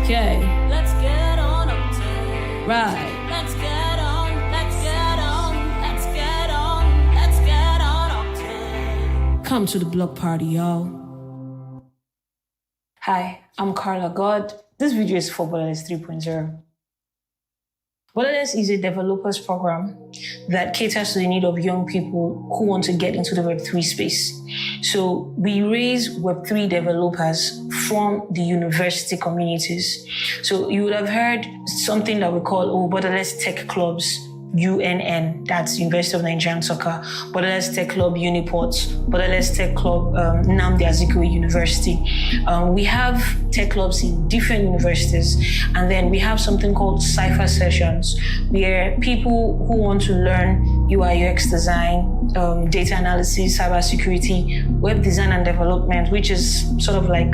Okay. Let's get on up to. Right. Let's get on, let's get on, let's get on, let's get on up to. Come to the block party, y'all. Hi, I'm Carla God. This video is for Borderless 3.0. Borderless is a developers program that caters to the need of young people who want to get into the Web3 space. So we raise Web3 developers from the university communities. So you would have heard something that we call Borderless Tech Clubs, UNN, that's University of Nigerian Soccer, Borderless Tech Club Uniports, Borderless Tech Club Nnamdi Azikiwe University. We have tech clubs in different universities, and then we have something called Cipher sessions, where people who want to learn UI UX design, data analysis, cybersecurity, web design and development, which is sort of like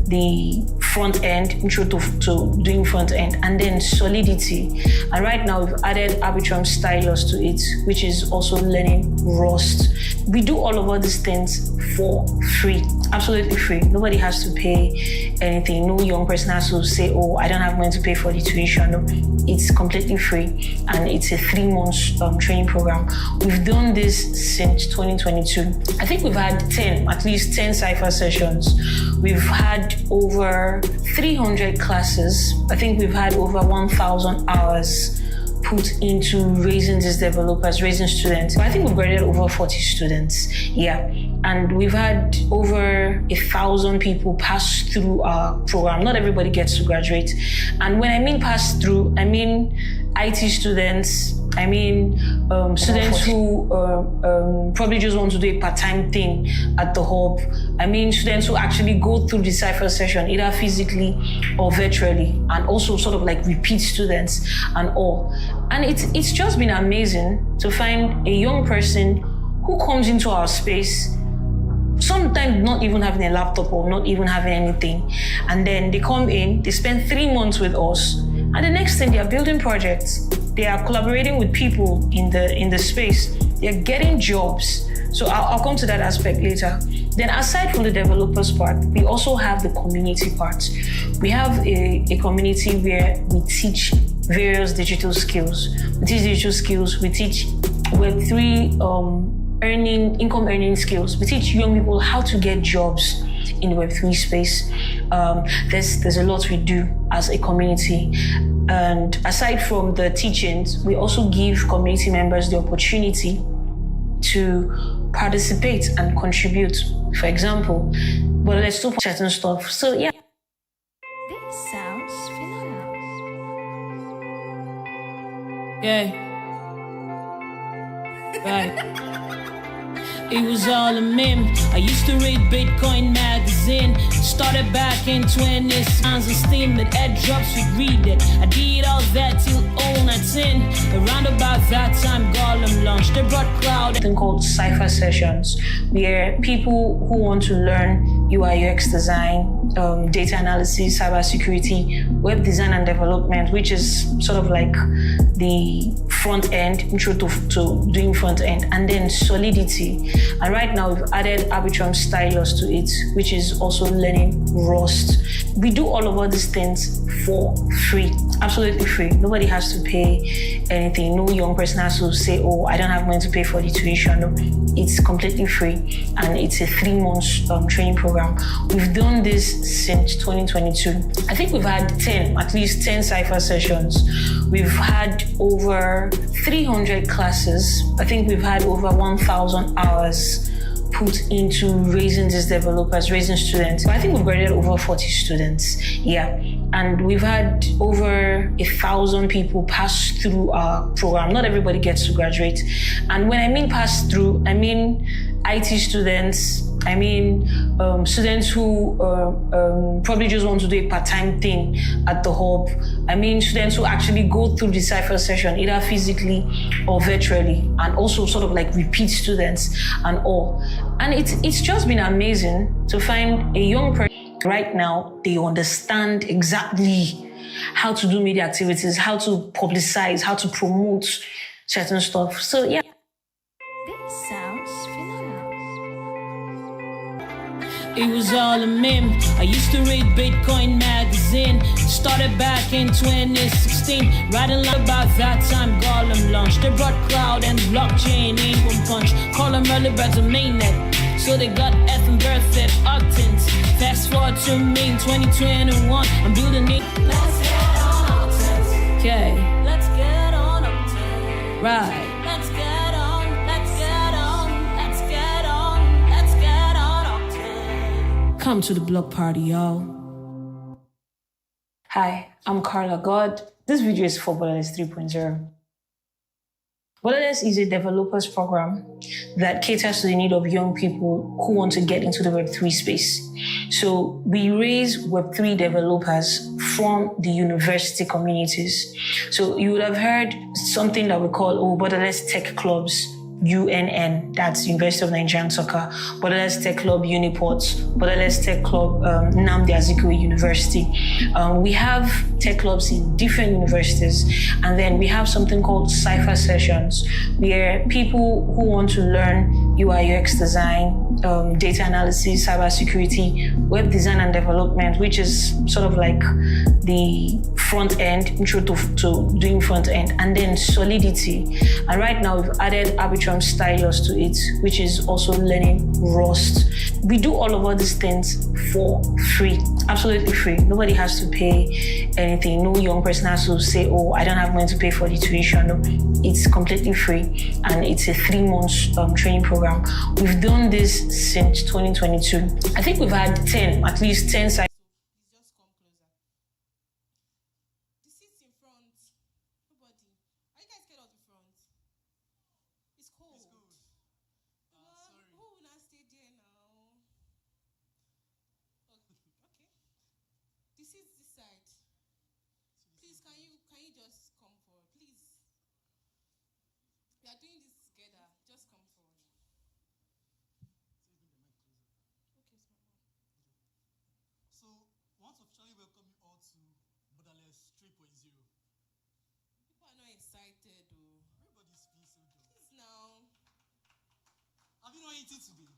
the front end, intro to doing front end, and then Solidity. And right now we've added Arbitrum Stylus to it, which is also learning Rust. We do all of all these things for free, absolutely free. Nobody has to pay anything. No young person has to say, oh, I don't have money to pay for the tuition. No, it's completely free, and it's a 3 months training program. We've done this since 2022. I think we've had at least 10 Cipher sessions. We've had over 300 classes. I think we've had over 1,000 hours put into raising these developers, raising students. I think we've graded over 40 students, yeah. And we've had over 1,000 people pass through our program. Not everybody gets to graduate. And when I mean pass through, I mean IT students, I mean students who probably just want to do a part-time thing at the hub. I mean students who actually go through the Cipher session, either physically or virtually, and also sort of like repeat students and all. And it's just been amazing to find a young person who comes into our space, sometimes not even having a laptop or not even having anything. And then they come in, they spend 3 months with us, and the next thing they are building projects. They are collaborating with people in the space. They're getting jobs. So I'll come to that aspect later. Then aside from the developers part, we also have the community part. We have a community where we teach various digital skills. We teach digital skills, we teach Web3 income earning skills. We teach young people how to get jobs in the Web3 space. There's a lot we do as a community. And aside from the teachings, we also give community members the opportunity to participate and contribute. For example, but let's do certain stuff. So yeah. This sounds phenomenal. Yeah. Right. It was all a meme. I used to read Bitcoin magazine. Started back in 20s. Sounds of steam that airdrops would read it. I did all that till 2019. Around about that time, Gollum launched. They brought cloud. Something called Cipher sessions, where people who want to learn UI UX design, data analysis, cybersecurity, web design and development, which is sort of like the front end, intro to doing front end, and then Solidity. And right now we've added Arbitrum Stylus to it, which is also learning Rust. We do all of all these things for free, absolutely free. Nobody has to pay anything. No young person has to say, oh, I don't have money to pay for the tuition. No, it's completely free, and it's a 3 months training program. We've done this since 2022. I think we've had at least 10 Cipher sessions. We've had over 300 classes. I think we've had over 1,000 hours put into raising these developers, raising students. I think we've graded over 40 students, yeah. And we've had over 1,000 people pass through our program. Not everybody gets to graduate. And when I mean pass through, I mean IT students, I mean students who probably just want to do a part-time thing at the hub. I mean students who actually go through the Cipher session, either physically or virtually, and also sort of like repeat students and all. And it's just been amazing to find a young person. Right now, they understand exactly how to do media activities, how to publicize, how to promote certain stuff. So yeah. This sounds phenomenal. It was all a meme. I used to read Bitcoin magazine. started back in 2016. Writing about that time Gollum launched. They brought cloud and blockchain in one punch. Call them early birds of mainnet. So they got F and birth octants. Fast forward to me in 2021. I'm building it. Let's get on Octane. Okay. Let's get on Octane. Right. Let's get on, let's get on, let's get on, let's get on Octane. Come to the block party, y'all. Hi, I'm Carla God. This video is for Borderless 3.0. Borderless is a developers program that caters to the need of young people who want to get into the Web3 space. So we raise Web3 developers from the university communities. So you would have heard something that we call Borderless Tech Clubs. UNN, that's University of Nigerian Soccer, Borderless Tech Club Uniports, Borderless Tech Club Nnamdi Azikiwe University. We have tech clubs in different universities, and then we have something called Cipher sessions, where people who want to learn UI UX design, data analysis, cybersecurity, web design and development, which is sort of like the front end, intro to doing front end, and then Solidity. And right now we've added Arbitrum Stylus to it, which is also learning Rust. We do all of these things for free, absolutely free. Nobody has to pay anything. No young person has to say, oh, I don't have money to pay for the tuition. No, it's completely free, and it's a 3 months training program. We've done this since 2022. I think we've had at least 10 sites. Just come closer. The seats in front, nobody. Are you guys scared of the front? It's cold. It's cold. Sorry. Who will not stay there now? Okay. The seats this side. Please, can you just come forward, please? We are doing this together. Just come forward. Okay, So, want to officially welcome you all to Borderless 3.0. people are not excited though. Everybody's being so dumb. Please now. Have you not eaten today?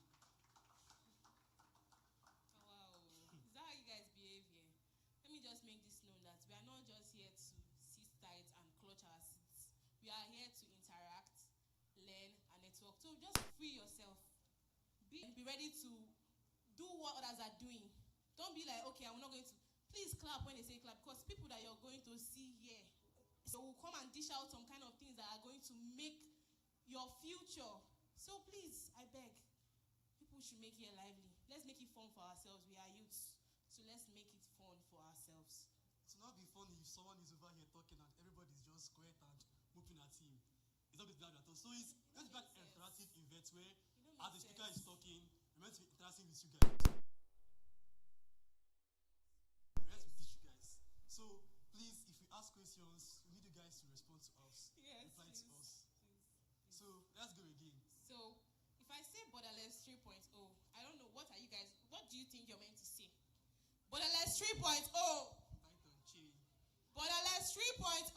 Wow. Is that how you guys behave here? Let me just make this known that we are not just here to sit tight and clutch our seats. We are here to interact, learn, and network. So just free yourself. Be ready to do what others are doing. Don't be like, okay, I'm not going to. Please clap when they say clap, because people that you're going to see here, so will come and dish out some kind of things that are going to make your future. So please, I beg, people should make it lively. Let's make it fun for ourselves. We are youths, so let's make it fun for ourselves. It's not be funny if someone is over here talking and everybody's just quiet and moving at him. It's not going to be loud at all. So it's going to be an interactive event where, as the speaker is talking, we're meant to be interacting with you guys. We're meant to teach you guys. So please, if we ask questions, we need you guys to respond to us, Yes, reply to please. us. So let's go again. So if I say Borderless 3.0, I don't know, what are you guys, what do you think you're meant to say? Borderless 3.0. Bite on chain. Borderless 3.0.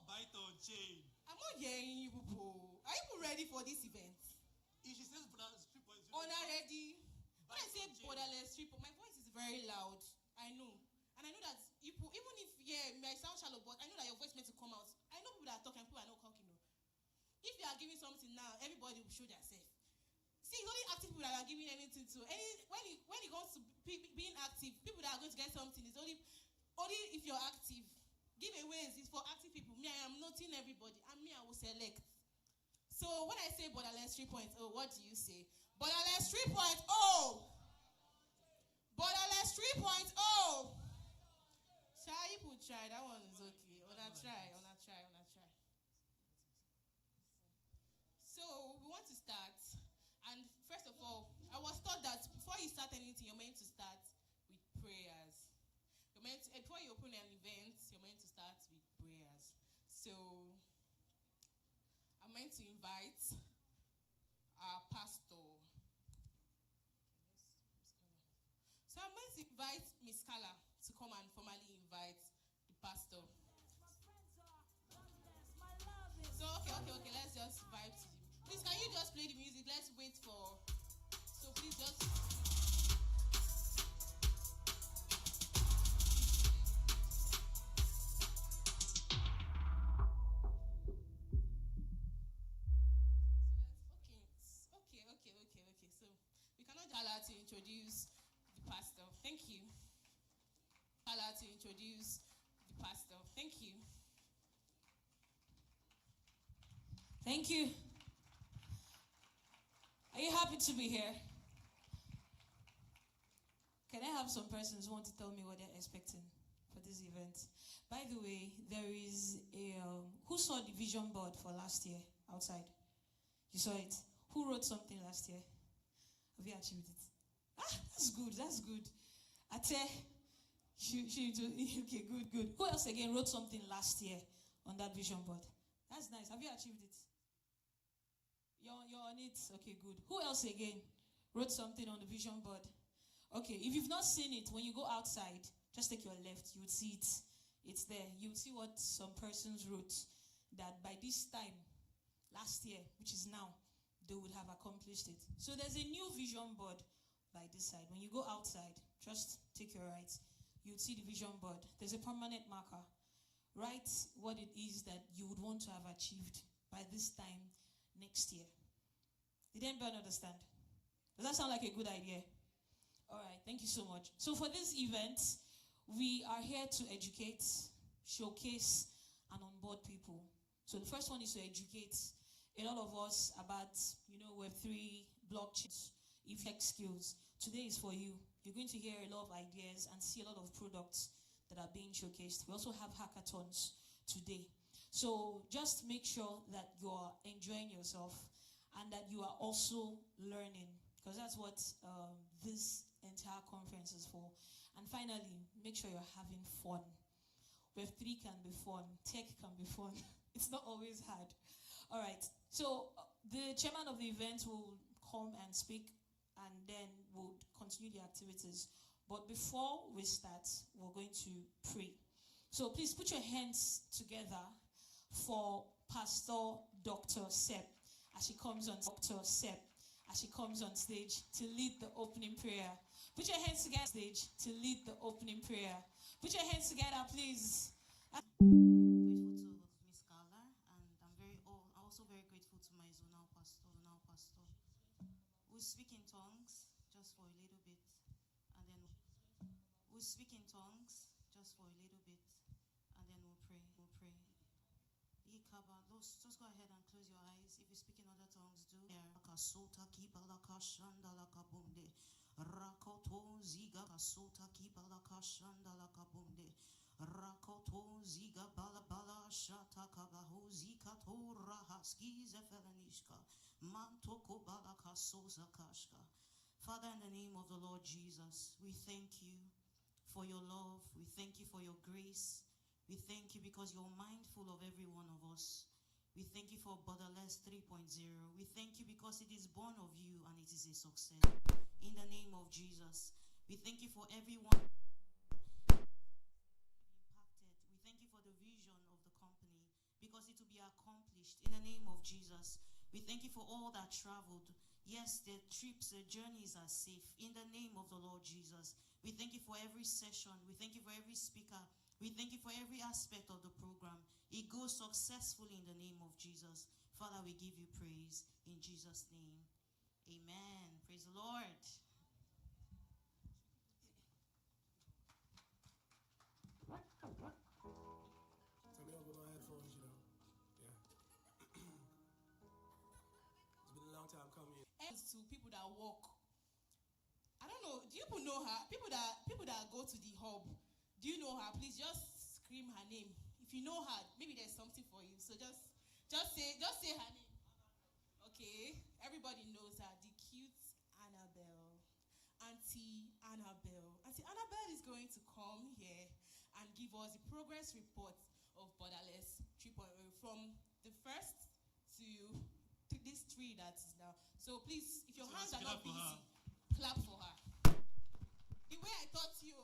Bite on chain. I'm not hearing you people. Are you people ready for this event? If she says Borderless 3.0, Or not ready? When I say on chain. Borderless 3.0, my voice is very loud. I know. And I know that people, even if, yeah, it might sound shallow, but I know that your voice is meant to come out. I know people that are talking, people are not talking. No. If you are giving something now, everybody will show themselves. See, it's only active people that are giving anything to. When it comes to being active, people that are going to get something is only if you're active. Giveaways is for active people. Me, I am noting everybody, and me, I will select. So when I say Borderless 3.0, what do you say? Borderless 3.0. Borderless 3.0. Shall you try? That one is okay. Wanna try. So we want to start, and first of all, I was taught that before you start anything, you're meant to start with prayers. Before you open an event, you're meant to start with prayers. So I'm meant to invite our pastor. So I'm meant to invite Miss Kala to come and formally invite the pastor. So okay, let's just vibe to him. Please, can you just play the music? Let's wait for. So please just. introduce the pastor. Thank you. Carla to introduce the pastor. Thank you. Thank you. Are you happy to be here? Can I have some persons who want to tell me what they're expecting for this event? By the way, there is a... who saw the vision board for last year outside? You saw it? Who wrote something last year? Have you achieved it? Ah, that's good, that's good. Ate, okay, good. Who else again wrote something last year on that vision board? That's nice. Have you achieved it? You're on it? Okay, good. Who else again wrote something on the vision board? Okay, if you've not seen it, when you go outside, just take your left, you would see it. It's there. You would see what some persons wrote, that by this time, last year, which is now, they would have accomplished it. So there's a new vision board by this side. When you go outside, just take your right. You would see the vision board. There's a permanent marker. Write what it is that you would want to have achieved by this time next year. Did anybody understand? Does that sound like a good idea? All right, thank you so much. So for this event, we are here to educate, showcase, and onboard people. So the first one is to educate a lot of us about, Web3, blockchain, effect skills. Today is for you. You're going to hear a lot of ideas and see a lot of products that are being showcased. We also have hackathons today. So just make sure that you are enjoying yourself and that you are also learning, because that's what this entire conference is for. And finally, make sure you're having fun. Web3 can be fun. Tech can be fun. It's not always hard. All right. So the chairman of the event will come and speak, and then we'll continue the activities. But before we start, we're going to pray. So please put your hands together for Pastor Dr. Sepp as she comes on stage to lead the opening prayer. Put your hands together stage to lead the opening prayer. Put your hands together, please. Grateful to Miss Carla, and I'm also very grateful to my zonal pastor, who speak in tongues just for a little bit, and then we'll speak in tongues just for a little bit, and then we'll pray. Just go ahead and close your eyes. If you speak in other tongues, do. Rakoto ziga kasota kibala kashanda la kabunde. Rakoto ziga bala bala shata kabaho zika to rahaski zefelanishka. Mantoko bala kasoza kashka. Father, in the name of the Lord Jesus, we thank you for your love. We thank you for your grace. We thank you because you're mindful of every one of us. We thank you for Borderless 3.0. We thank you because it is born of you and it is a success. In the name of Jesus, we thank you for everyone impacted. We thank you for the vision of the company because it will be accomplished. In the name of Jesus, we thank you for all that traveled. Yes, the trips, the journeys are safe. In the name of the Lord Jesus, we thank you for every session. We thank you for every speaker. We thank you for every aspect of the program. It goes successfully in the name of Jesus. Father, we give you praise in Jesus' name. Amen. Praise the Lord. Turn me over my headphones, Yeah. It's been a long time coming. To people that walk. I don't know. Do you people know her? People that go to the hub. Do you know her? Please just scream her name. If you know her, maybe there's something for you. So just say her name. Okay. Everybody knows her. The cute Annabelle. Auntie Annabelle. Auntie Annabelle is going to come here and give us the progress report of Borderless 3.0 from the first to these three that is now. So please, if your hands are not busy, clap for her. The way I taught you.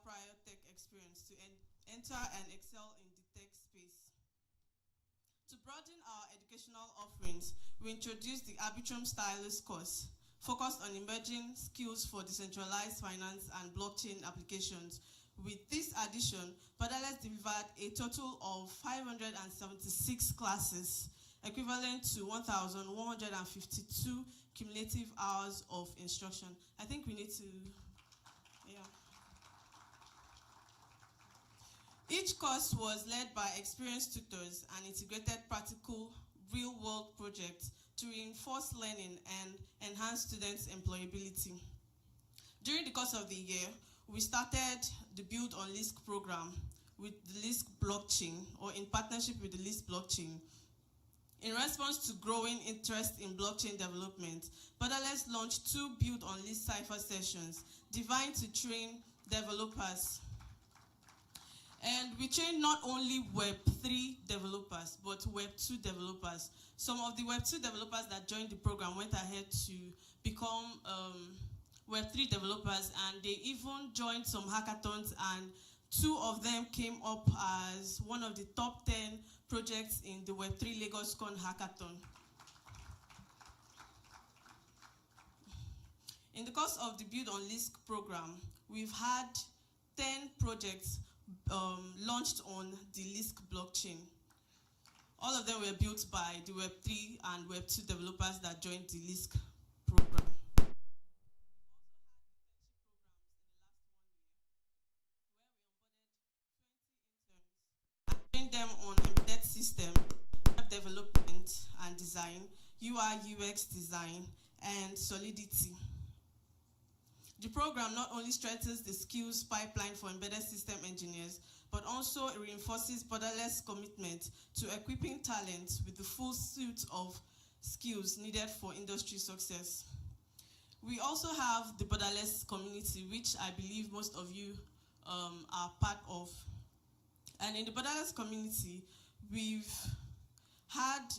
prior tech experience to enter and excel in the tech space. To broaden our educational offerings, we introduced the Arbitrum Stylist course, focused on emerging skills for decentralized finance and blockchain applications. With this addition, Borderless delivered a total of 576 classes, equivalent to 1,152 cumulative hours of instruction. I think we need to, yeah. Each course was led by experienced tutors and integrated practical real-world projects to reinforce learning and enhance students' employability. During the course of the year, we started the Build on Lisk program with the Lisk blockchain, or in partnership with the Lisk blockchain. In response to growing interest in blockchain development, Borderless launched 2 Build on Lisk Cipher sessions designed to train developers. And we trained not only Web3 developers, but Web2 developers. Some of the Web2 developers that joined the program went ahead to become Web3 developers, and they even joined some hackathons, and 2 of them came up as one of the top 10 projects in the Web3 Lagos Con hackathon. In the course of the Build on Lisk program, we've had 10 projects launched on the Lisk blockchain. All of them were built by the Web3 and Web2 developers that joined the Lisk program. We also had them on embedded system, web development and design, UI UX design, and Solidity. The program not only strengthens the skills pipeline for embedded system engineers, but also reinforces Borderless' commitment to equipping talent with the full suite of skills needed for industry success. We also have the Borderless community, which I believe most of you are part of. And in the Borderless community, we've had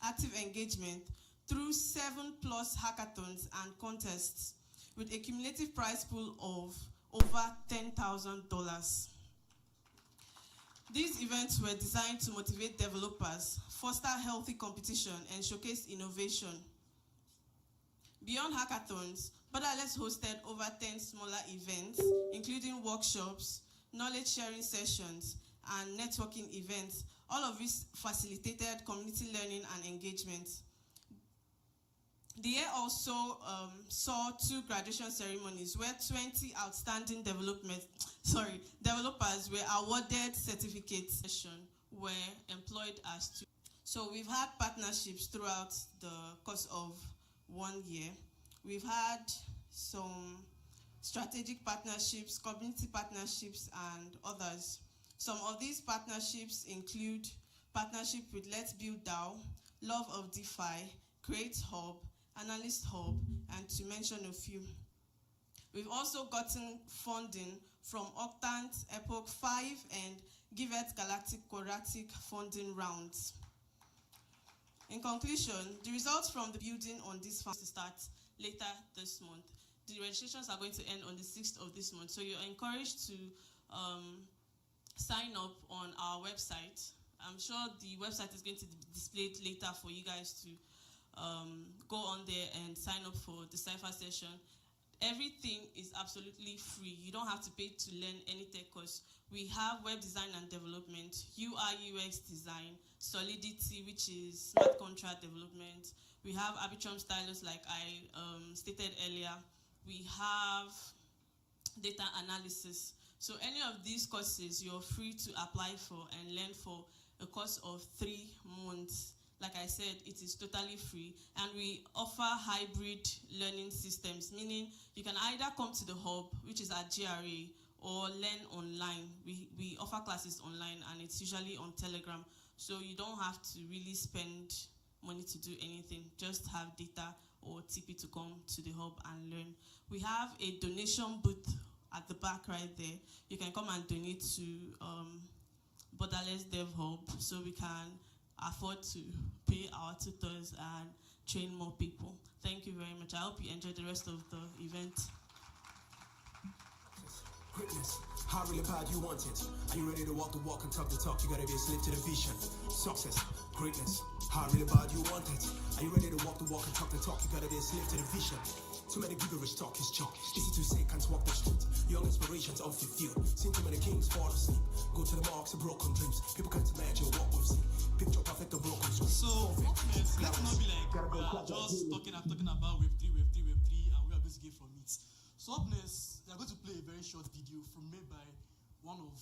active engagement through 7+ hackathons and contests, with a cumulative prize pool of over $10,000. These events were designed to motivate developers, foster healthy competition, and showcase innovation. Beyond hackathons, Borderless hosted over 10 smaller events, including workshops, knowledge-sharing sessions, and networking events, all of which facilitated community learning and engagement. The year also saw 2 graduation ceremonies where 20 outstanding developers were awarded certificates and were employed as students. So we've had partnerships throughout the course of 1 year. We've had some strategic partnerships, community partnerships, and others. Some of these partnerships include partnership with Let's Build DAO, Love of DeFi, Create Hub, Analyst Hub, and to mention a few. We've also gotten funding from Octant, Epoch 5, and Givet Galactic Quadratic funding rounds. In conclusion, the results from the building on this fund start later this month. The registrations are going to end on the 6th of this month, so you're encouraged to sign up on our website. I'm sure the website is going to be displayed later for you guys to go on there and sign up for the Cipher session. Everything is absolutely free. You don't have to pay to learn any tech course. We have web design and development, UI UX design, Solidity, which is smart contract development. We have Arbitrum Stylus, like I stated earlier. We have data analysis. So any of these courses, you're free to apply for and learn for a course of 3 months. Like I said, it is totally free, and we offer hybrid learning systems, meaning you can either come to the hub, which is at GRA, or learn online. We offer classes online, and it's usually on Telegram, so you don't have to really spend money to do anything. Just have data or TP to come to the hub and learn. We have a donation booth at the back right there. You can come and donate to Borderless Dev Hub, so we can afford to pay our tutors and train more people. Thank you very much. I hope you enjoy the rest of the event. Greatness, how really bad you want it? Are you ready to walk the walk and talk the talk? You gotta be a slave to the vision. Success, greatness, how really bad you want it? Are you ready to walk the walk and talk the talk? You gotta be a slave to the vision. Too many vigorous talk is chalk. Easy to say, can't walk the street. Young inspirations off your field. Seen too many kings fall asleep. Go to the marks of broken dreams. People can't imagine what we've seen. Picture perfect or broken screen. So, let's not be like, we are just talking about Web 3, and we are going to get from it. So up next, we are going to play a very short video made by one of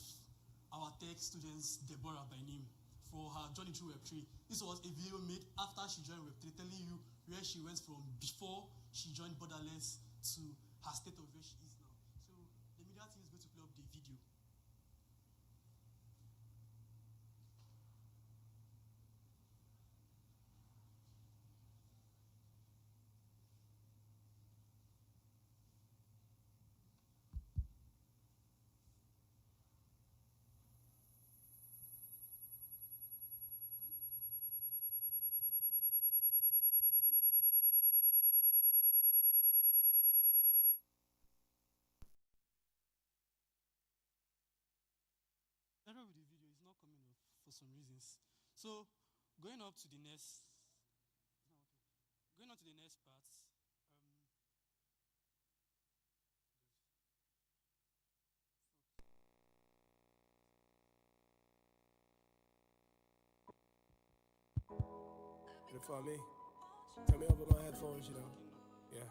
our tech students, Deborah by name, for her journey through Web 3. This was a video made after she joined Web 3, telling you where she went from before she joined Borderless to her state of where she is now. So the media team is going to play up the video. Error with the video is not coming up for some reasons. So going up to the next, going on to the next part. You for me? Tell me over my headphones, you know. Yeah.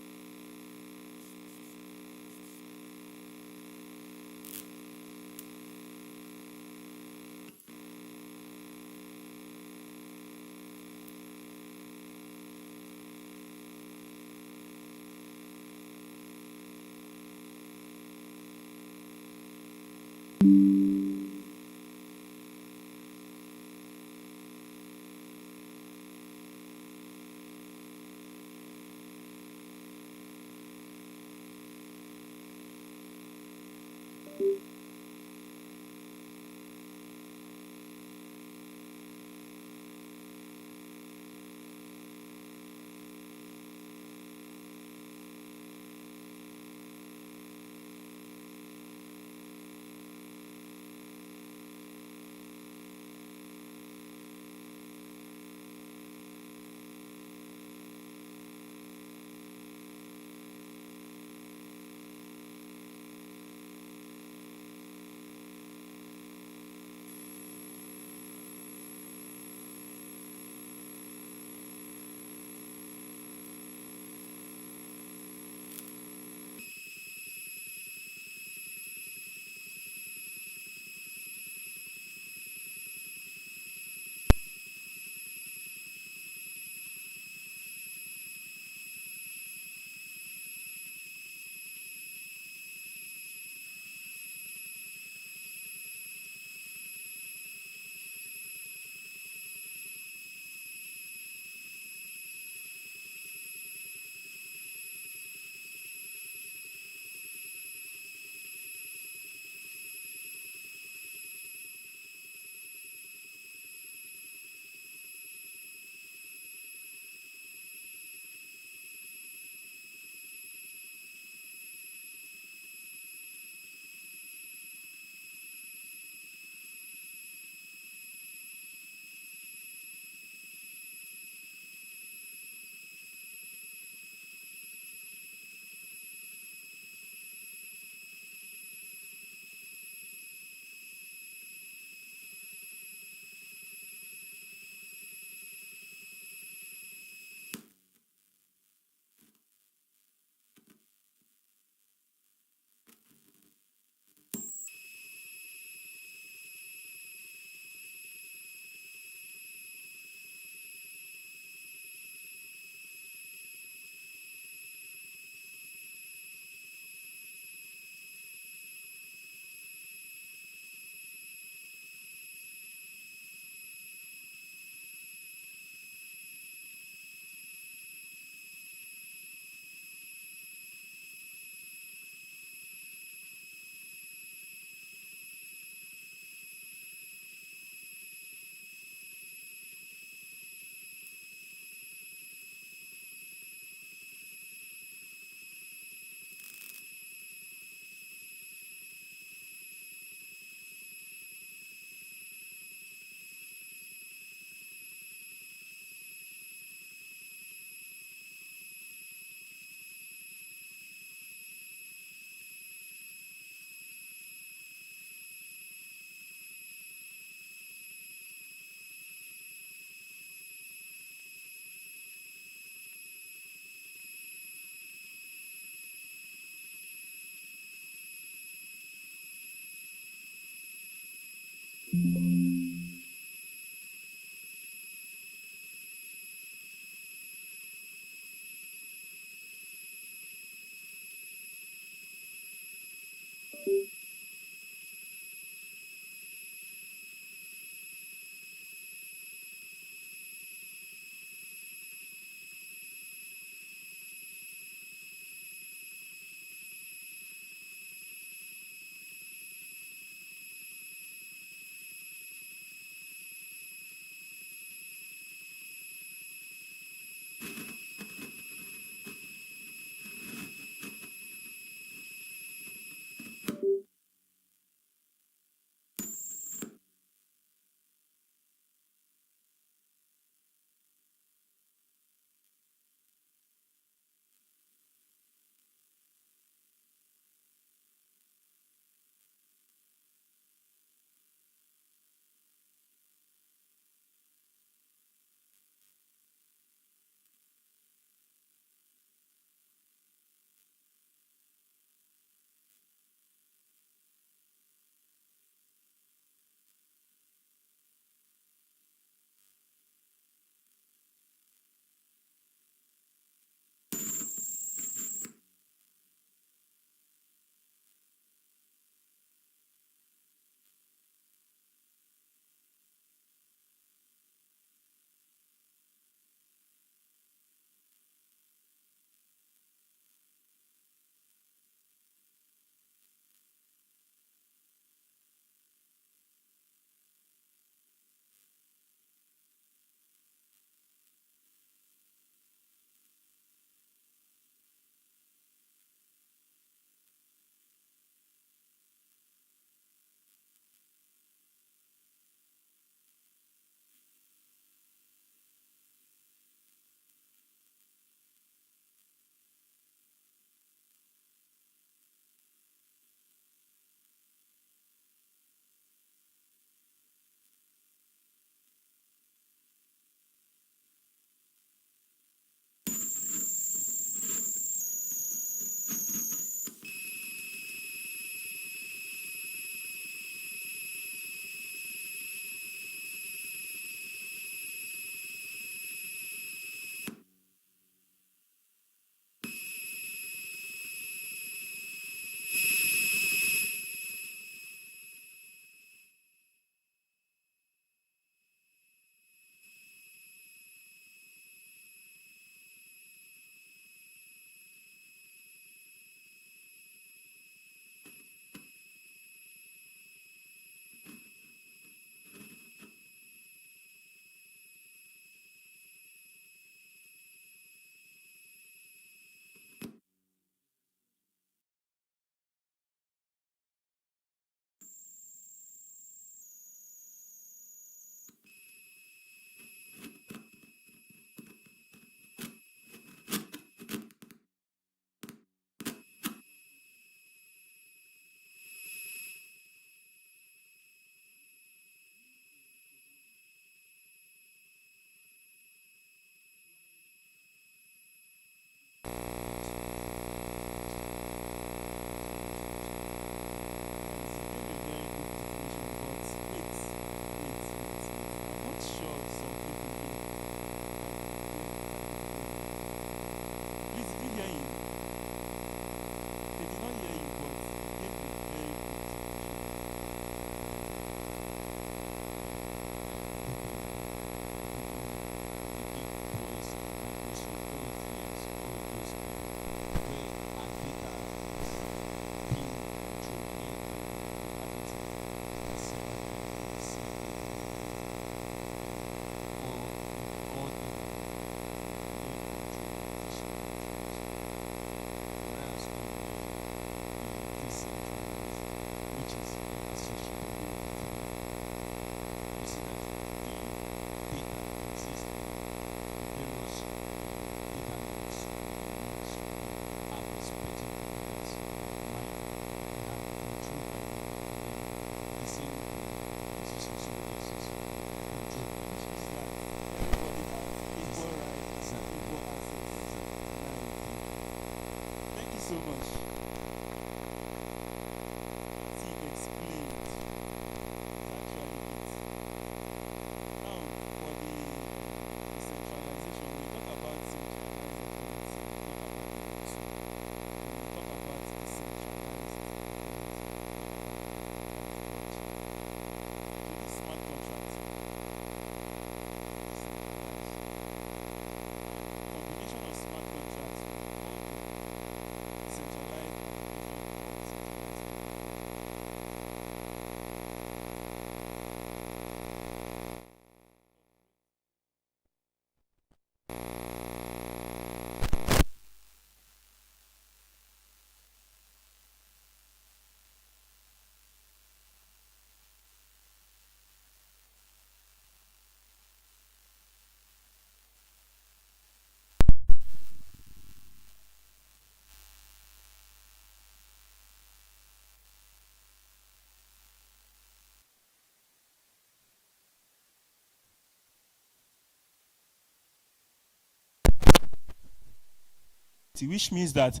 security, which means that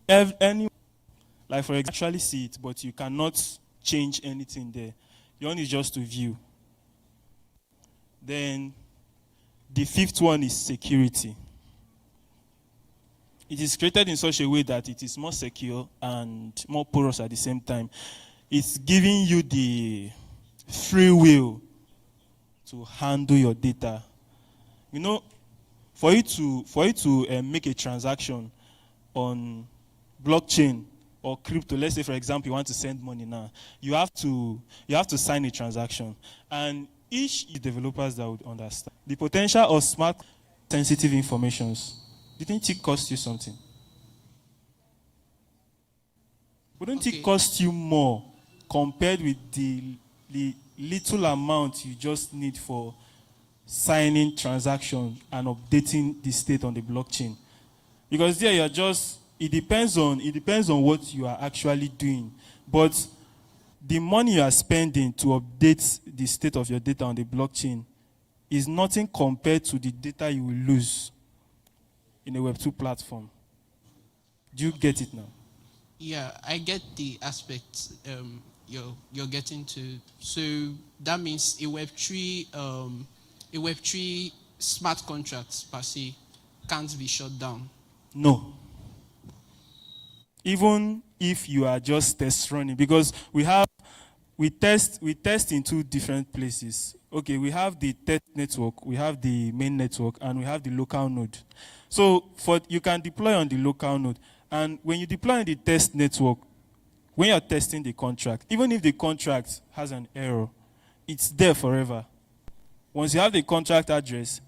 any, like for example, actually see it, but you cannot change anything there. You only just to view. Then the fifth one is security. It is created in such a way that it is more secure and more porous at the same time. It's giving you the free will to handle your data. You know, for you to make a transaction on blockchain or crypto, let's say for example you want to send money now, you have to sign a transaction, and each developers that would understand the potential of smart sensitive informations. Didn't it cost you something? Wouldn't it cost you more compared with the little amount you just need for signing transaction and updating the state on the blockchain? Because there you're just, it depends on what you are actually doing. But the money you are spending to update the state of your data on the blockchain is nothing compared to the data you will lose in a Web2 platform. Do you get it now? Yeah, I get the aspect you're getting to. So that means a Web3 smart contract per se can't be shut down. No. Even if you are just test running, because we test in two different places. Okay, we have the test network, we have the main network, and we have the local node. So you can deploy on the local node. And when you deploy on the test network, when you're testing the contract, even if the contract has an error, it's there forever. Once you have the contract address,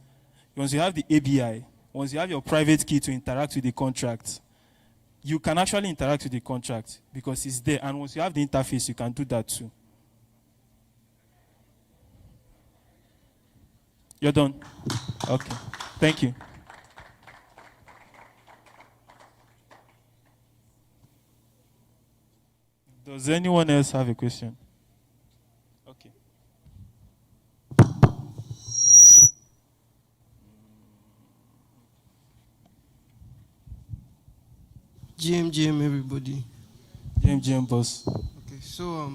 once you have the ABI, once you have your private key to interact with the contract, you can actually interact with the contract because it's there. And once you have the interface, you can do that too. You're done? Okay. Thank you. Does anyone else have a question? Okay. GM, everybody. GM, boss. Okay, so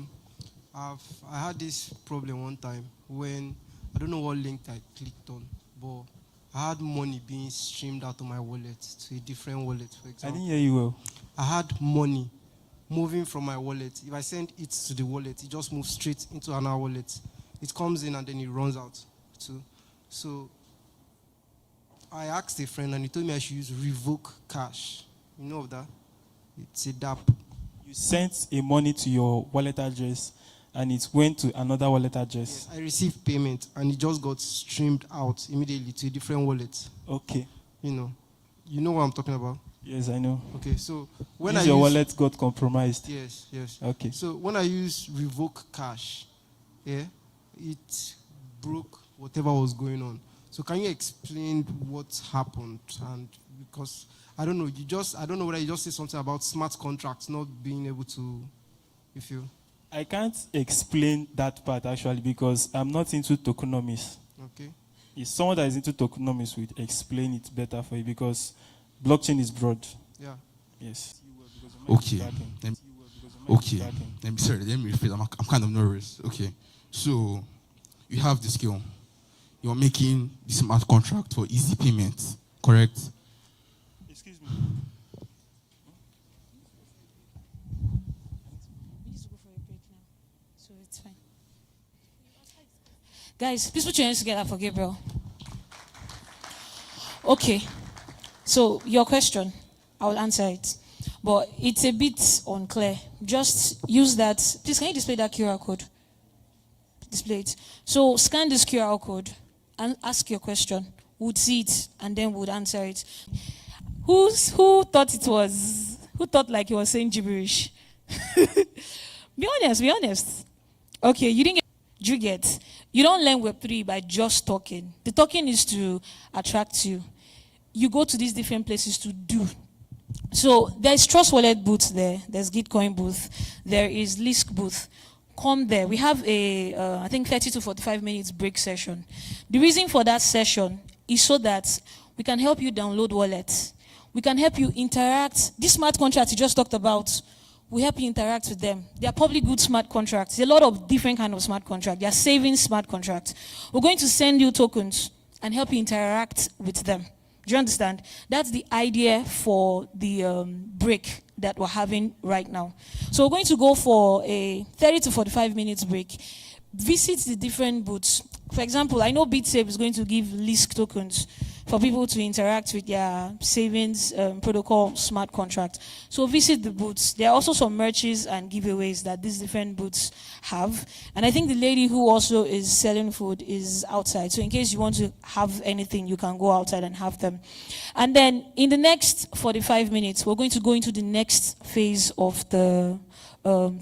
I had this problem one time when I don't know what link I clicked on, but I had money being streamed out of my wallet to a different wallet, for example. I didn't hear you well. I had money moving from my wallet. If I send it to the wallet, it just moves straight into another wallet. It comes in and then it runs out too. So I asked a friend and he told me I should use Revoke Cash. You know of that? It's a DApp. You sent a money to your wallet address and it went to another wallet address. Yes, I received payment and it just got streamed out immediately to a different wallet. Okay. You know what I'm talking about? Yes, I know. Okay, so when your wallet got compromised. Yes. Okay. So when I use Revoke Cash, yeah, it broke whatever was going on. So can you explain what happened? And because I don't know, I don't know whether you just say something about smart contracts not being able to, you feel? I can't explain that part actually because I'm not into tokenomics. Okay. If someone that is into tokenomics would explain it better for you because blockchain is broad. Yeah. Yes. Okay. Sorry, let me rephrase. I'm kind of nervous. Okay. So you have the skill. You're making the smart contract for easy payments, correct? Excuse me. We need to go for a break now, so it's fine. Guys, please put your hands together for Gabriel. Okay, so your question, I will answer it, but it's a bit unclear. Just use that. Please, can you display that QR code? Display it. So scan this QR code and ask your question. We'll see it and then we'll answer it. Who thought it was? Who thought like he was saying gibberish? Be honest. Okay, you didn't get. You don't learn Web3 by just talking. The talking is to attract you. You go to these different places to do. So there's Trust Wallet booth there. There's Gitcoin booth. There is Lisk booth. Come there. We have a, I think 30 to 45 minutes break session. The reason for that session is so that we can help you download wallets. We can help you interact. This smart contract you just talked about, we help you interact with them. They are public good smart contracts. There's a lot of different kind of smart contracts. They are savings smart contracts. We're going to send you tokens and help you interact with them. Do you understand? That's the idea for the break that we're having right now. So we're going to go for a 30 to 45 minutes break. Visit the different booths. For example, I know BitSafe is going to give LISC tokens for people to interact with their savings protocol smart contract. So visit the booths. There are also some merches and giveaways that these different booths have. And I think the lady who also is selling food is outside. So in case you want to have anything, you can go outside and have them. And then in the next 45 minutes, we're going to go into the next phase of the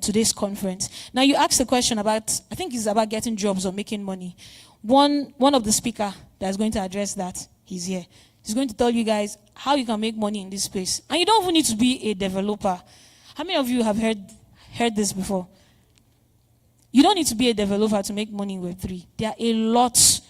today's conference. Now you asked a question about, I think it's about getting jobs or making money. One of the speaker that's going to address that, he's here. He's going to tell you guys how you can make money in this space. And you don't even need to be a developer. How many of you have heard this before? You don't need to be a developer to make money in Web3. There are a lot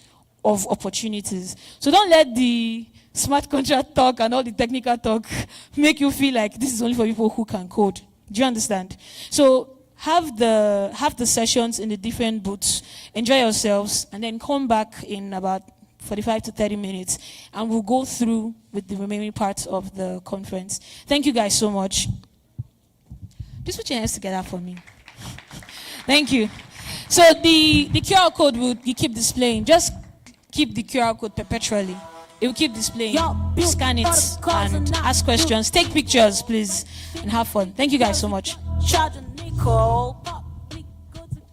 of opportunities. So don't let the smart contract talk and all the technical talk make you feel like this is only for people who can code. Do you understand? So have the sessions in the different booths, enjoy yourselves, and then come back in about 45 to 30 minutes, and we'll go through with the remaining parts of the conference. Thank you guys so much. Just put your hands together for me. Thank you. So the QR code you keep displaying. Just keep the QR code perpetually. It will keep displaying. Scan it and ask questions. Take pictures, please, and have fun. Thank you guys so much.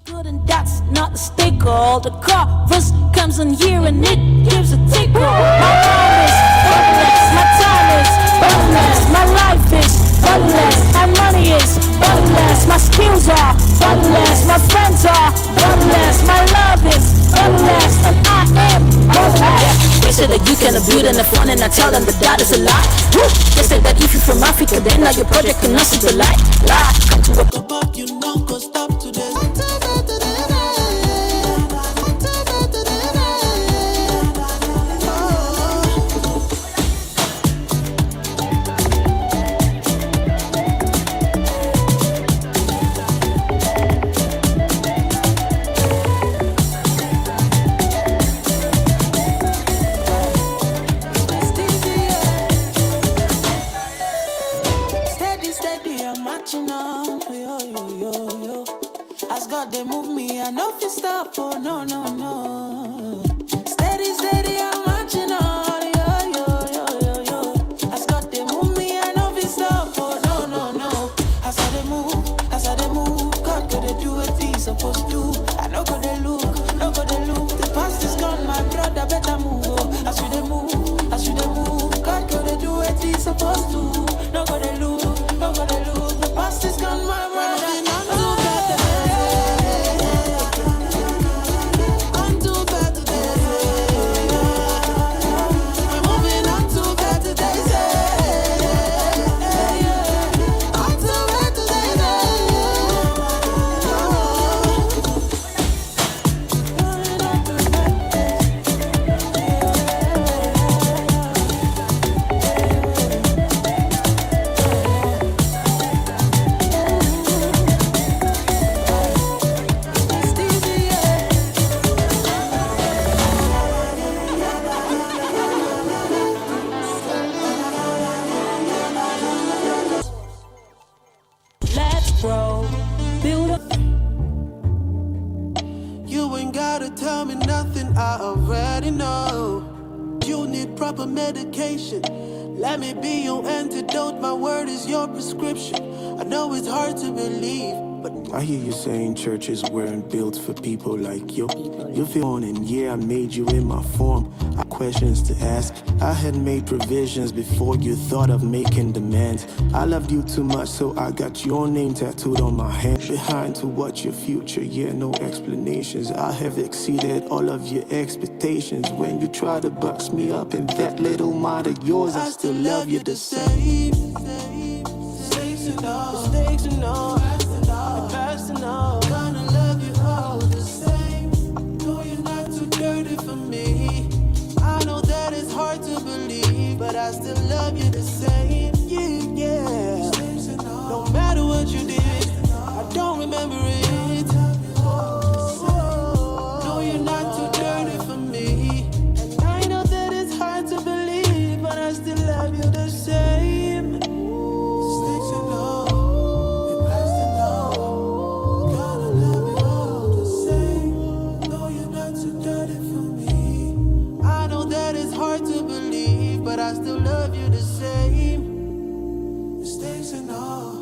Good, and that's not a sticker. The chorus comes in here and it gives a tickle. My mind is boneless, my time is boneless, my life is boneless, my money is boneless, my skills are boneless, my friends are boneless, my love is boneless, and I am boneless. They say that you can build and have fun, and I tell them that is a lie. They say that if you're from Africa, then now your project cannot see the light. Come to a but you know, go stop today. They move me, I know if you stop, oh no, no, no. Steady, steady, I'm marching on, yo. As God they move me, I know if you stop, oh no, no, no. As I they move, God could they do what He's supposed to. I know could they look, the past is gone, my brother better move. As you they move, God could they do what He's supposed to. No could they look, the past is gone, my brother. Medication. Let me be your antidote. My word is your prescription. I know it's hard to believe, but I hear you saying churches weren't built for people like you. You feel on, and yeah, I made you in my form. I questions to ask. I had made provisions before you thought of making demands. I loved you too much, so I got your name tattooed on my hand. Behind to watch your future, yeah, no explanations. I have exceeded all of your expectations. When you try to box me up in that little mind of yours, I still love you the same. Mistakes and all, past and all, gonna love you all the same. No, you're not too dirty for me. I know that it's hard to believe, but I I still love you the same. Yeah. No matter what you did, I don't remember it. No, you're not too dirty for me. And I know that it's hard to believe, but I still love you the same. Mistakes and all, your past and all, gotta love you all the same. No, you're not too dirty for me. I know that it's hard to believe, but I still love you the same. Mistakes and all,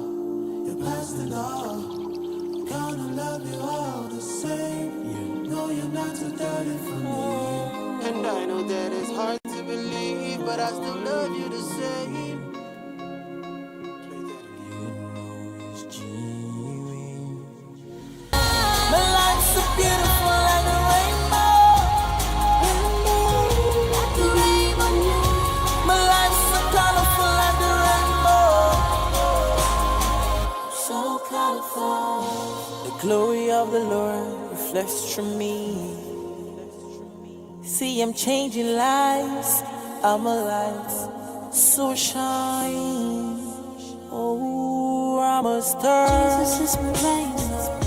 your past and all, gonna love you all the same. No, you're not too dirty for me. And I know that it's hard to believe, but I still love you the same. My life's so beautiful like a rainbow. Like a rainbow. My life's so colorful like a rainbow. So colorful. The glory of the Lord reflects from me. See, I'm changing lives. I'm a light, so shine. Oh, I'm a star. Jesus is my rainbow.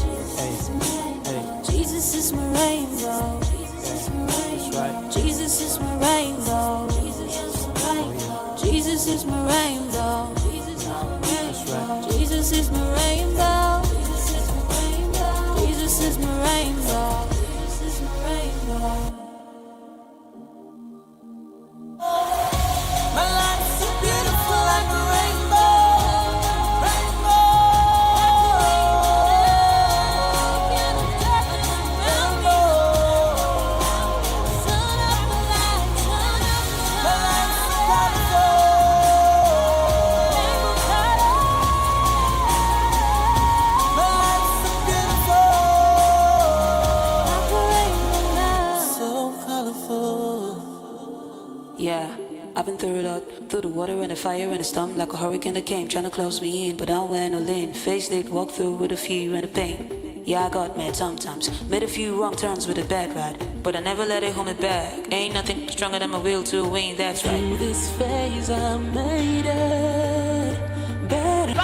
Jesus is my rainbow. Jesus is my rainbow. Jesus is my rainbow. Jesus is my rainbow. Jesus is my rainbow. My life's so beautiful like a rainbow. Yeah, I've been through a lot, through the water and the fire and the storm, like a hurricane that came trying to close me in, but I went all in. Faced it, walked through with a fear and the pain. Yeah, I got mad sometimes, made a few wrong turns with a bad ride, but I never let it hold me back. Ain't nothing stronger than my will to win, that's right. Through this phase I made it better.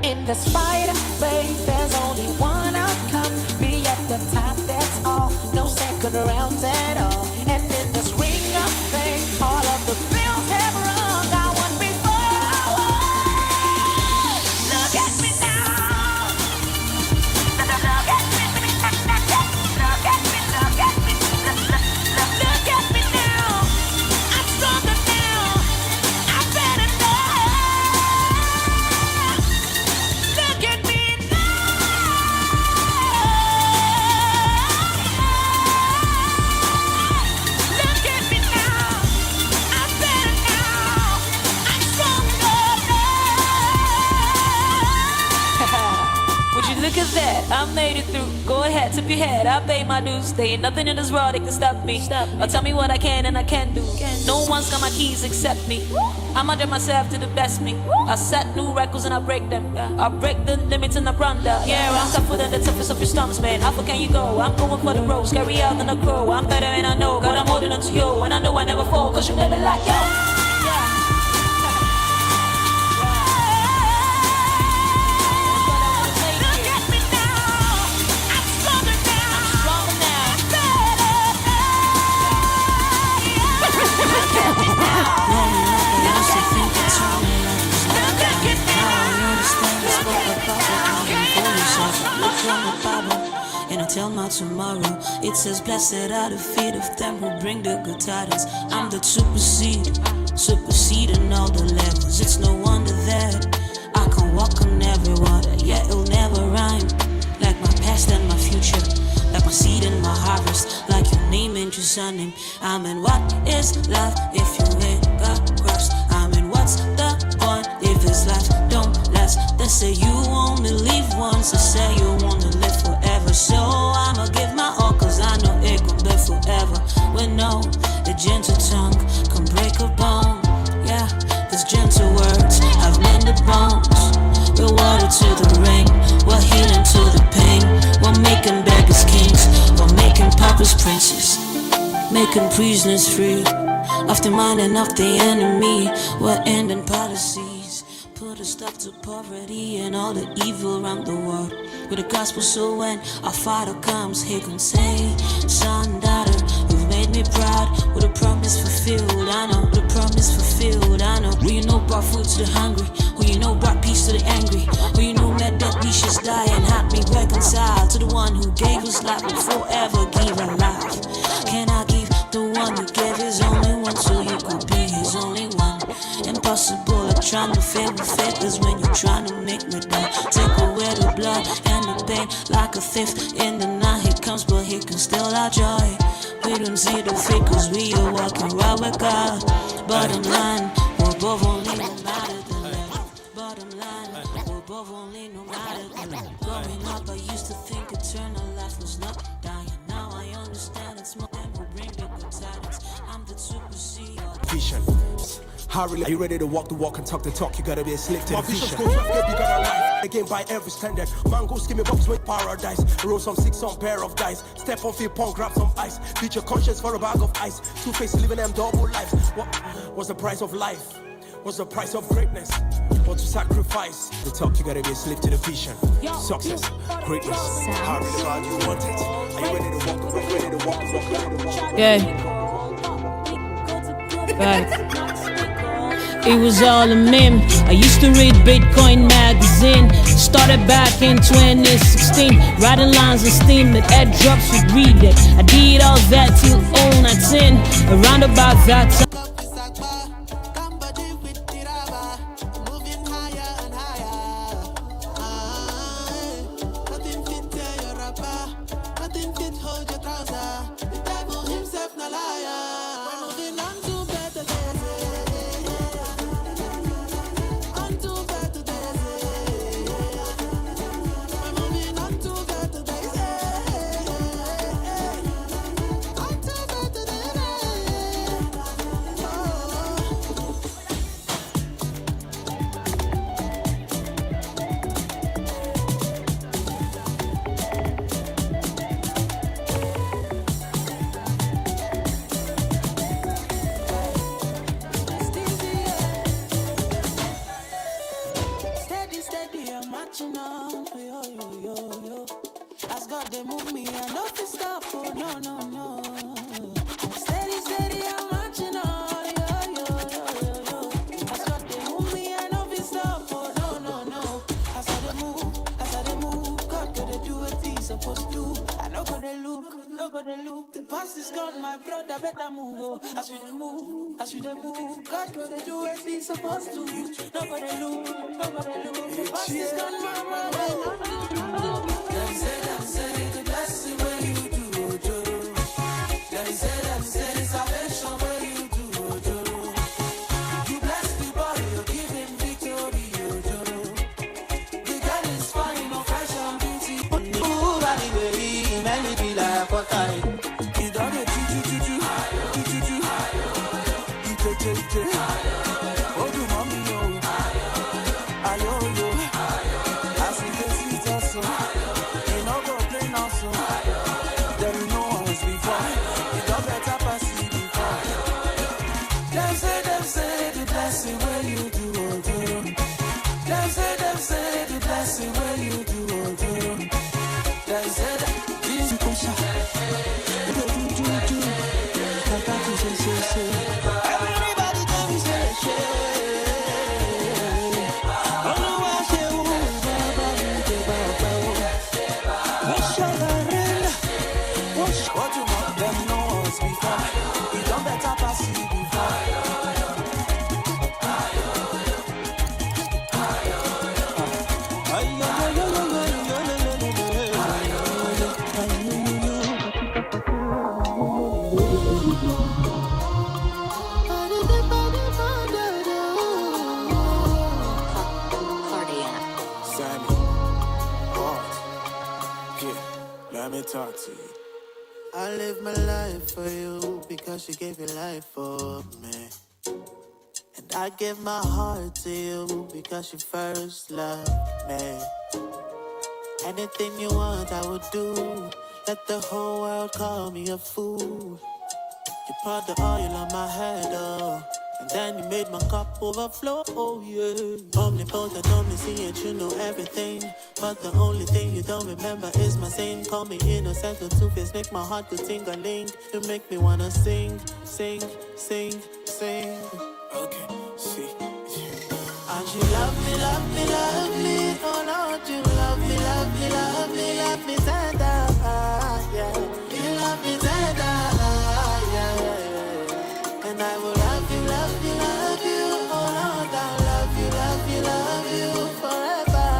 In this fight, babe, there's only one outcome. Be at the top, that's all. No second rounds at all. And in this ring of fame, all of the bills have rung. I won before. Look at me now. Look at me. Look at me. Look at me. Look at me now. I'm stronger now. I'm better now. Look at me Look at me now. I'm better now. I'm stronger now. Would you look at that? I made it through. Go ahead, tip your head. I paid my dues. There ain't nothing in this world that can stop me. Or tell me what I can and I can't do. No one's got my keys except me. I'm under myself to the best me. I set new records and I break them. I break the limits and I run down. Yeah, I'm tougher than the toughest of your storms, man. How far can you go? I'm going for the road. Scary out than a crow. I'm better and I know. God, I'm holding on to you. And I know I never fall. Cause you never like yo. And I tell my tomorrow, it says blessed are the feet of them who bring the good tidings. I'm the superseding all the levels. It's no wonder that I can walk on every water, yet it'll never rhyme. Like my past and my future, like my seed and my harvest, like your name and your surname. I mean, what is life if you ain't got Christ? I mean, what's the point if this life don't last? They say you only live once, they say you wanna live forever. So I'ma give my all, cause I know it gon' be forever. know the gentle tongue can break a bone. Yeah, these gentle words have mended bones. We're water to the rain, we're healing to the pain. We're making beggars kings, we're making paupers princes, making prisoners free. Off the mind and off the enemy, we're ending policies. Put a stop to poverty and all the evil around the world with the gospel. So when our Father comes, he can say, son, daughter, you've made me proud. With a promise fulfilled, I know. With a promise fulfilled, I know. Who you know brought food to the hungry, who you know brought peace to the angry, who you know let dead wishes die and had me reconciled to the one who gave us life will forever give a life. Can I give the one who gave his only one so you could be his only one? Impossible, like trying to fail with fakers when you're trying to make me die. Take away the blood and the pain like a thief in the night. He comes, but he can steal our joy. We don't see the fakers, we are walking right with God. Bottom line, we're both only no matter the left. Bottom line, we're both only no matter the left. Growing up, I used to think eternal life was not dying. Now I understand it's more than will bring the good tidings. I'm the super CEO. Vision. How really are you ready to walk the walk and talk the talk? You gotta be a slave to the vision. Again by every standard. Mango skimming box with paradise. Roll some 6 on pair of dice. Step on feet, punk, grab some ice. Beat your conscience for a bag of ice. Two-face living them double lives. What's the price of life? What's the price of greatness? What to sacrifice? The talk, you gotta be a slave to the vision. Success, greatness. How really bad you want it? Are you ready to walk the walk? Ready to walk the walk? Ready to walk the walk? Yeah. Right. It was all a meme. I used to read Bitcoin magazine. Started back in 2016. Writing lines of steam that airdrops would read it. I did all that till 2019. Around about that time. As we move, God gonna do as He's supposed to. Nobody lose, nobody lose. The past is gone, my Them say, the blessing where you do, Ojoro. Them say, the salvation where you do, Ojoro. You bless the body, you give him victory, Ojoro. The girl is fine, no fresh and beauty. Ooh, body baby, melody like what time. You don't get juju. Oh, do mommy, yo. Ayo, yo. I see the sweet also. You know, go play now, so. There is no one before. You don't better pass it before. Them say, the blessing where you do, oh, Them say, the blessing where you do, oh, Them say that this is Kosha. Everybody tell me say what you want them knows before. You don't better pass it before. Sammy, Hart, yeah, let me talk to you. I live my life for you because you gave your life for me. And I give my heart to you because you first loved me. Anything you want, I would do. Let the whole world call me a fool. You poured the oil on my head, oh. And then you made my cup overflow, oh yeah. Omnipotent, omniscient, you know everything. But the only thing you don't remember is my sin. Call me innocent or two-faced, make my heart go ting-a-ling. You make me wanna sing, sing, sing, sing. Okay, see. And you love me, love me, love me. Oh Lord, you love me, love me, love me, love me tender, yeah. You love me tender, yeah. And I will love you, love you, love you. Oh Lord, I love you, love you, love you forever,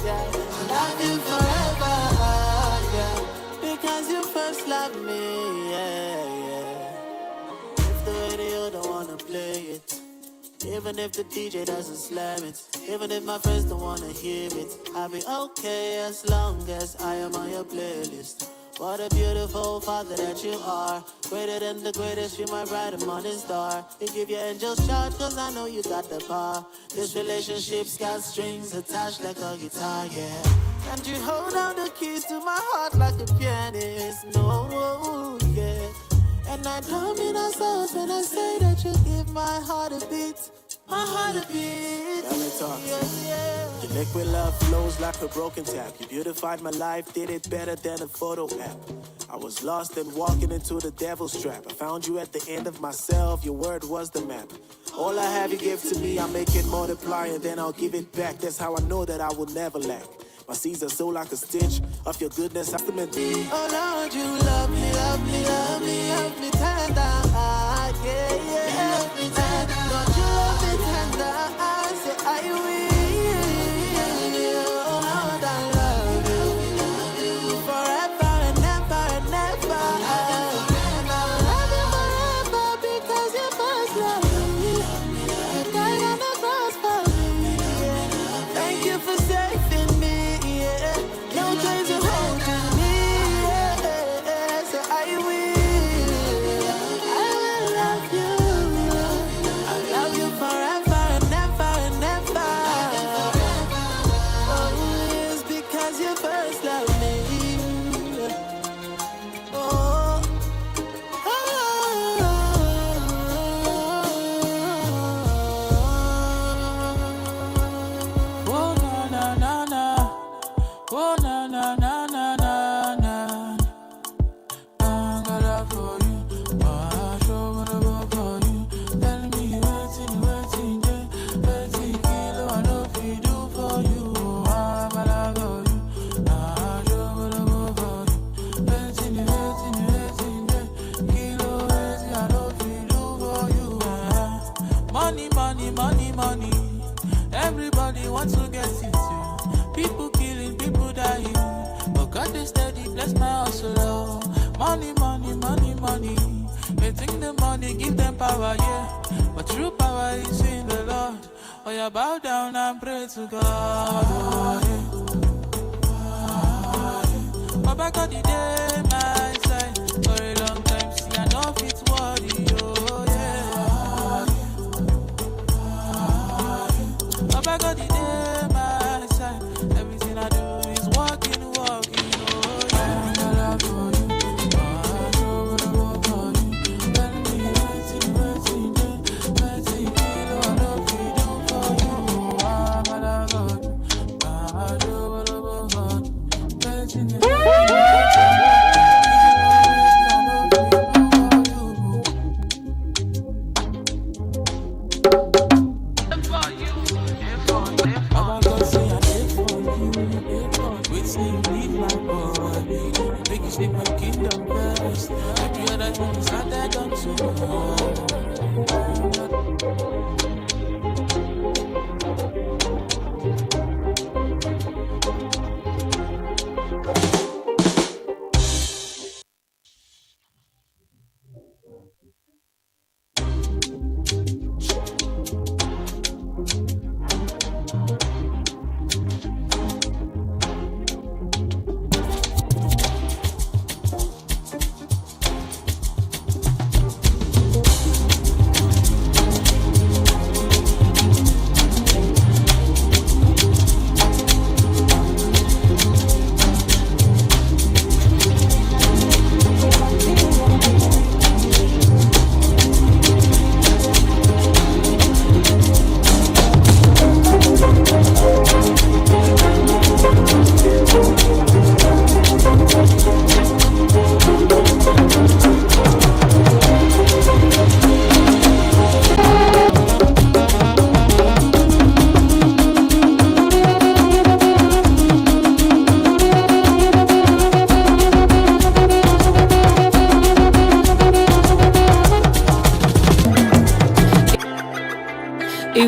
yeah. Love you forever, yeah. Because you first loved me, yeah, yeah. If the radio don't wanna play it, even if the DJ doesn't slam it, even if my friends don't wanna hear it, I'll be okay as long as I am on your playlist. What a beautiful father that you are. Greater than the greatest, you're my bright and morning star. You give your angels charge, cause I know you got the power. This relationship's got strings attached like a guitar, yeah. And you hold down the keys to my heart like a pianist, no, yeah. And I don't mean a sauce when I say that you give my heart a beat. My heart a beat. Let me talk. Yeah. Your liquid love flows like a broken tap. You beautified my life, did it better than a photo app. I was lost and walking into the devil's trap. I found you at the end of myself, your word was the map. All I have you give to me, I make it multiply and then I'll give it back. That's how I know that I will never lack. My seeds are so like a stitch of your goodness, I cement me. Oh Lord, you love me, love me, love me, love me tender, yeah, yeah. You love me tender, Lord, you love me tender, I say I will. Oh Lord, I love you forever and ever and ever. I love you forever because you first loved me. You died on the cross for me. Thank you for saving me. No time to hold me, yeah. So I will love you. I love you forever and ever and ever. Oh, it's because you first loved me. Oh, oh, na na na. Oh na na na na na na. I got love for you. I show whatever for you. Tell me waiting, kilo I know if you do for you. I got love for you. I show whatever for you. Waiting, kilo I know if you do for you. Money, money, money, money. Everybody wants to get it too. People killing, people dying. But God is steady, bless my hustle. Oh. Money, money, money, money. They think the money give them power, yeah. But true power is in the Lord. Oh, you bow down and pray to God. Oh, yeah. Baba God, the day my side. For a long time, see, I know it's worry. Oh, yeah. Baba God, the day my side. Everything I do is walking, walking. Oh, yeah. I love for you. I show whatever for you. Tell me waiting, kilo I know if you do for you. I love for you. I show whatever for you. Waiting, take my kingdom first. Every other thing is added unto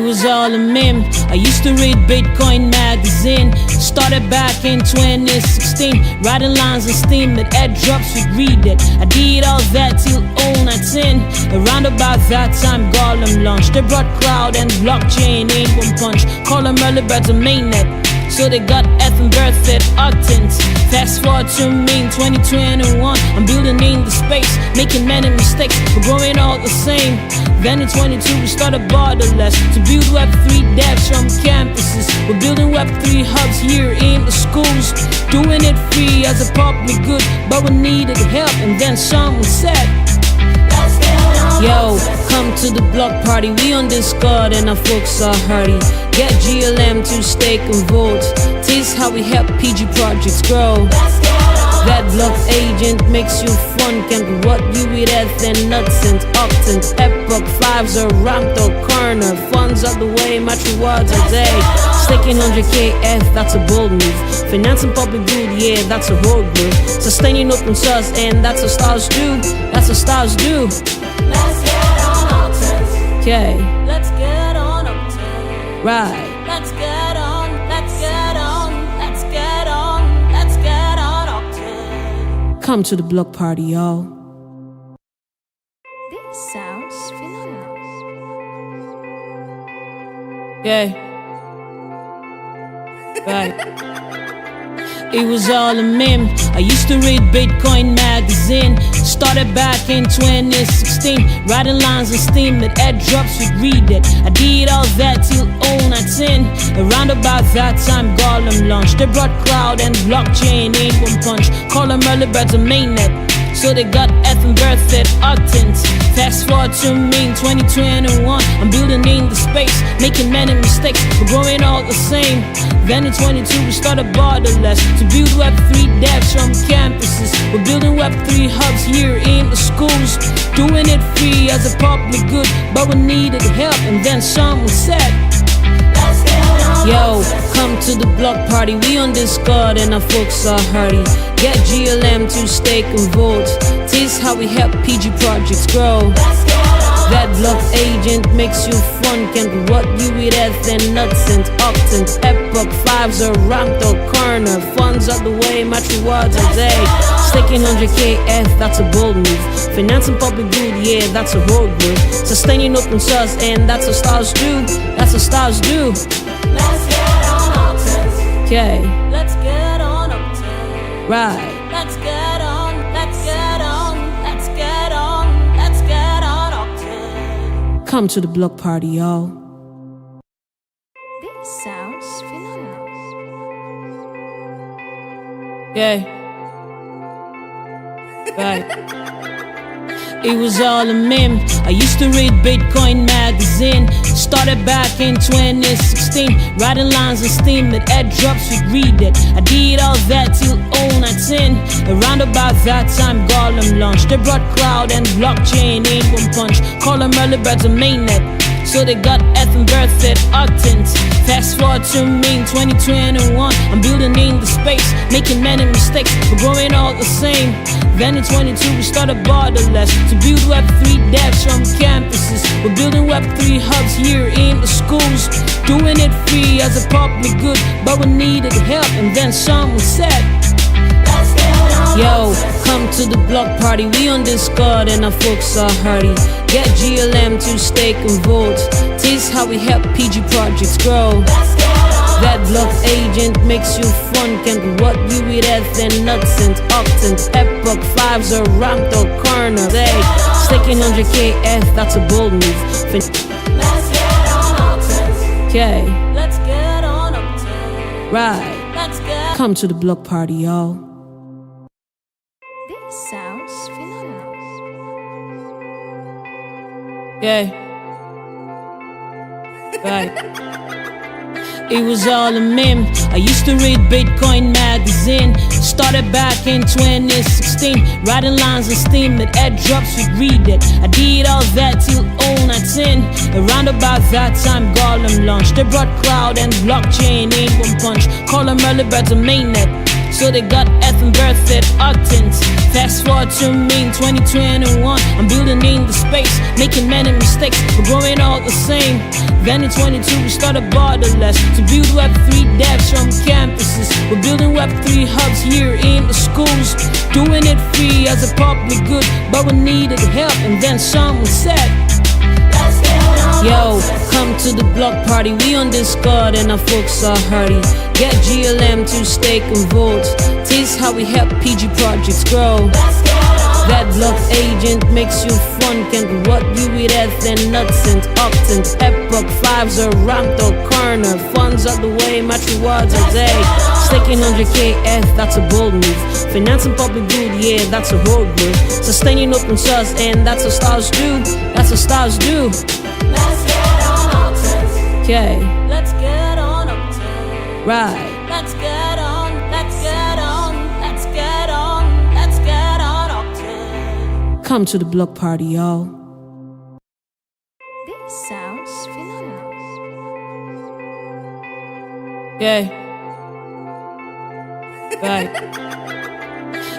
was all a meme. I used to read Bitcoin magazine. Started back in 2016, writing lines on Steam that airdrops would read it. I did all that till 2019. Around about that time, Gollum launched. They brought cloud and blockchain in one punch. Call them early birds on mainnet. So they got F and birth at octants. Fast forward to me in 2021. I'm building in the space, making many mistakes, but growing all the same. Then in 22 we started Borderless to build Web3 devs from campuses. We're building Web3 hubs here in the schools, doing it free as a public good, but we needed help. And then someone said, yo, come to the block party. We on Discord and our folks are hardy. Get GLM to stake and vote. This how we help PG projects grow. That block agent makes you fun. Can't reward you with F and nuts and octants. Epoch 5s are ramped or corner. Funds are the way, much rewards are day. Staking 100k F, that's a bold move. Financing public good, yeah, that's a road move. Sustaining open source, and that's what stars do. That's what stars do. Let's get on Octans. Okay. Let's get on Octans. Right. Let's get on, let's get on, let's get on, let's get on Octans. Come to the block party, y'all. This sounds phenomenal. Yeah. Right. It was all a meme. I used to read Bitcoin magazine. Started back in 2016, writing lines on Steam that airdrops would read it. I did all that till 2019. Around about that time, Gollum launched. They brought cloud and blockchain in one punch. Call them early birds on mainnet. So they got F and birth at octants. Fast forward to me in 2021. I'm building in the space, making many mistakes, but growing all the same. Then in 22 we started Borderless to build Web3 devs from campuses. We're building Web3 hubs here in the schools, doing it free as a public good, but we needed help. And then someone said, yo, come to the block party. We on Discord and our folks are hardy. Get GLM to stake and vote. This how we help PG projects grow. That block agent makes you fun. Can't reward you with F and nuts and octants. Epoch 5s are ramped or corner. Funds are the way, much rewards are day. Staking 100k F, that's a bold move. Financing public good, yeah, that's a road move. Sustaining open source, and that's what stars do. That's what stars do. Let's get on Octans. Okay. Let's get on Octans. Right. Let's get on, let's get on, let's get on, let's get on Octans. Come to the block party, y'all. This sounds phenomenal. Yeah. Right. It was all a meme. I used to read Bitcoin magazine. Started back in 2016, writing lines on Steam that airdrops would read it. I did all that till 2019. Around about that time, Gollum launched. They brought cloud and blockchain in one punch. Call them early birds on mainnet. So they got F and birth at octants. Fast forward to me in 2021. I'm building in the space, making many mistakes, but growing all the same. Then in 22 we started Borderless to build Web3 devs from campuses. We're building Web3 hubs here in the schools, doing it free as a public good, but we needed help. And then someone said, yo, come to the block party. We on Discord and our folks are hardy. Get GLM to stake and vote. This how we help PG projects grow. That block agent makes you fun. Can't reward you with F and nuts and octants. Epoch 5s are ramped or corner. They staking 100k F, that's a bold move. Let's get on Octans. Okay. Let's get on Octans. Right. Let's get. Come to the block party, y'all. This sounds phenomenal. Yeah. Right. It was all a meme. I used to read Bitcoin magazine. Started back in 2016, writing lines on Steam that airdrops would read it. I did all that till 2019. Around about that time, Gollum launched. They brought cloud and blockchain in one punch. Call them early birds on mainnet. So they got effing birth at octants. Fast forward to me in 2021. I'm building in the space, making many mistakes, but growing all the same. Then in 22 we started Borderless to build Web3 devs from campuses. We're building Web3 hubs here in the schools, doing it free as a public good, but we needed help. And then someone said, yo, come to the block party. We on Discord and our folks are hardy. Get GLM to stake and vote. This how we help PG projects grow. That block agent makes you fun. Can't what you with F and nuts and octants. Epoch 5s are ramped or corner. Funds are the way, match rewards are day. Staking 100K F, that's a bold move. Financing public good, yeah, that's a whole move. Sustaining open source, and that's what stars do. That's what stars do. Let's get on Octane. Okay. Let's get on Octane. Right. Let's get on, let's get on, let's get on, let's get on Octane. Come to the block party, y'all. This sounds phenomenal. Yeah. Right.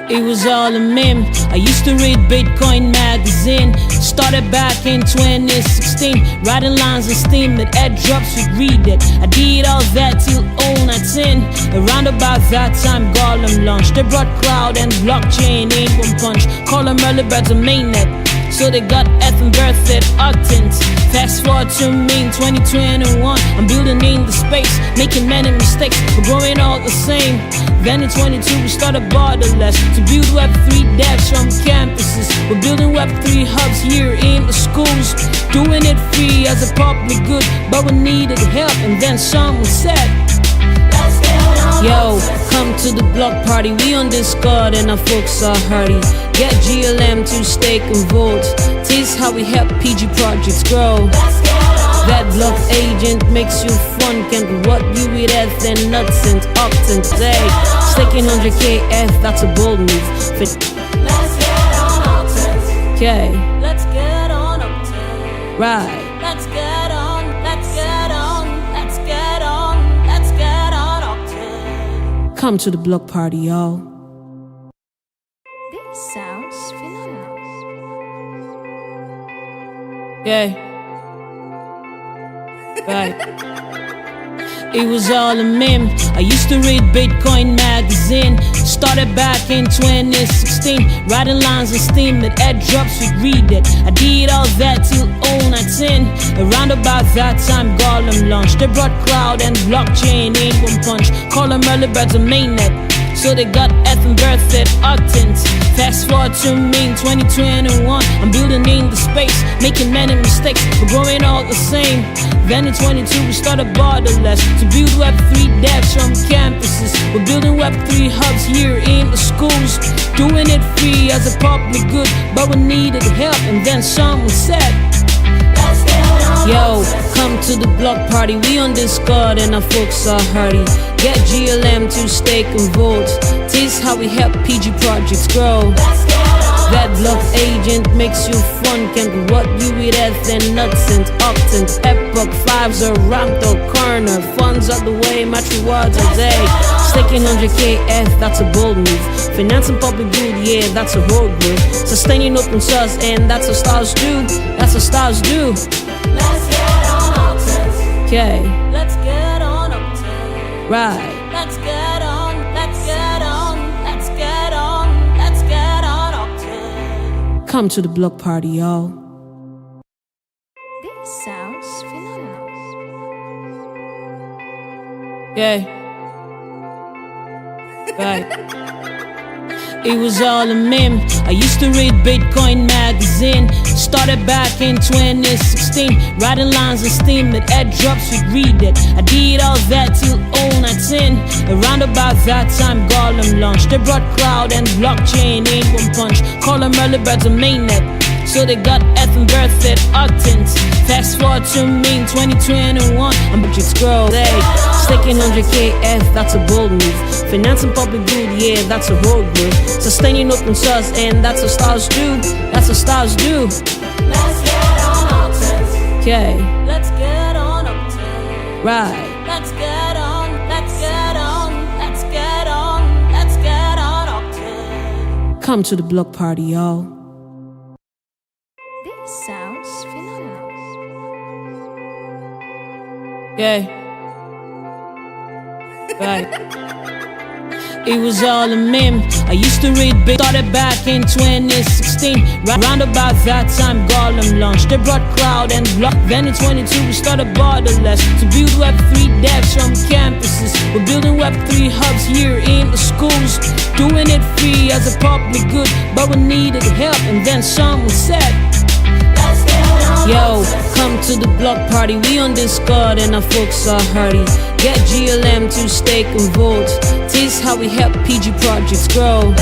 It was all a meme. I used to read Bitcoin magazine. Started back in 2016, writing lines on Steam that airdrops would read it. I did all that till 2019. Around about that time, Gollum launched. They brought cloud and blockchain in one punch. Call them early birds on mainnet. So they got effing birth at octants. Fast forward to me in 2021. I'm building in the space, making many mistakes, but growing all the same. Then in 22 we started Borderless to build Web3 devs from campuses. We're building Web3 hubs here in the schools, doing it free as a public good, but we needed help. And then someone said, yo, come to the block party. We on Discord and our folks are hardy. Get GLM to stake and vote. This how we help PG projects grow. That block agent makes you fun. Can't what you with F and nuts and octants. Hey, staking 100K F, that's a bold move. Let's get on Octane. Okay. Let's get on Octane. Right. Let's get on, let's get on, let's get on, let's get on Octane. Come to the block party, y'all. This sounds phenomenal. Yeah. Right. It was all a meme. I used to read Bitcoin magazine. Started back in 2016, writing lines on Steam that airdrops would read it. I did all that till 2019. Around about that time, Gollum launched. They brought cloud and blockchain in one punch. Call them early birds on mainnet. So they got effing birth at octants. Fast forward to me in 2021. I'm building in the space, making many mistakes, but growing all the same. Then in 22 we started Borderless to build Web3 devs from campuses. We're building Web3 hubs here in the schools, doing it free as a public good, but we needed help. And then someone said, yo, come to the block party. We on Discord and our folks are hardy. Get GLM to stake and vote. This how we help PG projects grow. That block agent makes you fun. Can't what you with F and nuts and octants. Epoch 5s are ramped or corner. Funds are the way, match rewards are day. Staking 100K F, that's a bold move. Financing public good, yeah, that's a whole move. Sustaining open source, and that's what stars do. That's what stars do. Let's get on Octane. Okay. Let's get on Octane. Right. Let's get on, let's get on, let's get on, let's get on Octane. Come to the block party, y'all. This sounds phenomenal. Yeah. Right. It was all a meme. I used to read Bitcoin magazine. Started back in 2016, writing lines on Steam that airdrops would read it. I did all that till 2019. Around about that time, Gollum launched. They brought cloud and blockchain in one punch. Call them early birds on mainnet. So they got effing birth at octants. Fast forward to me in 2021. I'm budgets grow. Hey, staking 100K F, that's a bold move. Financing public good, yeah, that's a whole move. Sustaining open source, and that's what stars do. That's what stars do. Let's get on Octane. Okay. Let's get on Octane. Right. Let's get on, let's get on, let's get on, let's Come to the block party, y'all. This sounds phenomenal. Yeah. Right. It was all a meme. I used to read big. Started back in 2016. Round about that time, Gollum launched. They brought cloud and block. Then in 22, we started Borderless to build Web3 devs from campuses. We're building Web3 hubs here in the schools, doing it free as a public good, but we needed help. And then someone said, yo, come to the block party. We on Discord and our folks are hardy. Get GLM to stake and vote. This how we help PG projects grow.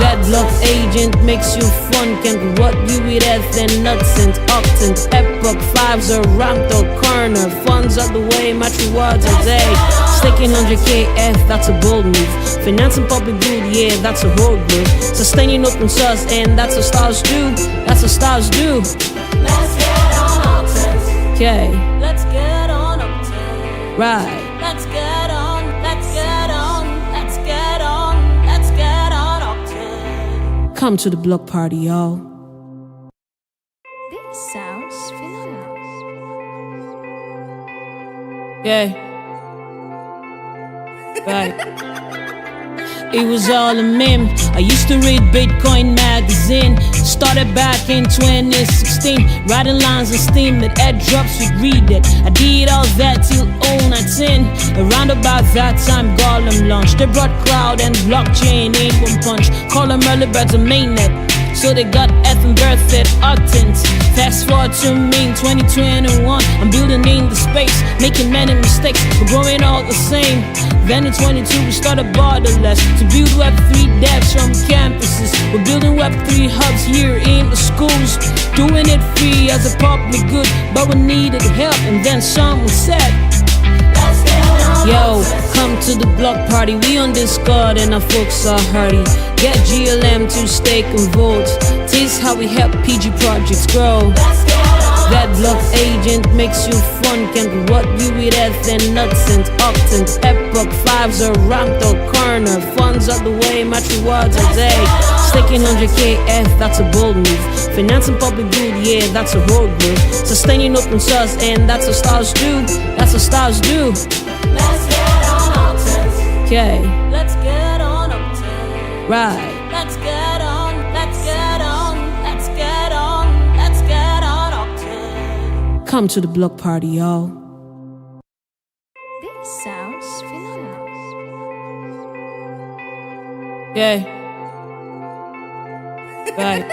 That block agent makes you fun. Can't rot you with F and nuts and octans. Epoch 5s are ramped out corner. Funds out the way, match rewards all day. Staking 100k F, that's a bold move. Financing public good, yeah, that's a whole group. Sustaining open source, and that's what stars do. That's what stars do. Let's get on Octans. Okay. Let's get on Octans. Right. Let's get on. Let's get on. Let's get on. Let's get on Octans. Come to the block party, y'all. This sounds phenomenal. Yeah. Right. It was all a meme. I used to read Bitcoin magazine. Started back in 2016. Writing lines on Steam that airdrops would read it. I did all that till 2019. Around about that time, Gollum launched. They brought cloud and blockchain in one punch. Call them early birds a mainnet. So they got F and birth at Octans. Fast forward to me in 2021. I'm building in the space, making many mistakes, but growing all the same. Then in 22 we started Borderless to build Web3 devs from campuses. We're building Web3 hubs here in the schools, doing it free as a public good, but we needed help. And then someone said, yo, come to the block party. We on Discord and our folks are hardy. Get GLM to stake and vote. This how we help PG projects grow. That block agent makes you fun. Can't rot you with F and nuts and octans. Epoch 5s are ramped out corner. Funds out the way, match rewards all day. Staking 100k F, that's a bold move. Financing public good, yeah, that's a whole group. Sustaining open source, and that's what stars do. That's what stars do. Let's get on Octans. Okay. Let's get on Octans. Right. Let's get on. Let's get on. Let's get on. Let's get on Octans. Come to the block party, y'all. This sounds phenomenal. Yeah. Right.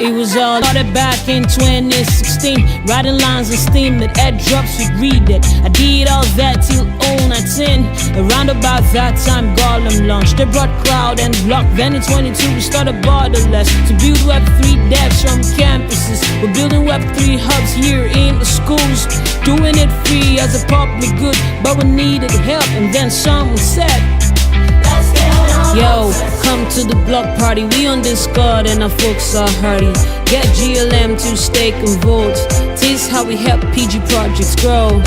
It was all started back in 2016. Writing lines on Steam that airdrops would read it. I did all that till 2019. Around about that time, Gollum launched. They brought cloud and block. Then in 22 we started Borderless to build Web3 devs from campuses. We're building Web3 hubs here in the schools, doing it free as a public good, but we needed help. And then someone said, yo, come to the block party. We on Discord and our folks are hardy. Get GLM to stake and vote. This how we help PG projects grow.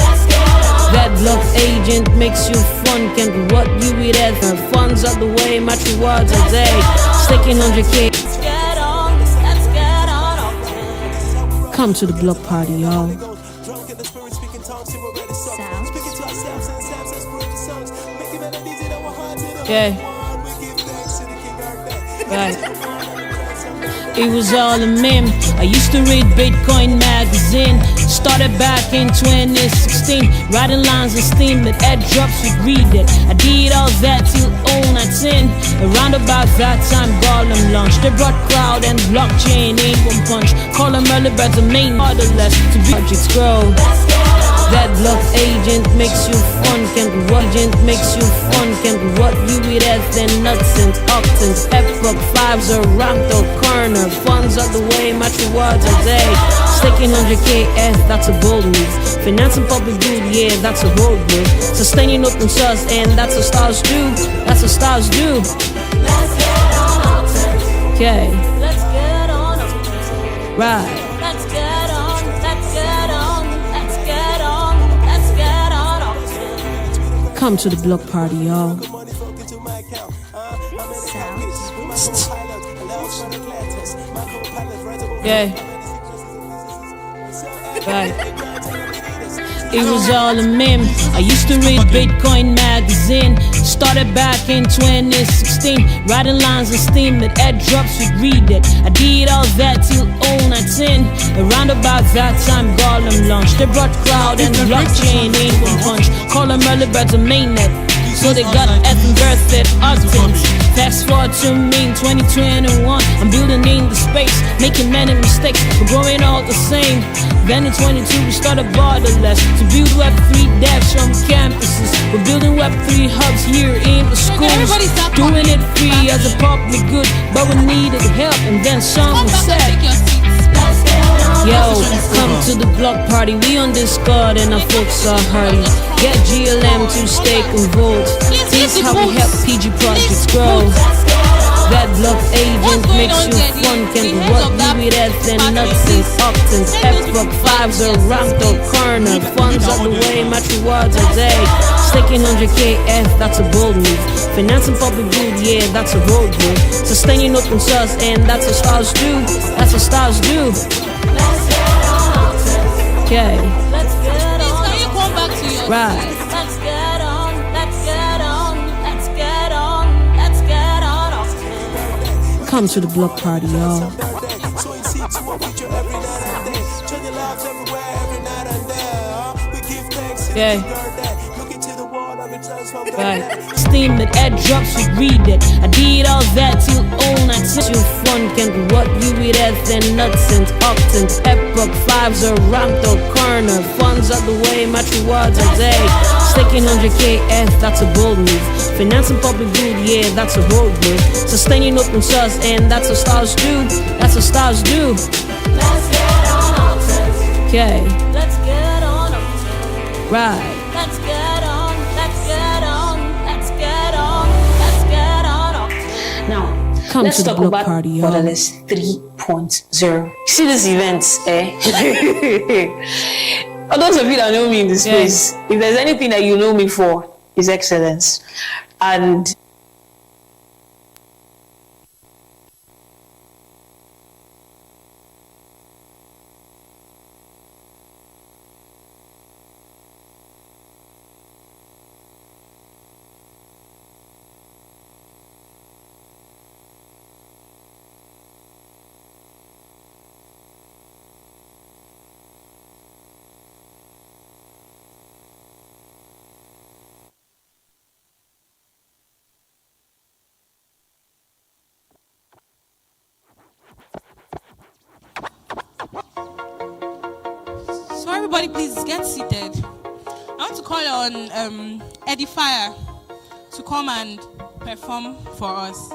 That block agent makes you fun. Can't rot you with F. Funds out the way, match rewards all day. Staking 100k. Let's get on. Let's get on Octans. Come to the block party, y'all. Yeah. Right. It was all a meme. I used to read Bitcoin magazine. Started back in 2016. Writing lines on Steam that airdrops would read it. I did all that till 2019. Around about that time, Gollum launched. They brought cloud and blockchain in one punch. Call them early birds a main Borderless to be projects grow. That block agent makes you fun. Can't rot agent makes you fun. Can't rot you with F and nuts and octans. Epoch 5s are ramped out corner. Funds out the way, match rewards all day. Staking 100k F, that's a bold move. Financing public good, yeah, that's a whole group. Sustaining open source, and that's what stars do. That's what stars do. Let's get on Octans. Okay. Let's get on Octans. Right. Let's get on. Let's get on. Let's get on. Let's get on Octans. Come to the block party, y'all. This sounds Yeah. Right. It was all a meme. I used to read Bitcoin magazine. Started back in 2016. Writing lines of steam that airdrops would read it. I did all that till 2019. Around about that time, Gollum launched. They brought cloud and blockchain in one punch. Call them early birds a mainnet. So they got effing birthed octans. Fast forward to me in 2021. I'm building in the space, making many mistakes, but growing all the same. Then in 22 we started Borderless to build Web3 devs from campuses. We're building Web3 hubs here in the schools, doing it free as a public good, but we needed help. And then someone said, yo, come to the block party. We on Discord and our folks are hurting. Get GLM to stake involved. This how we help PG projects grow. That block agent makes you fun. Can do what you with us and nothing. Octans, F-Block 5s are ramped up corner. Funds are the way, match rewards are day. Staking 100k F, that's a bold move. Financing public good, yeah, that's a road move. Sustaining open source, and that's what stars do. That's what stars do. Okay. Let's get on. Please, can you come back to your Right. Let's get on. Let's get on. Let's get on. Let's get on. Come to the block party, y'all. So you see to a future every night and day. Turn your lives everywhere, every night and day. We give thanks to Yeah. God. Look into the wall of it transform. Right. Steam that airdrops would read it. I did all that till all night. You fun can do what you with us and nuts and octans. F-Block 5s are ramped up corner. Funds are the way, match rewards are day. Staking 100k F, that's a bold move. Financing public good, yeah, that's a road move. Sustaining open source, and that's what stars do. That's what stars do. Let's get on Octans. Okay. Let's get on Octans. Right. Let's get on. Let's get on. Let's get on. Let's get on Octans. Now, Come let's to the talk block about party, y'all. Borderless 3.0. See these events, eh? For those of you that know me in this space, if there's anything that you know me for, is excellence. And So everybody, please get seated. I want to call on Edifier to come and perform for us.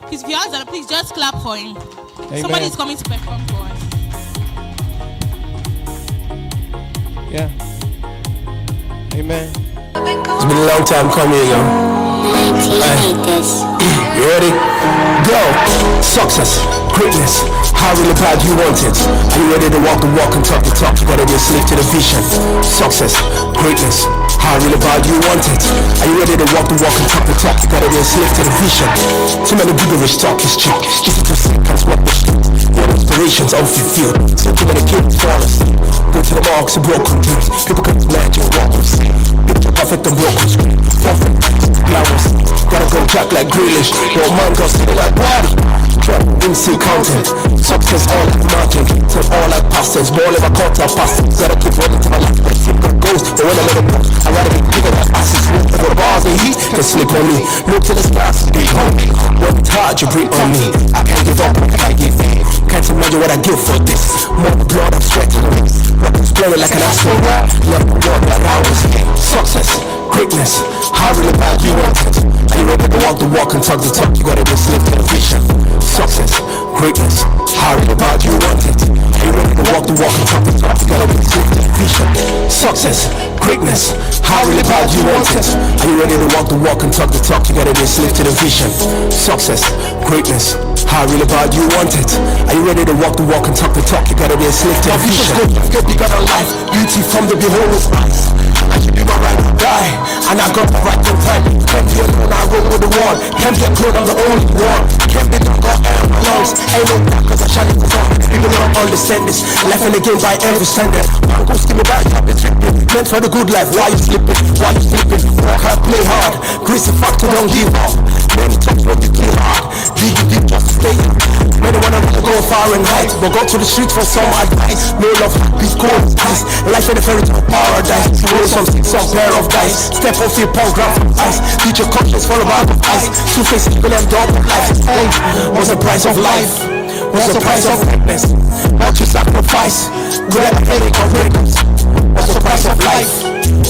Please, if you ask that, please just clap for him. Amen. Somebody's coming to perform for us. Yeah. Amen. It's been a long time coming, yo. You ready? Go! Success, greatness, how really bad you want it? Are you ready to walk the walk and talk the talk? You gotta be a slave to the vision. Success, greatness, how really bad you want it? Are you ready to walk the walk and talk the talk? You gotta be a slave to the vision. Too many gibberish talk is cheap. Just to seconds, what the shit? Your inspirations unfulfilled. So too many kids fall asleep. Go to the marks and broken dreams. People can imagine what we see. Picture perfect and broken screen. Perfect flowers. Gotta go jack like Grealish. Your man goes to like body. Trap, MC content. Success all like marketing. Tell all like pastors. Ball ever caught our pastors. Gotta keep running to my life. But if it goes, but when I let it go, I'd rather be bigger than asses. Move for the bars and heat. Can sleep on me. Look to the stars. Be hungry. When it's hard, you bring on me. I can't give up. I can't give in. Can't imagine what I give for this. More blood, I'm sweating on it. Rockets blowing like an astronaut. Love the world like I was in. Success, greatness, how really bad you want it? Are you ready to walk the walk and talk the talk? You gotta be a slave to the vision. Success, greatness, how really bad you want it? Are you ready to walk the walk and talk the talk? You gotta be a slave to the vision. Success, greatness, how really bad you want it? Are you ready to walk the walk and talk the talk? You gotta be a slave to the vision. Success, greatness, how really bad you want it? Are you ready to walk the walk and talk the talk? You gotta be a slave to the vision. You got a life, beauty from the beholder's eyes. I should be my right to die, and I got the right to time. Can't be alone, I roll with the one. Can't get close, I'm the only one. Can't be done, got air in my lungs. Ain't no black cause I shine in the sun. People don't understand this. Life in the game by every standard. Man, go ski me back, I've been tripping. Meant for the good life, why you slipping? Why you sleeping? Work hard, play hard. Greasy factor, don't give up. Many times when you play hard. Dig deep just to stay in. Many wanna go far and high, but go to the streets for some advice. No love, be cold, ice. Life in the fairy tale paradise. Roll some pair of dice. Step off your punk ground from ice. Teach your conscience full of out of ice. Two faces, people and dog of life. What's the price of life? What's the price of greatness? What you sacrifice? Good at the headache of greatness. What's the price of life?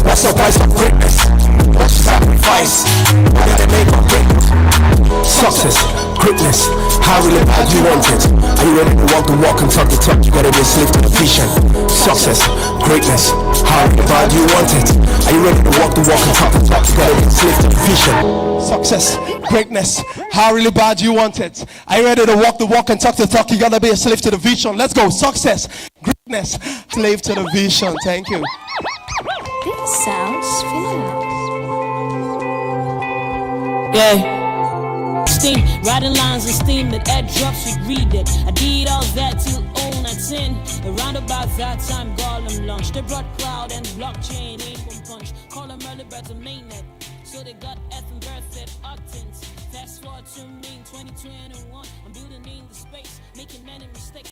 What's the price of greatness? What you sacrifice? What did they make of greatness? Success, greatness, how really bad you want it? Are you ready to walk the walk and talk the talk? You gotta be a slave to the vision. Success, greatness, how really bad you want it? Are you ready to walk the walk and talk the talk? You gotta be a slave to the vision. Success, greatness, how really bad you want it? Are you ready to walk the walk and talk the talk? You gotta be a slave to the vision. Let's go. Success, greatness, slave to the vision. Thank you. This sounds phenomenal. Yeah. Steam, writing lines and steam that airdrops would read it. I did all that till 019. Around about that time, Gollum launched. They brought cloud and blockchain, aim from punch. Call them early birds and mainnet. So they got F and birth at octants. Fast forward to me in 2021. I'm building in the space, making many mistakes.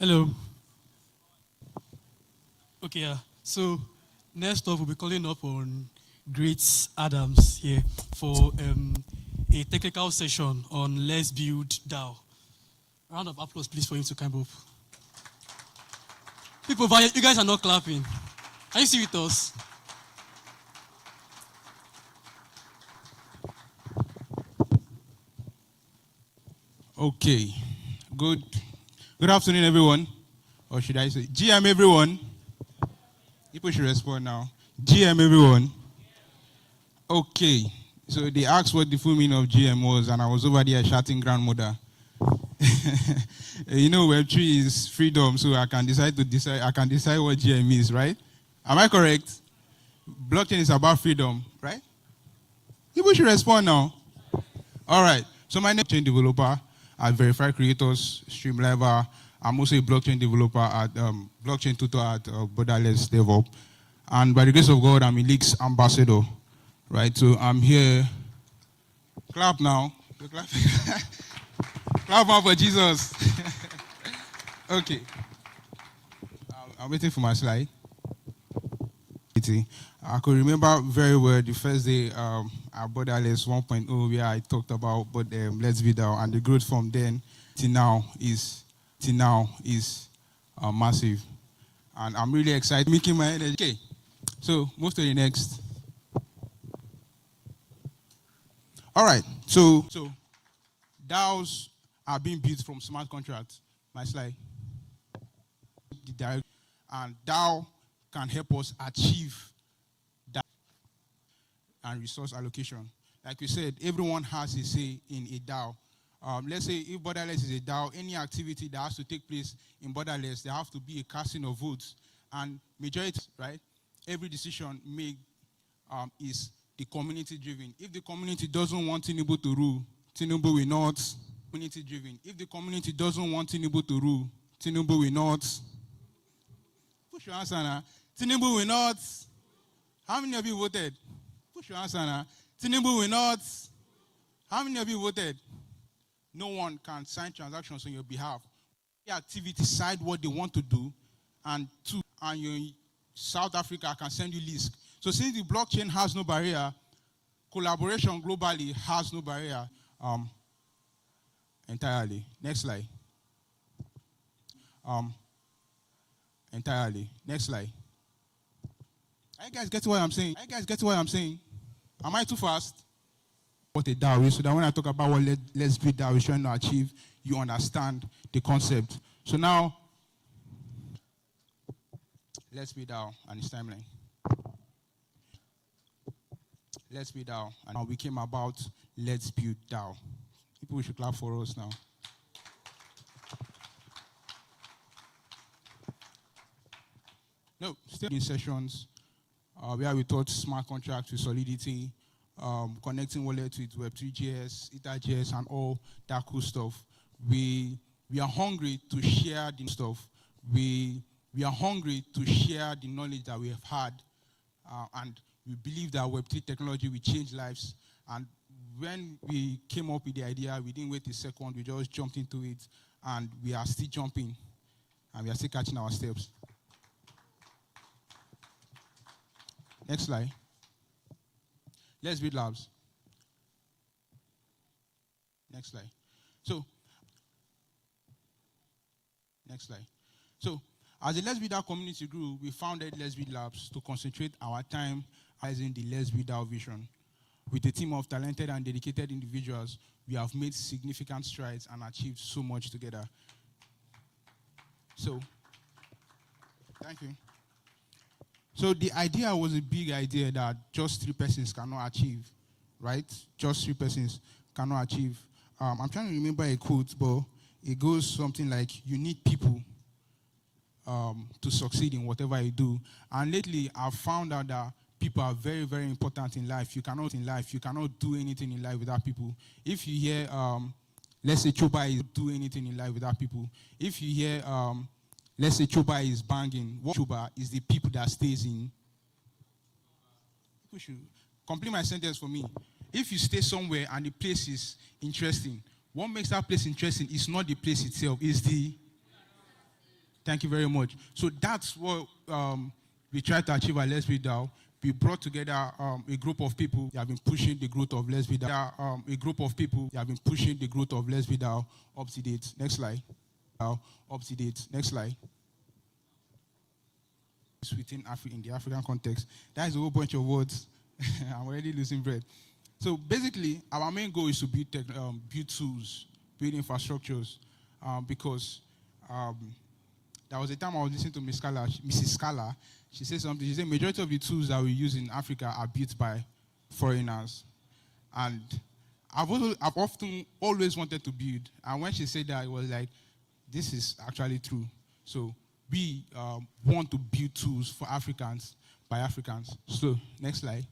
Hello. Okay, so next up we'll be calling up on Great Adams here for a technical session on Let's Build DAO. Round of applause, please, for him to come up. People, you guys are not clapping. Are you still with us? Okay. Good afternoon, everyone. Or should I say GM, everyone? People should respond now. GM, everyone. Okay. So they asked what the full meaning of GM was, and I was over there shouting grandmother. You know, Web3 is freedom, so I can decide what GM is, right? Am I correct? Blockchain is about freedom, right? People should respond now. All right. So my name is blockchain developer at Verified Creators, Streamliver. I'm also a blockchain developer at blockchain tutor at Borderless 3.0. And by the grace of God, I'm a Leaks ambassador, right? So I'm here. Clap now. Clap. Clap now for Jesus. Okay. I'm waiting for my slide. I could remember very well the first day at Borderless 1.0 where I talked about Let's Build DAO, and the growth from then till now is massive. And I'm really excited making my energy. Okay, so move to the next. All right, so DAOs are being built from smart contracts. My slide. And DAO can help us achieve that and resource allocation. Like we said, everyone has a say in a DAO. Let's say if Borderless is a DAO, any activity that has to take place in Borderless, there have to be a casting of votes. And majority, right? Every decision made is the community driven. If the community doesn't want Tinubu to rule, Tinubu will not. Community driven. If the community doesn't want Tinubu to rule, Tinubu will not. Push your answer now. Tinubu will not. How many of you voted? Push your answer now. Tinubu will not. How many of you voted? No one can sign transactions on your behalf. The activity decide what they want to do, and you're in South Africa can send you list. So since the blockchain has no barrier, collaboration globally has no barrier entirely. Next slide. Entirely. Next slide. Are you guys getting what I'm saying? Am I too fast? what a DAO is, so that when I talk about what Let's Build DAO is trying to achieve, you understand the concept. So now, Let's Build DAO and its timeline. Let's Build DAO, and now we came about Let's Build DAO. People should clap for us now. No, still in sessions where we taught smart contracts with Solidity, connecting wallets with Web3.js, Ether.js, and all that cool stuff. We are hungry to share the stuff. We are hungry to share the knowledge that we have had, and we believe that Web3 technology will change lives. And when we came up with the idea, we didn't wait a second, we just jumped into it, and we are still jumping, and we are still catching our steps. Next slide. Let's Build Labs. Next slide. So, next slide. So, as the Let's Build Our community grew, we founded Let's Build Labs to concentrate our time as in the Let's Build Our vision. With a team of talented and dedicated individuals, we have made significant strides and achieved so much together. So, thank you. So the idea was a big idea that just 3 persons cannot achieve, right? Just 3 persons cannot achieve. I'm trying to remember a quote, but it goes something like, you need people to succeed in whatever you do. And lately, I've found out that people are very, very important in life. You cannot do anything in life without people. If you hear, let's say Choba is do anything in life without people. If you hear, let's say Choba is banging, what Choba is the people that stays in. People should complete my sentence for me. If you stay somewhere and the place is interesting, what makes that place interesting is not the place itself, it's the... Thank you very much. So that's what we try to achieve at Let's Build DAO. We brought together a group of people that have been pushing the growth of Let's Build DAO. A group of people that have been pushing the growth of Let's Build DAO up to date. Next slide. Up to date. Next slide. Within in the African context. That is a whole bunch of words. I'm already losing breath. So basically, our main goal is to build tools, build infrastructures, because there was a time I was listening to Mrs. Scala. She said something. She said majority of the tools that we use in Africa are built by foreigners. And I've often always wanted to build. And when she said that, it was like, this is actually true. So we want to build tools for Africans by Africans. So next slide.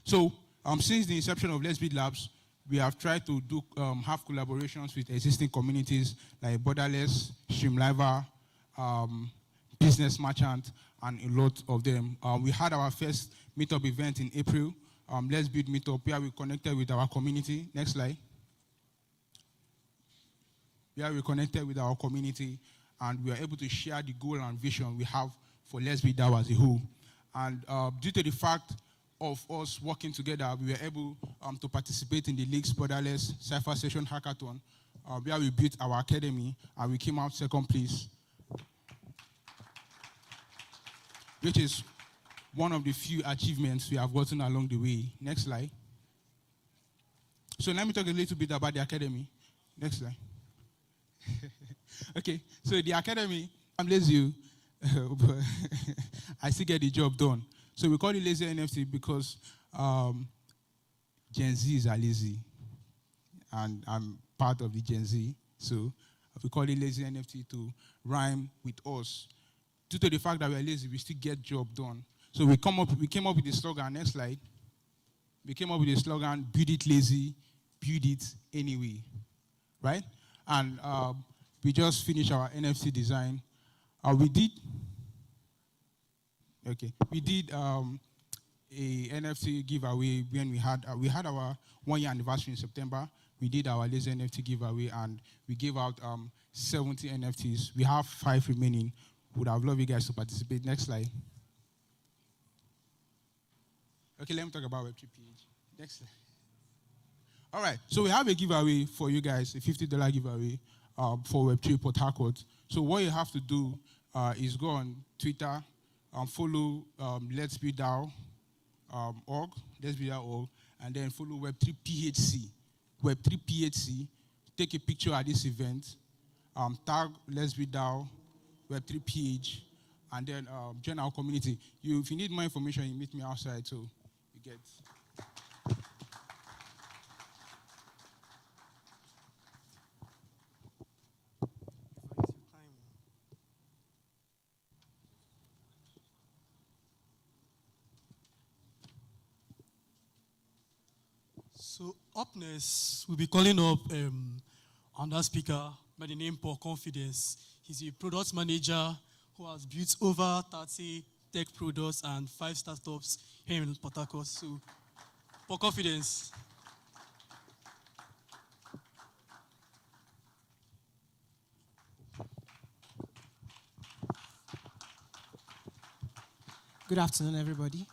So since the inception of Let's Build Labs, we have tried to do have collaborations with existing communities like Borderless, Streamliver, Business Merchant, and a lot of them. We had our first meetup event in April, Let's Build Meetup, where we connected with our community. Next slide. Where we connected with our community, and we are able to share the goal and vision we have for Let's Build DAO as a whole. And due to the fact of us working together, we were able to participate in the League's Borderless Cipher Session Hackathon, where we built our academy, and we came out second place, which is one of the few achievements we have gotten along the way. Next slide. So let me talk a little bit about the academy. Next slide. Okay, so the academy, I'm lazy, but I still get the job done. So we call it Lazy NFT because Gen Zs are lazy, and I'm part of the Gen Z. So we call it Lazy NFT to rhyme with us. Due to the fact that we are lazy, we still get job done. So we came up with the slogan. Next slide. We came up with the slogan: "Build it lazy, build it anyway." Right? And we just finished our NFT design. We did a NFT giveaway when we had our 1-year anniversary in September. We did our Lazy NFT giveaway, and we gave out 70 NFTs. We have 5 remaining. Would have loved you guys to participate. Next slide. Okay, let me talk about Web3PH. Next slide. All right, so we have a giveaway for you guys, a $50 giveaway for Web3 Port Harcourt. So what you have to do is go on Twitter, follow Let's Build DAO, org, lesbida.org, and then follow Web3 PHC. Web3 PHC, take a picture at this event, tag lesbida, Web3 PH, and then join our community. If you need more information, you meet me outside, so you get. So up next, we'll be calling up another speaker by the name Paul Confidence. He's a product manager who has built over 30 tech products and 5 startups here in Port Harcourt. So, Paul Confidence. Good afternoon, everybody.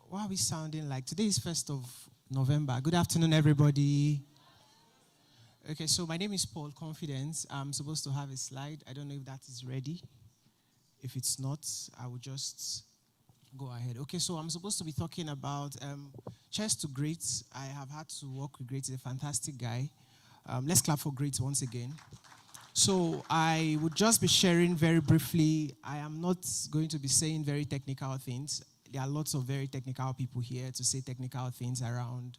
Why are we sounding like today is 1st of November? Good afternoon, everybody. Okay, so my name is Paul Confidence. I'm supposed to have a slide. I don't know if that is ready. If it's not, I will just go ahead. Okay, so I'm supposed to be talking about cheers to Great. I have had to work with Great. He's a fantastic guy. Let's clap for Great once again. So I would just be sharing very briefly. I am not going to be saying very technical things. There are lots of very technical people here to say technical things around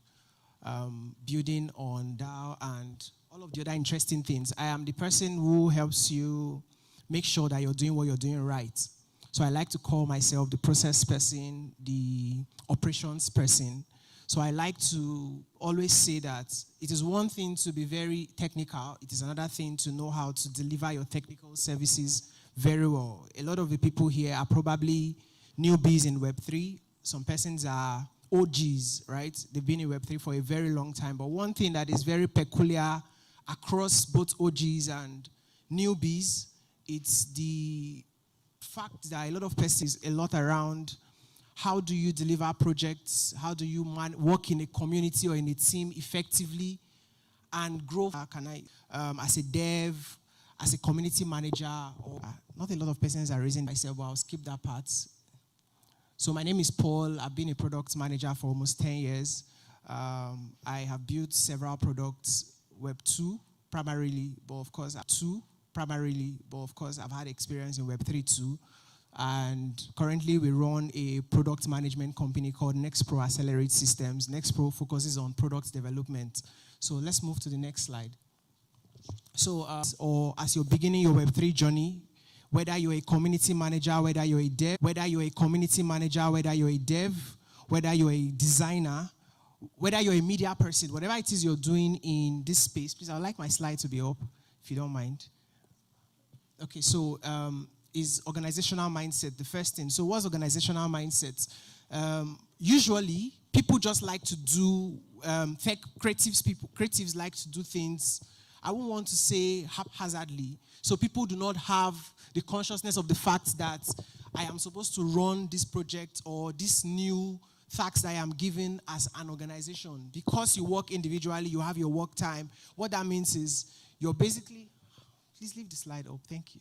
building on DAO and all of the other interesting things. I am the person who helps you make sure that you're doing what you're doing right. So I like to call myself the process person, the operations person. So I like to always say that it is one thing to be very technical. It is another thing to know how to deliver your technical services very well. A lot of the people here are probably newbies in Web3. Some persons are OGs, right? They've been in Web3 for a very long time. But one thing that is very peculiar across both OGs and newbies, it's the fact that a lot of persons, a lot around how do you deliver projects, how do you work in a community or in a team effectively and grow. Can I, as a dev, as a community manager, or not a lot of persons are raising myself, but I'll skip that part. So my name is Paul. I've been a product manager for almost 10 years. I have built several products, Web 2 primarily, but of course, I've had experience in Web 3 too. And currently we run a product management company called NextPro Accelerate Systems. NextPro focuses on product development. So let's move to the next slide. So, or as you're beginning your Web 3 journey, whether you're a community manager, whether you're a dev, whether you're a designer, whether you're a media person, whatever it is you're doing in this space, please, I'd like my slide to be up, if you don't mind. Okay, so is organizational mindset the first thing. So what's organizational mindset? Usually, people just like to do, creatives like to do things, I won't want to say haphazardly. So people do not have the consciousness of the fact that I am supposed to run this project or this new tasks that I am given as an organization. Because you work individually, you have your work time. What that means is you're basically, please leave the slide up, thank you.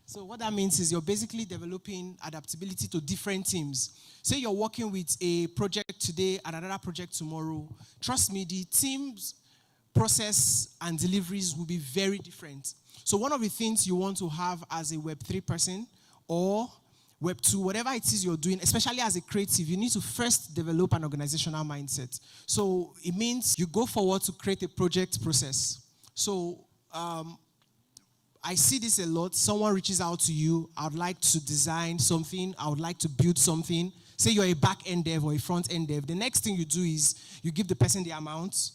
So what that means is you're basically developing adaptability to different teams. Say you're working with a project today and another project tomorrow. Trust me, the team's process and deliveries will be very different. So one of the things you want to have as a Web3 person or Web2, whatever it is you're doing, especially as a creative, you need to first develop an organizational mindset. So it means you go forward to create a project process. So I see this a lot. Someone reaches out to you. I would like to design something. I would like to build something. Say you're a back-end dev or a front-end dev. The next thing you do is you give the person the amount,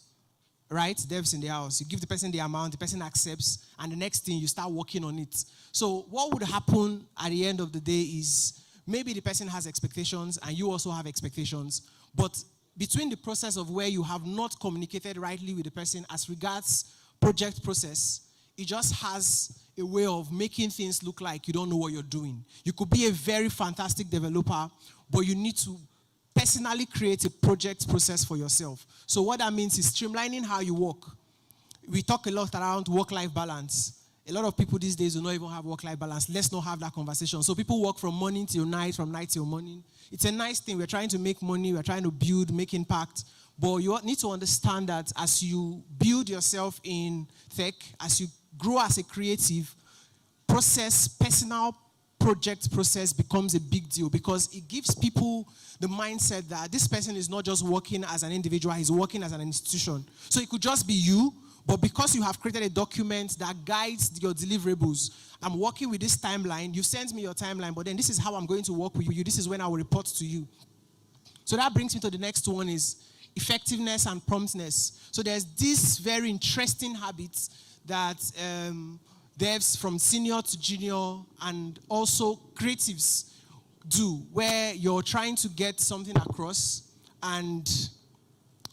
right? Devs in the house. You give the person the amount, the person accepts, and the next thing you start working on it. So what would happen at the end of the day is maybe the person has expectations and you also have expectations, but between the process of where you have not communicated rightly with the person as regards project process, it just has a way of making things look like you don't know what you're doing. You could be a very fantastic developer, but you need to personally create a project process for yourself. So what that means is streamlining how you work. We talk a lot around work-life balance. A lot of people these days do not even have work-life balance. Let's not have that conversation. So people work from morning till night, from night till morning. It's a nice thing. We're trying to make money. We're trying to build, make impact. But you need to understand that as you build yourself in tech, as you grow as a creative, personal project process becomes a big deal because it gives people the mindset that this person is not just working as an individual, he's working as an institution. So it could just be you, but because you have created a document that guides your deliverables, I'm working with this timeline, you sent me your timeline, but then this is how I'm going to work with you, this is when I will report to you. So that brings me to the next one is effectiveness and promptness. So there's this very interesting habit that devs from senior to junior and also creatives do, where you're trying to get something across and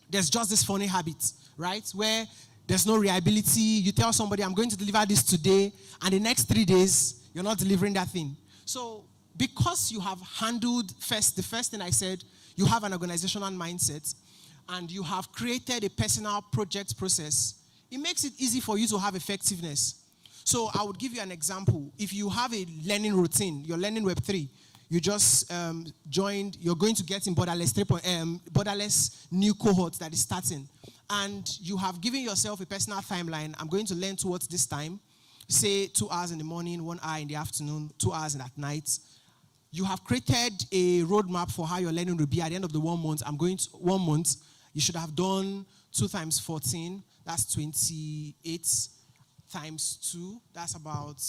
there's just this funny habit, right? Where there's no reliability. You tell somebody, I'm going to deliver this today, and the next 3 days, you're not delivering that thing. So because you have handled the first thing I said, you have an organizational mindset, and you have created a personal project process, it makes it easy for you to have effectiveness. So I would give you an example. If you have a learning routine, you're learning Web3, you just joined, you're going to get in Borderless 3.0, Borderless new cohort that is starting. And you have given yourself a personal timeline. I'm going to learn towards this time. Say 2 hours in the morning, 1 hour in the afternoon, 2 hours at night. You have created a roadmap for how your learning will be at the end of the 1 month. 1 month, you should have done 2 times 14. That's 28 times 2. That's about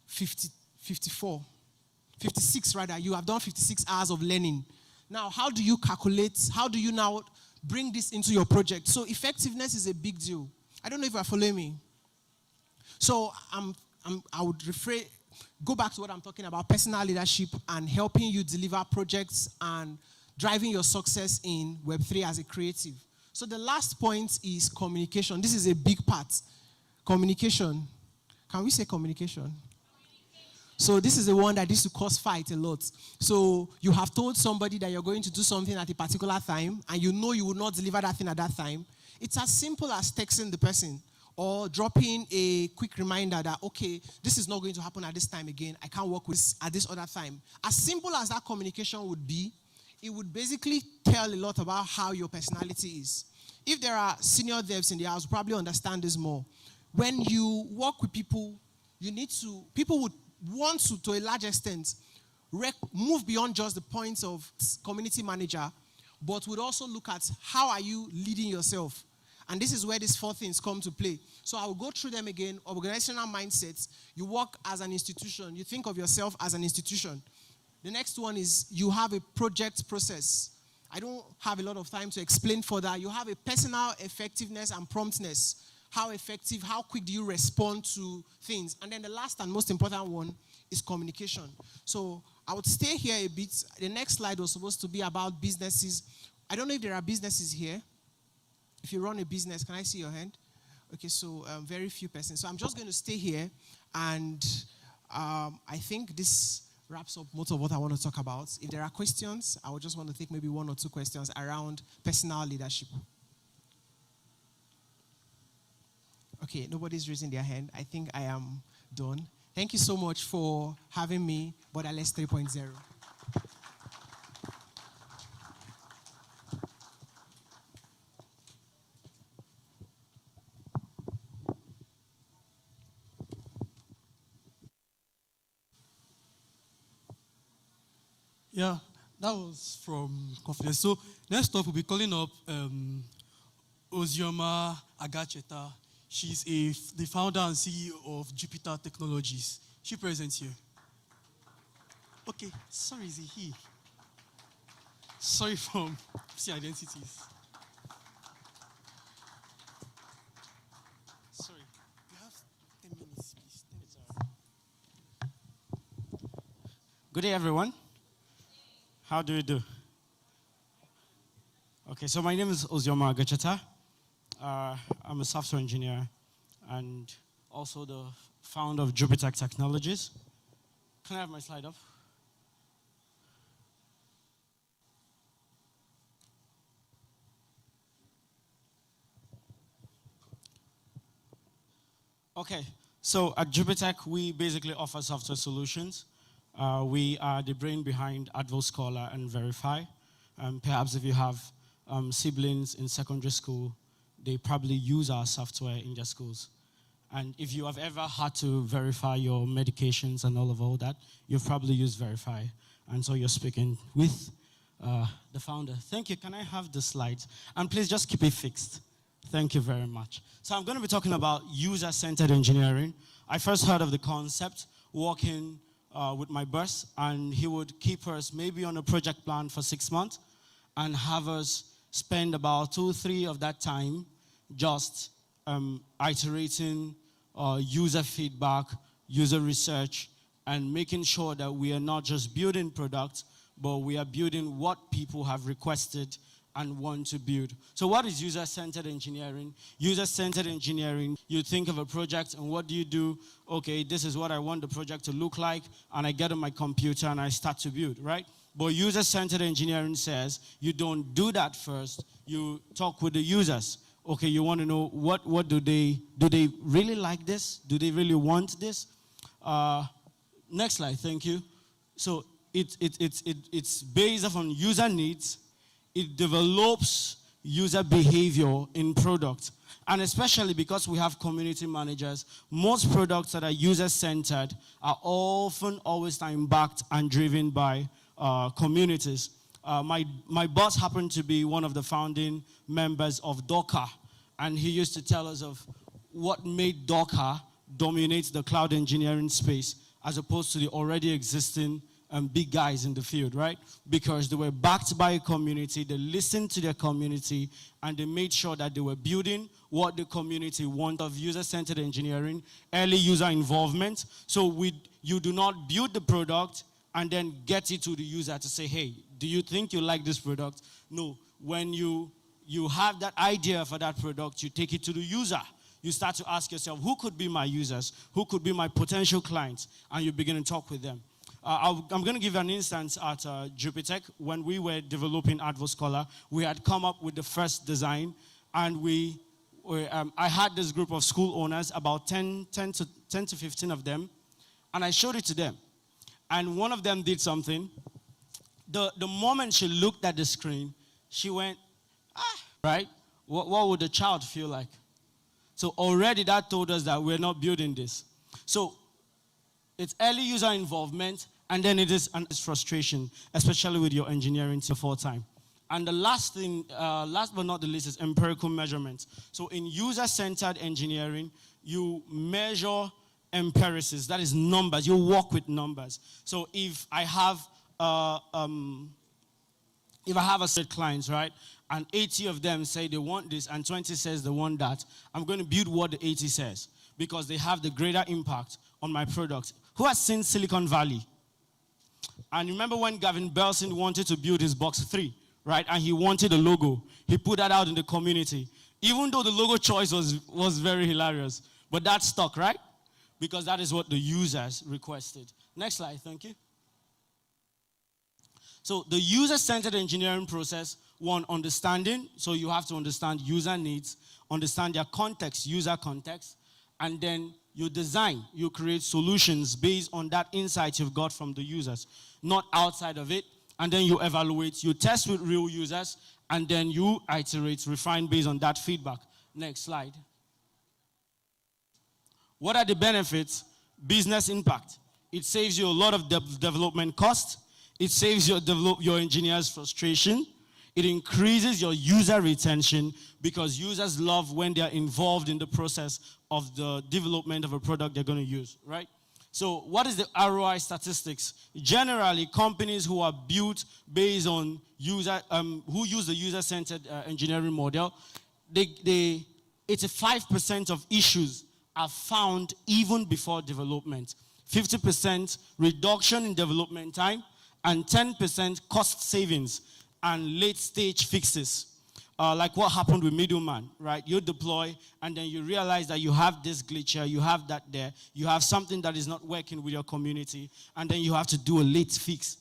56 rather. You have done 56 hours of learning. Now, how do you calculate? How do you now bring this into your project? So effectiveness is a big deal. I don't know if you are following me. So I would go back to what I'm talking about, personal leadership and helping you deliver projects and driving your success in Web3 as a creative. So the last point is communication. This is a big part. Communication. Can we say communication? So this is the one that used to cause fight a lot. So you have told somebody that you're going to do something at a particular time and you know you will not deliver that thing at that time. It's as simple as texting the person or dropping a quick reminder that, okay, this is not going to happen at this time again. I can't work with this at this other time. As simple as that communication would be, it would basically tell a lot about how your personality is. If there are senior devs in the house, probably understand this more. When you work with people, people would want to a large extent, move beyond just the points of community manager, but would also look at how are you leading yourself. And this is where these 4 things come to play. So I will go through them again. Organizational mindsets. You work as an institution. You think of yourself as an institution. The next one is you have a project process. I don't have a lot of time to explain further. You have a personal effectiveness and promptness. How effective, how quick do you respond to things? And then the last and most important one is communication. So I would stay here a bit. The next slide was supposed to be about businesses. I don't know if there are businesses here. If you run a business, can I see your hand? Okay, so very few persons. So I'm just going to stay here. And I think this wraps up most of what I want to talk about. If there are questions, I would just want to take maybe 1 or 2 questions around personal leadership. Okay, nobody's raising their hand. I think I am done. Thank you so much for having me, Borderless 3.0. Yeah, that was from Confidence. So next up, we'll be calling up Ozioma Agacheta. She's the founder and CEO of Jupiter Technologies. She presents here. Okay, sorry, is it he? Sorry from C Identities. Sorry, you have 10 minutes, please. 10 minutes. Good day, everyone. How do you do? Okay, so my name is Ozioma Agacheta. I'm a software engineer and also the founder of Jupiter Technologies. Can I have my slide up? Okay, So at Jupitech, we basically offer software solutions. We are the brain behind Advo Scholar and Verify. Perhaps if you have siblings in secondary school, they probably use our software in their schools. And if you have ever had to verify your medications and all that, you've probably used Verify. And so you're speaking with the founder. Thank you. Can I have the slides? And please just keep it fixed. Thank you very much. So I'm going to be talking about user-centered engineering. I first heard of the concept working with my boss, and he would keep us maybe on a project plan for 6 months and have us spend about 2-3 of that time just iterating user feedback, user research, and making sure that we are not just building products, but we are building what people have requested and want to build. So what is user-centered engineering? User-centered engineering, you think of a project and what do? Okay, this is what I want the project to look like, and I get on my computer and I start to build, right? But user-centered engineering says you don't do that first. You talk with the users. Okay, you want to know what do they really like this? Do they really want this? Next slide, thank you. So it's based on user needs. It develops user behavior in product. And especially because we have community managers, most products that are user-centered are often always time-backed and driven by communities. My boss happened to be one of the founding members of Docker, and he used to tell us of what made Docker dominate the cloud engineering space as opposed to the already existing big guys in the field, right? Because they were backed by a community, they listened to their community, and they made sure that they were building what the community want of user-centered engineering, early user involvement. So you do not build the product and then get it to the user to say, hey, do you think you like this product? No, when you have that idea for that product, you take it to the user. You start to ask yourself, who could be my users? Who could be my potential clients? And you begin to talk with them. I'm going to give an instance at Jupitech. When we were developing Advo Scholar, we had come up with the first design, and I had this group of school owners, about 10 to 15 of them, and I showed it to them. And one of them did something. The moment she looked at the screen, she went, right? What would the child feel like? So already that told us that we're not building this. So it's early user involvement, and then it is frustration, especially with your engineering team full time. And the last thing, last but not the least, is empirical measurement. So in user-centered engineering, you measure empiricism, that is numbers. You work with numbers. So if I have a set of clients, right, and 80 of them say they want this and 20 says they want that, I'm going to build what the 80 says because they have the greater impact on my product. Who has seen Silicon Valley? And remember when Gavin Belson wanted to build his Box 3, right? And he wanted a logo. He put that out in the community. Even though the logo choice was very hilarious. But that stuck, right? Because that is what the users requested. Next slide, thank you. So the user-centered engineering process, one, understanding. So you have to understand user needs, understand their context, user context, and then you design, you create solutions based on that insight you've got from the users, not outside of it. And then you evaluate, you test with real users, and then you iterate, refine based on that feedback. Next slide. What are the benefits? Business impact. It saves you a lot of development costs. It saves your engineers frustration. It increases your user retention because users love when they're involved in the process of the development of a product they're going to use, right? So what is the ROI statistics? Generally, companies who are built based on who use the user-centered engineering model, 85% of issues are found even before development. 50% reduction in development time and 10% cost savings and late-stage fixes. Like what happened with Middleman, right? You deploy, and then you realize that you have this glitch here, you have that there, you have something that is not working with your community, and then you have to do a late fix.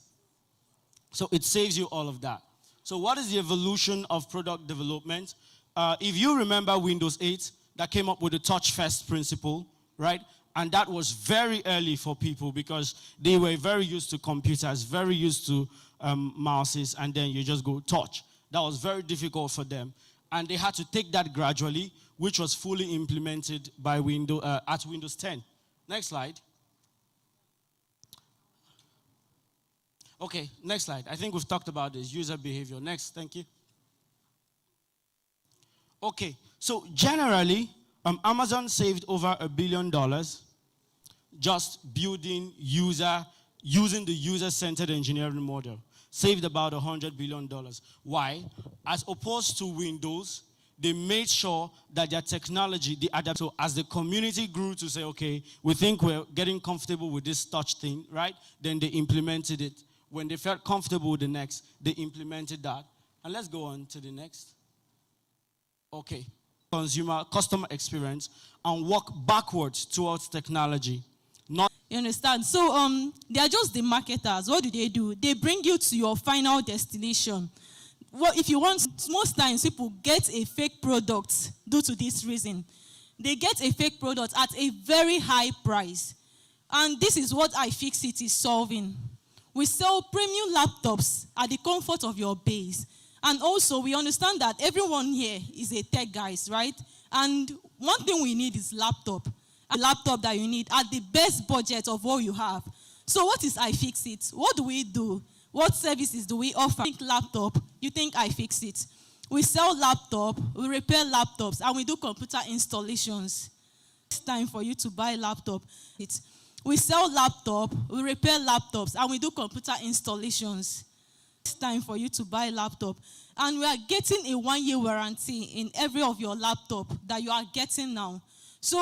So it saves you all of that. So what is the evolution of product development? If you remember Windows 8, that came up with the touch-first principle, right? And that was very early for people because they were very used to computers, very used to mouses, and then you just go touch. That was very difficult for them. And they had to take that gradually, which was fully implemented by at Windows 10. Next slide. Okay, next slide. I think we've talked about this, user behavior. Next, thank you. Okay, so generally, Amazon saved over $1 billion just building using the user-centered engineering model. Saved about $100 billion. Why? As opposed to Windows, they made sure that their technology, they adapted. So as the community grew to say, okay, we think we're getting comfortable with this touch thing, right? Then they implemented it. When they felt comfortable with the next, they implemented that. And let's go on to the next. Okay. Customer experience, and work backwards towards technology. You understand? So they are just the marketers. What do? They bring you to your final destination. Well, if you want, most times people get a fake product due to this reason. They get a fake product at a very high price. And this is what iFixit is solving. We sell premium laptops at the comfort of your base. And also, we understand that everyone here is a tech guys, right? And one thing we need is laptop. A laptop that you need at the best budget of what you have. So what is iFixit? What do we do? What services do we offer? You think laptop, you think iFixit. We sell laptop, we repair laptops, and we do computer installations. It's time for you to buy a laptop. We sell laptop, we repair laptops, and we do computer installations. It's time for you to buy a laptop. And we are getting a 1-year warranty in every of your laptop that you are getting now. So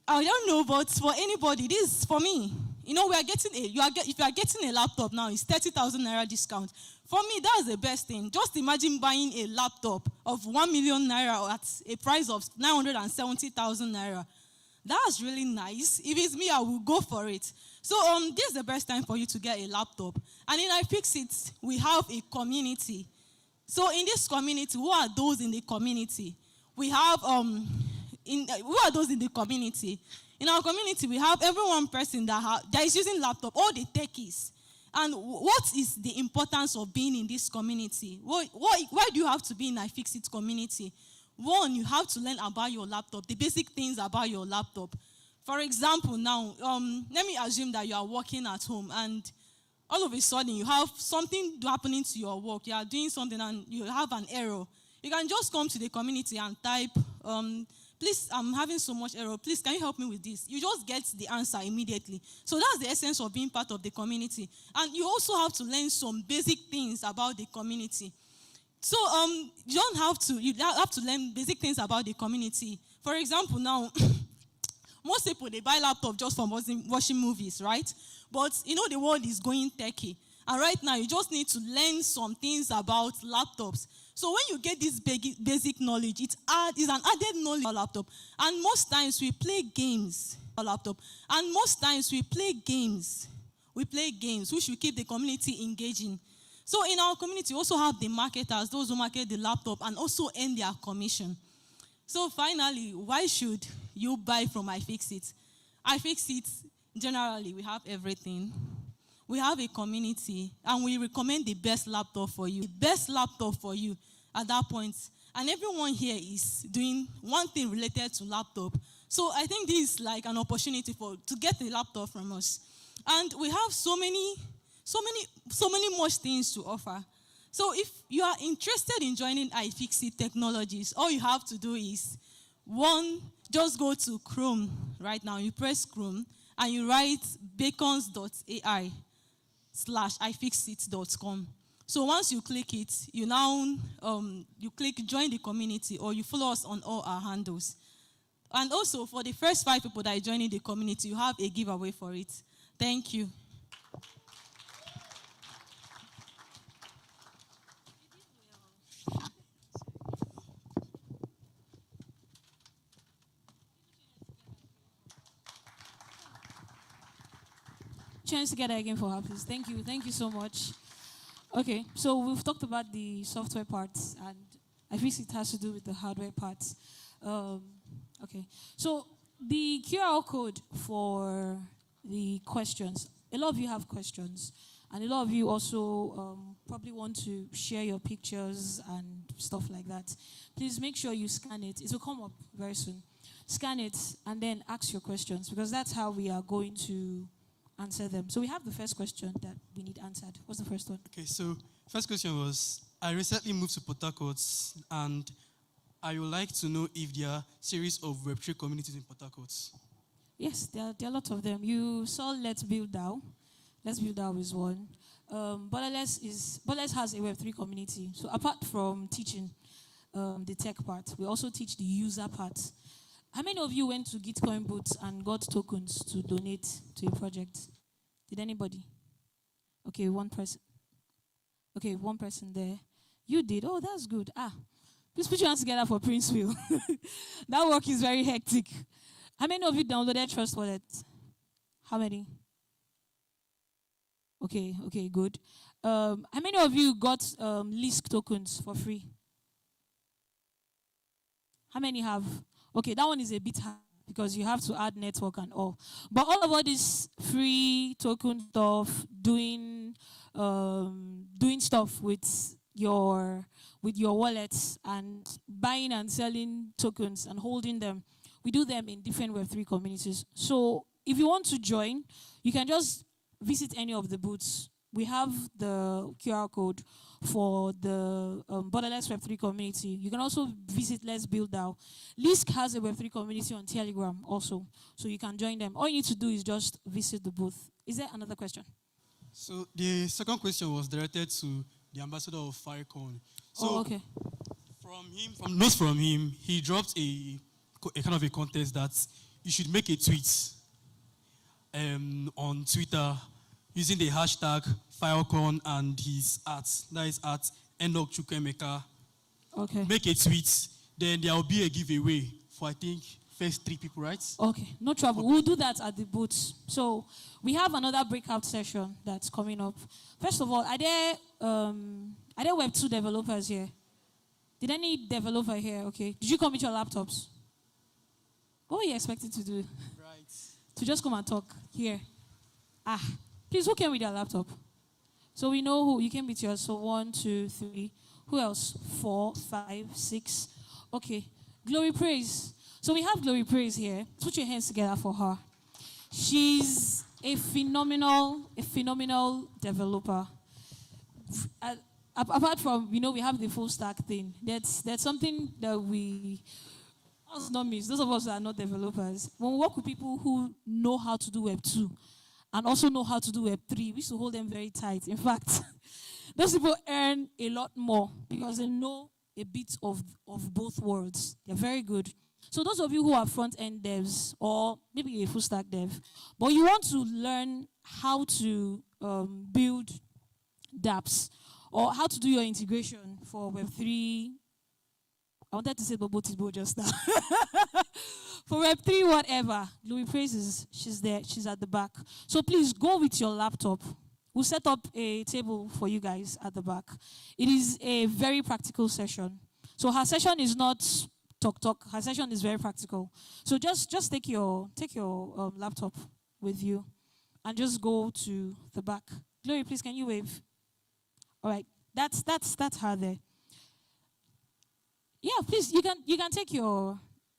I don't know, but for anybody, this is for me. You know, we are getting if you are getting a laptop now, it's 30,000 naira discount. For me, that's the best thing. Just imagine buying a laptop of 1 million naira at a price of 970,000 naira. That's really nice. If it's me, I will go for it. So this is the best time for you to get a laptop. And in iFixit, we have a community. So in this community, who are those in the community? We have who are those in the community? In our community, we have every one person that is using laptop, all the techies. And what is the importance of being in this community? Why do you have to be in iFixit community? One, you have to learn about your laptop, the basic things about your laptop. For example, now, let me assume that you are working at home and all of a sudden you have something happening to your work. You are doing something and you have an error. You can just come to the community and type, please, I'm having so much error. Please, can you help me with this? You just get the answer immediately. So that's the essence of being part of the community. And you also have to learn some basic things about the community. So you have to learn basic things about the community. For example, now, most people, they buy laptop just for watching movies, right? But, you know, the world is going techie. And right now, you just need to learn some things about laptops. So when you get this basic knowledge, it's an added knowledge on laptop. And most times, we play games on laptop. And most times, we play games. We play games, which will keep the community engaging. So in our community, we also have the marketers, those who market the laptop, and also earn their commission. So finally, why should you buy from iFixit? iFixit, generally, we have everything. We have a community, and we recommend the best laptop for you. The best laptop for you at that point. And everyone here is doing one thing related to laptop. So I think this is like an opportunity to get a laptop from us. And we have so many much things to offer. So if you are interested in joining iFixit Technologies, all you have to do is, one, just go to Chrome right now. You press Chrome, and you write bacons.ai/ifixit.com. So once you click it, you click join the community, or you follow us on all our handles. And also, for the first 5 people that are joining the community, you have a giveaway for it. Thank you. Chance together again for her, please. Thank you so much. Okay, so we've talked about the software parts, and I think it has to do with the hardware parts. Okay, so the QR code for the questions. A lot of you have questions, and a lot of you also probably want to share your pictures and stuff like that. Please make sure you scan it. It will come up very soon. Scan it and then ask your questions, because that's how we are going to answer them. So we have the first question that we need answered. What's the first one? Okay, so first question was, I recently moved to Port Harcourt, and I would like to know if there are series of Web3 communities in Port Harcourt. Yes, there are a lot of them. You saw Let's Build DAO. Let's Build DAO is one. Borderless has a Web3 community. So apart from teaching the tech part, we also teach the user part. How many of you went to Gitcoin booths and got tokens to donate to a project? Did anybody? Okay, one person. Okay, one person there. You did? Oh, that's good. Please put your hands together for Prince Will. That work is very hectic. How many of you downloaded Trust Wallet? How many? Okay, good. How many of you got Lisk tokens for free? How many have? Okay, that one is a bit hard because you have to add network and all. But all this free token stuff, doing stuff with your wallets and buying and selling tokens and holding them, we do them in different Web3 communities. So if you want to join, you can just visit any of the booths. We have the QR code for the Borderless Web3 community. You can also visit Let's Build DAO. Lisk has a Web3 community on Telegram also, so you can join them. All you need to do is just visit the booth. Is there another question? So the second question was directed to the ambassador of Firecon. So okay. From him, he dropped a kind of a contest that you should make a tweet on Twitter using the hashtag Firecon and his art. That is at Enoch Chukwemeka. Okay. Make a tweet, then there will be a giveaway for, I think, first 3 people, right? Okay, no trouble. We'll do that at the booths. So we have another breakout session that's coming up. First of all, are there Web2 developers here? Did any developer here? Okay. Did you come with your laptops? What were you expected to do? Right. To just come and talk here. Please, who came with their laptop? So we know who you came with yours. So 1, 2, 3. Who else? 4, 5, 6. Okay. Glory Praise. So we have Glory Praise here. Put your hands together for her. She's a phenomenal developer. Apart from, we have the full stack thing. That's something that those of us that are not developers, when we work with people who know how to do Web 2 and also know how to do Web 3, we used to hold them very tight. In fact, those people earn a lot more because they know a bit of both worlds. They're very good. So those of you who are front-end devs or maybe a full-stack dev, but you want to learn how to build dApps or how to do your integration for Web3, I wanted to say Bobo just now. For Web3, whatever, Glory Praises, she's there, she's at the back. So please go with your laptop. We'll set up a table for you guys at the back. It is a very practical session. So her session is not talk. Her session is very practical. So just take your laptop with you and just go to the back. Glory, please, can you wave? All right, that's her there. Yeah, please, you can take your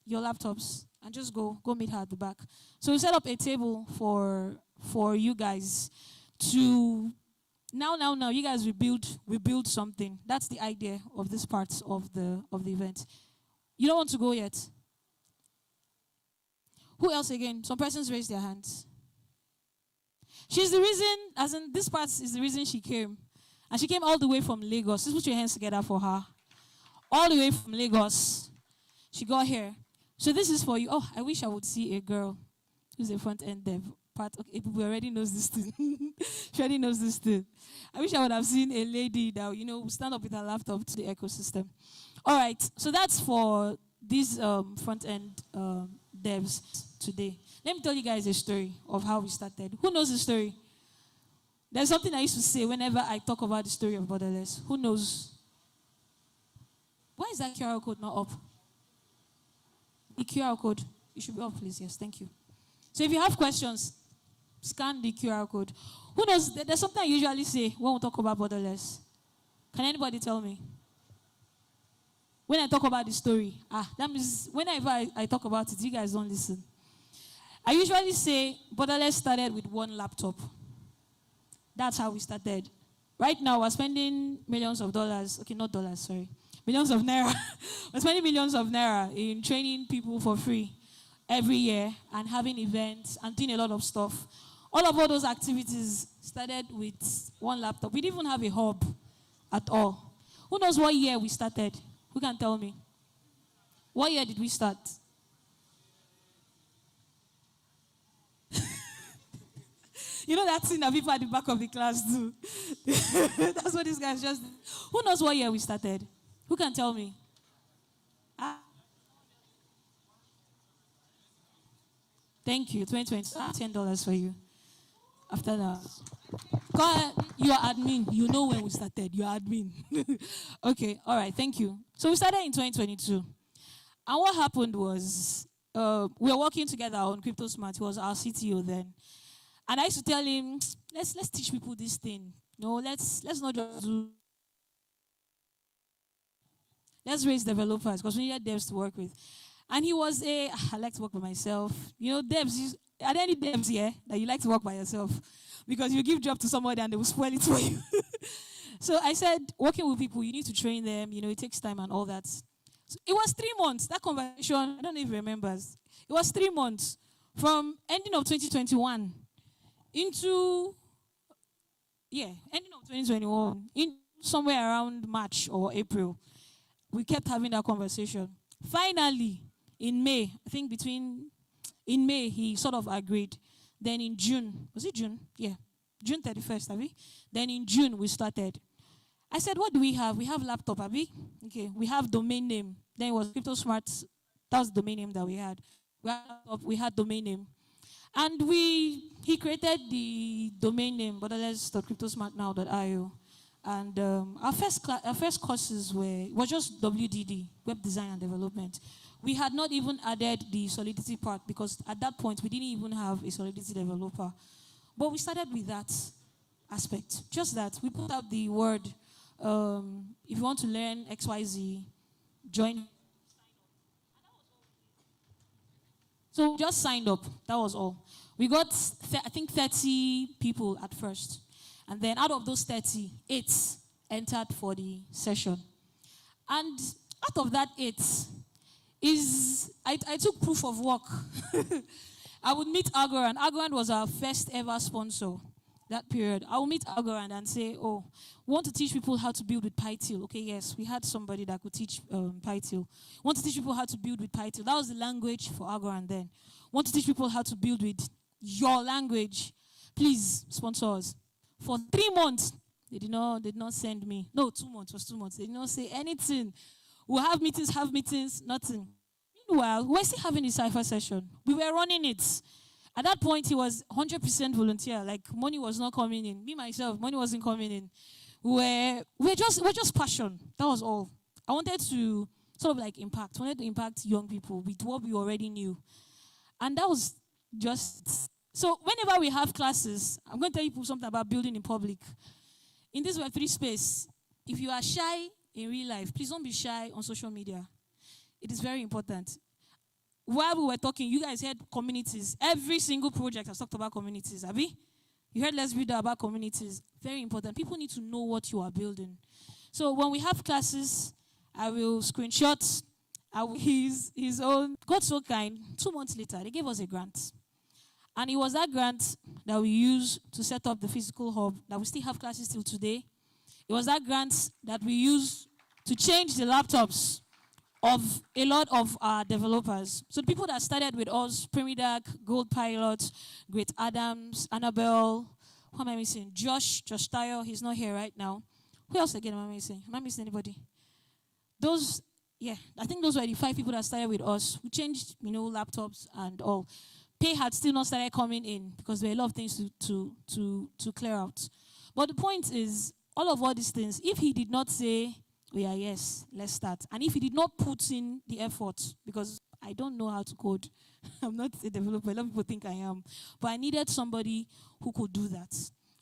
laptops and just go meet her at the back. So we set up a table for you guys to now you guys we build something. That's the idea of this part of the event. You don't want to go yet? Who else again? Some persons raised their hands. She's the reason, as in this part is the reason she came. And she came all the way from Lagos. Just put your hands together for her. All the way from Lagos. She got here. So this is for you. Oh, I wish I would see a girl who's a front-end dev. Okay, we already knows this thing. She already knows this thing. I wish I would have seen a lady that, would stand up with her laptop to the ecosystem. All right, so that's for these front-end devs today. Let me tell you guys a story of how we started. Who knows the story? There's something I used to say whenever I talk about the story of Borderless. Who knows? Why is that QR code not up? The QR code. You should be off, please. Yes, thank you. So if you have questions, scan the QR code. Who knows? There's something I usually say when we talk about borderless. Can anybody tell me? When I talk about the story, that means whenever I talk about it, you guys don't listen. I usually say borderless started with one laptop. That's how we started. Right now, we're spending millions of dollars. Okay, not dollars, sorry. Millions of naira. We're spending millions of naira in training people for free every year and having events and doing a lot of stuff. All those activities started with one laptop. We didn't even have a hub at all. Who knows what year we started? Who can tell me? What year did we start? You know that thing that people at the back of the class do? That's what these guys just did. Who knows what year we started? Who can tell me? Thank you. 2020. $10 for you. After that. God, you're admin. You know when we started. You're admin. Okay. All right. Thank you. So we started in 2022. And what happened was we were working together on Crypto Smart. He was our CTO then. And I used to tell him, let's teach people this thing. No, let's not just do. Let's raise developers because we needed devs to work with. And he was I like to work by myself. You know, devs, are there any devs here that you like to work by yourself? Because you give job to somebody and they will spoil it for you. So I said, working with people, you need to train them. You know, it takes time and all that. So it was 3 months. That conversation, I don't know if he remembers. It was 3 months from ending of 2021 into, ending of 2021, in somewhere around March or April. We kept having that conversation. Finally, in May, I think in May, he sort of agreed. Then in June, was it June? Yeah, June 31st, Abby. Then in June, we started. I said, what do we have? We have laptop, Abby. Okay, we have domain name. Then it was Crypto Smart. That was the domain name that we had. We had domain name. And he created the domain name, borderless.cryptosmartnow.io. And our first courses was just WDD, Web Design and Development. We had not even added the Solidity part because at that point we didn't even have a Solidity developer. But we started with that aspect. Just that we put out the word, if you want to learn XYZ, join. So we just signed up. That was all. We got, I think, 30 people at first. And then out of those 30, 8 entered for the session. And out of that 8 I took proof of work. I would meet Algorand. Algorand was our first ever sponsor that period. I would meet Algorand and say, oh, we want to teach people how to build with PyTeal. Okay, yes, we had somebody that could teach PyTeal. Want to teach people how to build with PyTeal. That was the language for Algorand then. Want to teach people how to build with your language. Please sponsor us. For 3 months, they did not send me. No, 2 months. It was 2 months. They did not say anything. We'll have meetings, nothing. Meanwhile, we're still having a Cipher session. We were running it. At that point, he was 100% volunteer. Like, money was not coming in. Me, myself, money wasn't coming in. We're just passion. That was all. I wanted to sort of like wanted to impact young people with what we already knew. And that was just... So whenever we have classes, I'm going to tell you something about building in public. In this Web3 space, if you are shy in real life, please don't be shy on social media. It is very important. While we were talking, you guys heard communities. Every single project has talked about communities, Abi? You heard Let's Build about communities. Very important. People need to know what you are building. So when we have classes, I will screenshot his own. God so kind, 2 months later, they gave us a grant. And it was that grant that we used to set up the physical hub, that we still have classes till today. It was that grant that we used to change the laptops of a lot of our developers. So the people that started with us, Primidac, Gold Pilot, Great Adams, Annabelle, who am I missing? Josh Tayo, he's not here right now. Who else again am I missing? Am I missing anybody? I think those were the 5 people that started with us. We changed, laptops and all. Pay had still not started coming in because there were a lot of things to clear out. But the point is, all these things, if he did not say, yes, let's start, and if he did not put in the effort, because I don't know how to code. I'm not a developer. A lot of people think I am. But I needed somebody who could do that.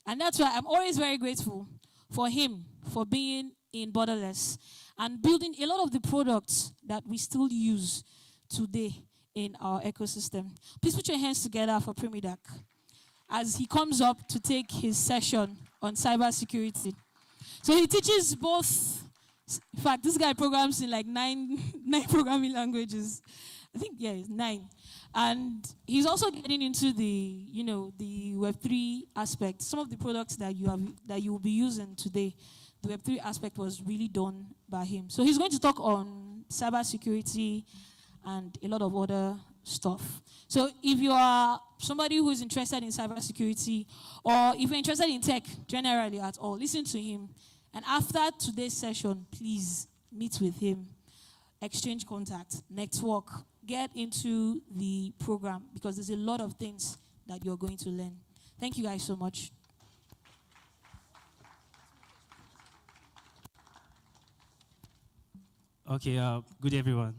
And that's why I'm always very grateful for him, for being in Borderless and building a lot of the products that we still use today in our ecosystem. Please put your hands together for Primidak as he comes up to take his session on cybersecurity. So he teaches both. In fact, this guy programs in like nine programming languages. I think, yeah, it's 9. And he's also getting into the, the Web3 aspect. Some of the products that you will be using today, the Web3 aspect was really done by him. So he's going to talk on cybersecurity and a lot of other stuff. So if you are somebody who is interested in cybersecurity, or if you're interested in tech generally at all, listen to him. And after today's session, please meet with him, exchange contact, network, get into the program, because there's a lot of things that you're going to learn. Thank you guys so much. Okay, good everyone.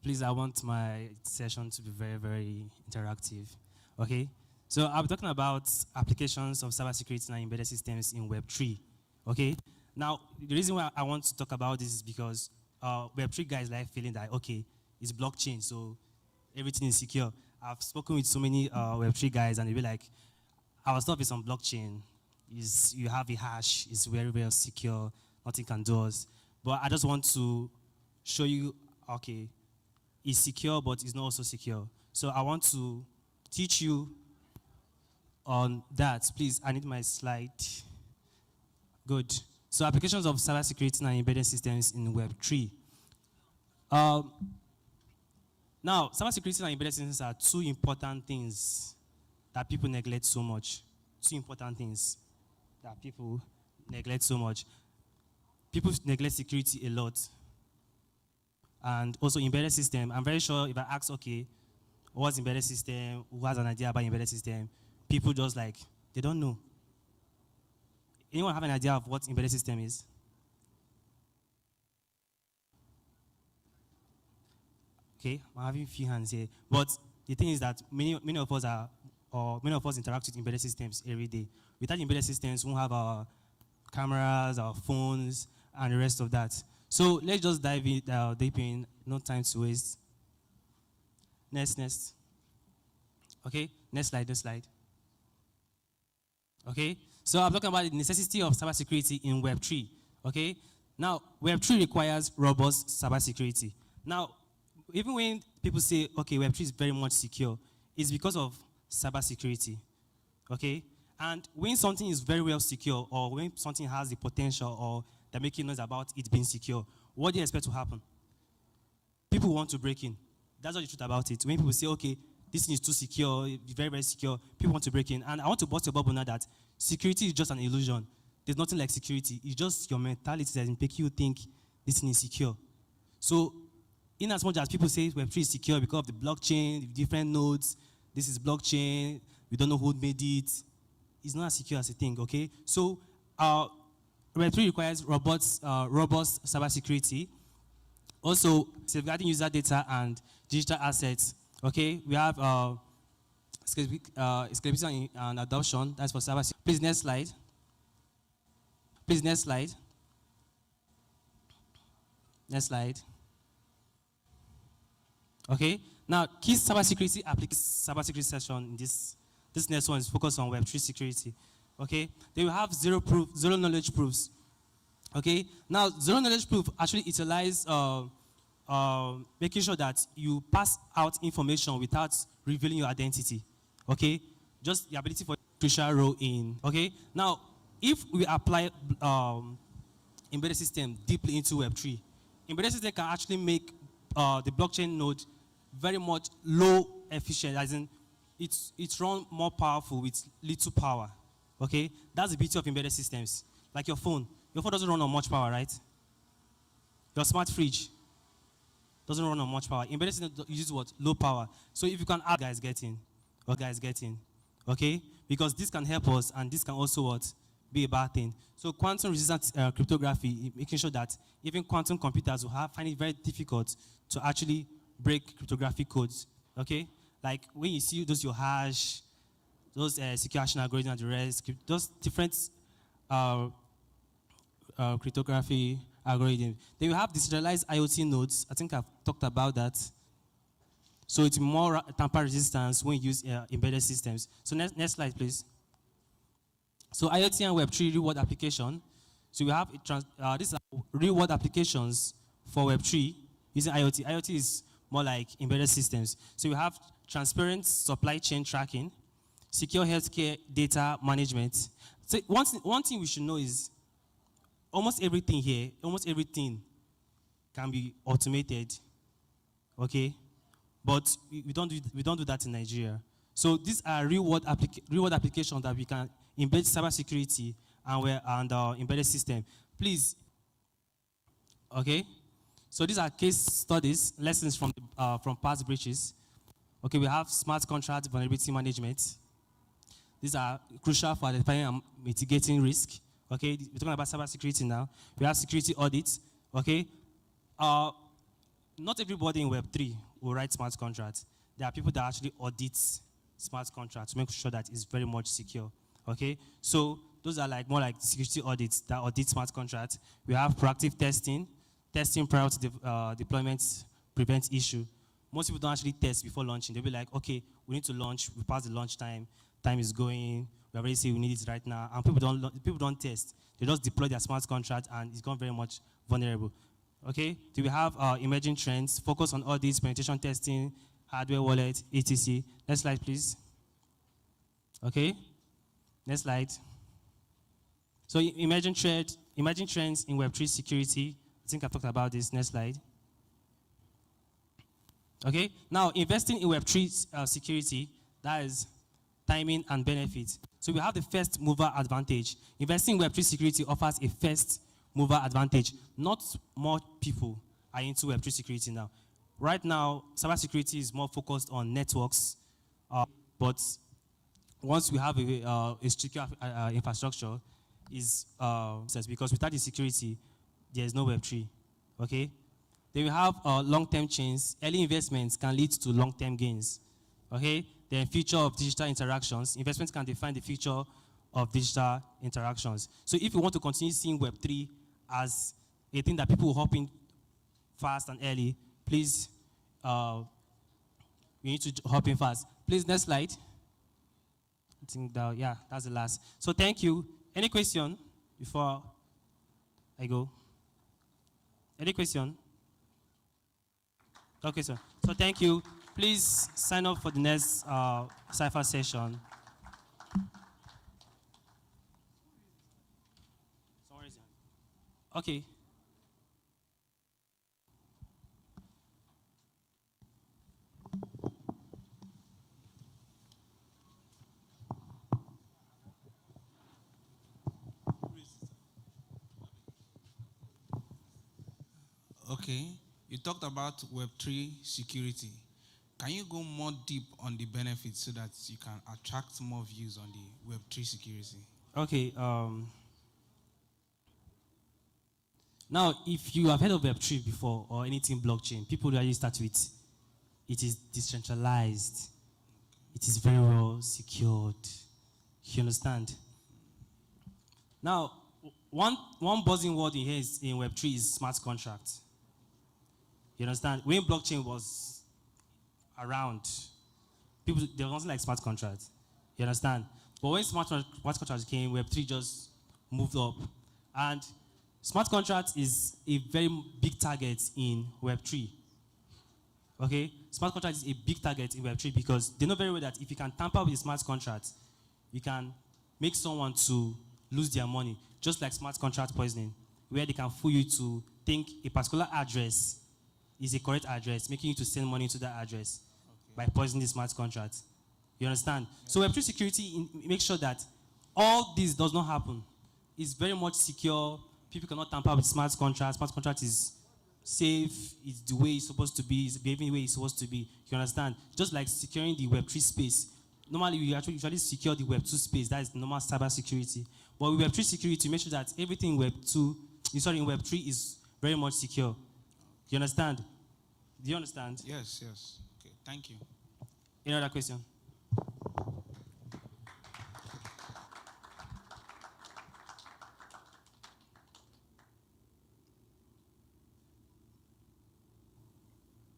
Please, I want my session to be very, very interactive. Okay, so I'll be talking about applications of cybersecurity and embedded systems in Web3. Okay, now the reason why I want to talk about this is because Web3 guys like feeling that, okay, it's blockchain, so everything is secure. I've spoken with so many Web3 guys, and they'll be like, our stuff is on blockchain. You have a hash, it's very, very secure, nothing can do us. But I just want to show you, okay, it's secure, but it's not also secure. So I want to teach you on that. Please, I need my slide. Good. So applications of cybersecurity and embedded systems in Web3. Now, cybersecurity and embedded systems are two important things that people neglect so much. Two important things that people neglect so much. People neglect security a lot. And also embedded system. I'm very sure if I ask, okay, what's embedded system? Who has an idea about embedded system? People just like, they don't know. Anyone have an idea of what embedded system is? Okay, I'm having a few hands here. But the thing is that many of us interact with embedded systems every day. Without embedded systems, we won't have our cameras, our phones, and the rest of that. So let's just dive in, deep in, no time to waste. Next. Okay, next slide. Okay, so I'm talking about the necessity of cybersecurity in Web3. Okay, now Web3 requires robust cybersecurity. Now, even when people say, okay, Web3 is very much secure, it's because of cybersecurity. Okay, and when something is very well secure, or when something has the potential, or they're making noise about it being secure, what do you expect to happen? People want to break in. That's what the truth about it. When people say, okay, this thing is too secure, very, very secure, people want to break in. And I want to bust your bubble now that security is just an illusion. There's nothing like security. It's just your mentality that makes you think this thing is secure. So, in as much as people say Web3 is secure because of the blockchain, the different nodes, this is blockchain, we don't know who made it, it's not as secure as a thing, okay? So, Web3 requires robust cybersecurity. Also, safeguarding user data and digital assets. Okay, we have scalability and adoption. That's for cybersecurity. Please, next slide. Next slide. Okay, now key cybersecurity cybersecurity session in this next one is focused on Web3 security. Okay, they will have zero knowledge proofs. Okay, now zero knowledge proof actually utilize making sure that you pass out information without revealing your identity. Okay, just the ability for crucial role in. Okay, now if we apply embedded system deeply into Web3, embedded system can actually make the blockchain node very much low efficient, as in it's run more powerful with little power. Okay, that's the beauty of embedded systems. Like your phone doesn't run on much power, right? Your smart fridge doesn't run on much power. Embedded system uses what? Low power. So if you can add guys getting, okay? Because this can help us, and this can also what? Be a bad thing. So quantum resistant cryptography, making sure that even quantum computers will find it very difficult to actually break cryptographic codes. Okay, like when you see those your hash, those secure hashing algorithm and the rest, those different cryptography algorithm. Then you have decentralized IoT nodes. I think I've talked about that. So it's more tamper resistance when you use embedded systems. So next slide, please. So IoT and Web3 real-world application. So we have these are real-world applications for Web3 using IoT. IoT is more like embedded systems. So we have transparent supply chain tracking, secure healthcare data management. So one thing we should know is almost everything here, almost everything can be automated, okay? But we don't do that in Nigeria. So these are real-world applications that we can embed cybersecurity and embedded system. Please, okay? So these are case studies, lessons from past breaches. Okay, we have smart contract vulnerability management. These are crucial for identifying and mitigating risk. Okay, we're talking about cybersecurity now. We have security audits. Okay, not everybody in Web3 will write smart contracts. There are people that actually audit smart contracts to make sure that it's very much secure. Okay, so those are like more like security audits that audit smart contracts. We have proactive testing prior to deployment prevents issue. Most people don't actually test before launching. They'll be like, okay, we need to launch. We passed the launch time. Time is going. We already say we need it right now. And people don't test. They just deploy their smart contract and it's gone very much vulnerable. Okay? Do we have emerging trends? Focus on all these penetration testing, hardware wallet, etc. Next slide, please. Okay? Next slide. So emerging trends in Web3 security. I think I've talked about this. Next slide. Okay? Now, investing in Web3 security, that is timing and benefits. So we have the first mover advantage. Investing in Web3 security offers a first mover advantage. Not more people are into Web3 security now. Right now, cybersecurity is more focused on networks, but once we have a secure infrastructure, because without the security, there is no Web3. Okay? Then we have long-term chains. Early investments can lead to long-term gains. Okay? Then future of digital interactions. Investments can define the future of digital interactions. So if you want to continue seeing Web3 as a thing that people will hop in fast and early, please, you need to hop in fast. Please, next slide. I think that, yeah, that's the last. So thank you. Any question before I go? Any question? Okay, sir. So thank you. Please sign up for the next Cipher session. Okay. Okay, you talked about Web3 security. Can you go more deep on the benefits so that you can attract more views on the Web3 security? Okay. Now, if you have heard of Web3 before or anything blockchain, people usually start with it is decentralized. It is very well secured. You understand? Now, one buzzing word in here in Web3 is smart contract. You understand? When blockchain was around, there wasn't like smart contracts. You understand? But when smart contracts came, Web3 just moved up. And smart contract is a very big target in Web3. Okay? Smart contract is a big target in Web3 because they know very well that if you can tamper with a smart contract, you can make someone to lose their money, just like smart contract poisoning, where they can fool you to think a particular address is a correct address, making you to send money to that address by poisoning the smart contract. You understand? Yeah. So Web3 security makes sure that all this does not happen. It's very much secure. People cannot tamper with smart contracts. Smart contract is safe. It's the way it's supposed to be. It's behaving the way it's supposed to be. You understand? Just like securing the Web3 space. Normally, we usually secure the Web2 space. That is normal cyber security. But with Web3 security, make sure that everything in Web3 is very much secure. You understand? Do you understand? Yes, yes. Okay, thank you. Any other question?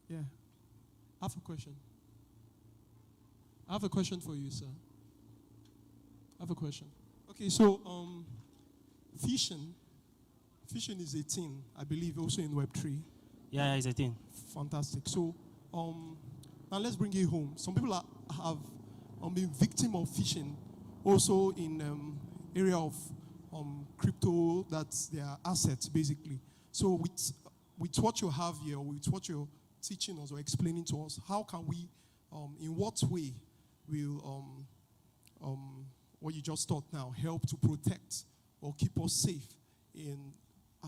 Yeah. I have a question. I have a question for you, sir. I have a question. Okay, so phishing is a thing, I believe, also in Web3. Yeah, it's a thing. Fantastic. So now let's bring it home. Some people have been victim of phishing, also in area of crypto, that's their assets basically. So with what you have here, with what you're teaching us or explaining to us, how can we, in what way will what you just taught now help to protect or keep us safe in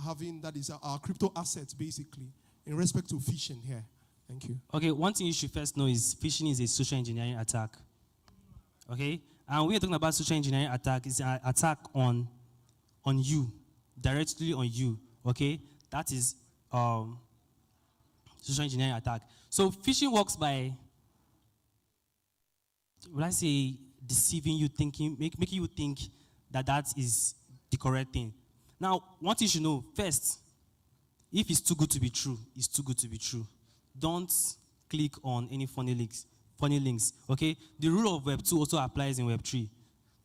having, that is our crypto assets basically, in respect to phishing here? Thank you. Okay, one thing you should first know is phishing is a social engineering attack. Okay? And when we're talking about social engineering attack, it's an attack on you, directly on you. Okay? That is social engineering attack. So phishing works by, would I say, deceiving you, making you think that is the correct thing. Now, one thing you should know, first, if it's too good to be true, it's too good to be true. Don't click on any funny links, okay? The rule of Web 2 also applies in Web 3.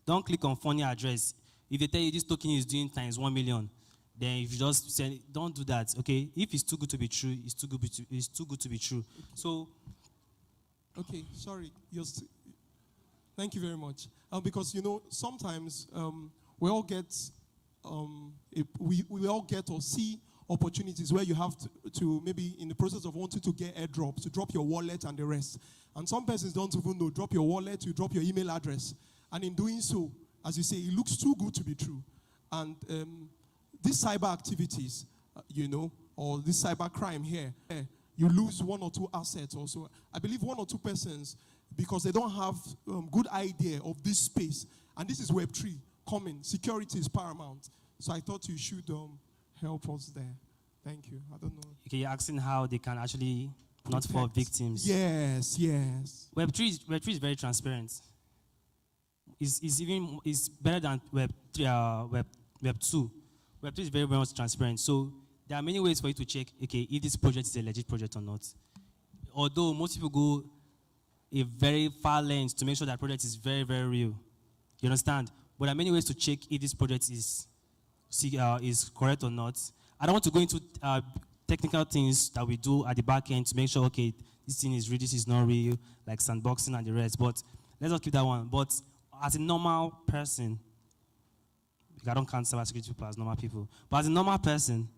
Don't click on funny address. If they tell you this token is doing times 1 million, then if you just say, don't do that, okay? If it's too good to be true, it's too good to be true. So, okay, sorry. Thank you very much. Because sometimes we all get we all get or see opportunities where you have to maybe in the process of wanting to get airdrops, to drop your wallet and the rest. And some persons don't even know, drop your wallet, you drop your email address. And in doing so, as you say, it looks too good to be true. And these cyber activities, or this cyber crime here, you lose one or two assets also. I believe one or two persons, because they don't have good idea of this space. And this is Web3 coming. Security is paramount. So I thought you should help us there. Thank you. I don't know. Okay, you're asking how they can actually not fall victims. Yes, yes. Web3 is very transparent. It's better than Web 2. Web 2 is very, very much transparent. So there are many ways for you to check, okay, if this project is a legit project or not. Although most people go a very far length to make sure that project is very, very real. You understand? But there are many ways to check if this project is correct or not. I don't want to go into technical things that we do at the back end to make sure, okay, this thing is real, this is not real, like sandboxing and the rest. But let's not keep that one. But as a normal person, I don't count cybersecurity people as normal people, but as a normal person,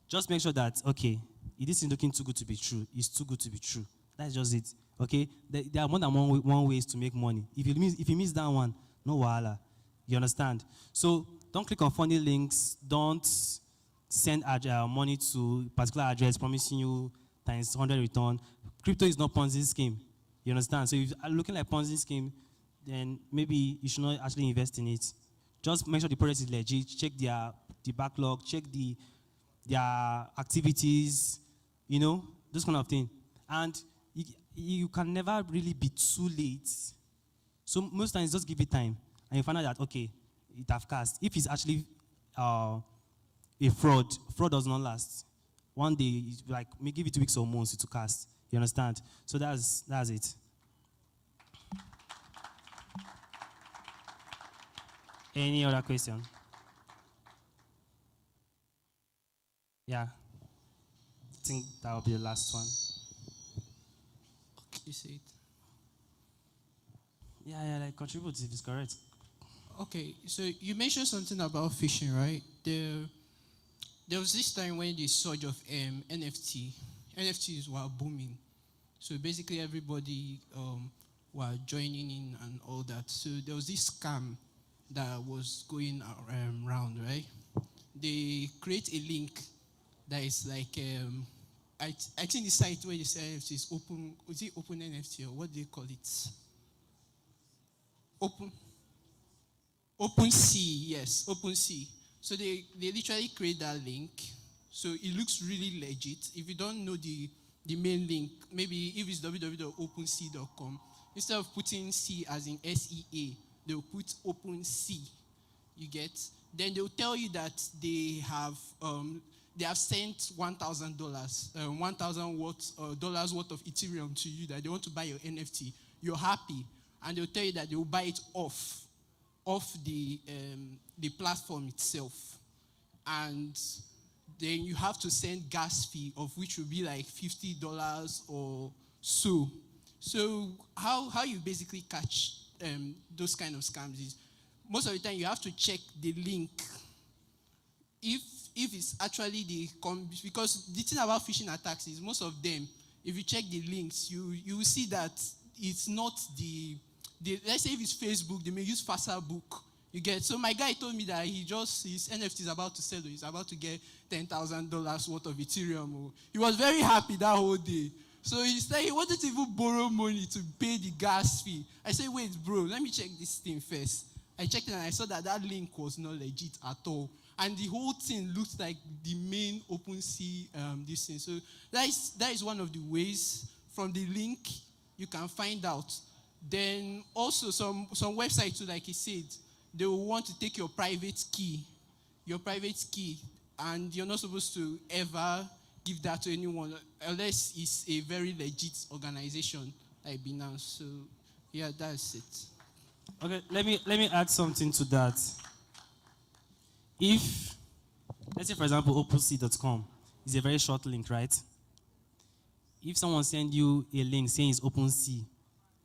just make sure that, okay, if this is looking too good to be true, it's too good to be true. That's just it. Okay? There are more than one ways to make money. If you miss that one, no wahala. You understand? So don't click on funny links. Don't send money to a particular address promising you times 100 return. Crypto is not Ponzi scheme. You understand? So if you're looking like Ponzi scheme, then maybe you should not actually invest in it. Just make sure the project is legit. Check the backlog. Check their activities. Those kind of thing. And you can never really be too late. So most times, just give it time. And you find out that, okay, it have cast. If it's actually a fraud does not last. One day, like, may give it 2 weeks or months to cast. You understand? So that's it. Any other question? Yeah. I think that will be the last one. You say it. Yeah, like contribute if it's correct. Okay, so you mentioned something about phishing, right? There was this time when the surge of NFTs were booming. So basically everybody were joining in and all that. So there was this scam that was going around, right? They create a link that is like, I think the site where you say NFT is open, is it open NFT or what do they call it? OpenSea, yes, OpenSea. So they literally create that link. So it looks really legit. If you don't know the the main link. Maybe if it's www.opensea.com, instead of putting C as in SEA, they'll put OpenSea. You get? Then they'll tell you that they have sent $1,000, $1,000 dollars worth of Ethereum to you, that they want to buy your NFT. You're happy, and they'll tell you that they will buy it off the platform itself, and then you have to send gas fee, of which will be like $50 or so. So how you basically catch those kind of scams is, most of the time you have to check the link. If it's actually because the thing about phishing attacks is, most of them, if you check the links, you will see that it's not the let's say if it's Facebook, they may use Facebook. You get? So my guy told me that his NFT is about to sell. He's about to get $10,000 worth of Ethereum. He was very happy that whole day. So he said he wanted to even borrow money to pay the gas fee. I said, wait, bro, let me check this thing first. I checked it and I saw that link was not legit at all. And the whole thing looked like the main OpenSea this thing. So that is one of the ways. From the link, you can find out. Then also some websites too, like he said, they will want to take your private key, and you're not supposed to ever give that to anyone unless it's a very legit organization like Binance. So yeah, that's it. Okay, let me add something to that. If, let's say for example, OpenSea.com is a very short link, right? If someone sends you a link saying it's OpenSea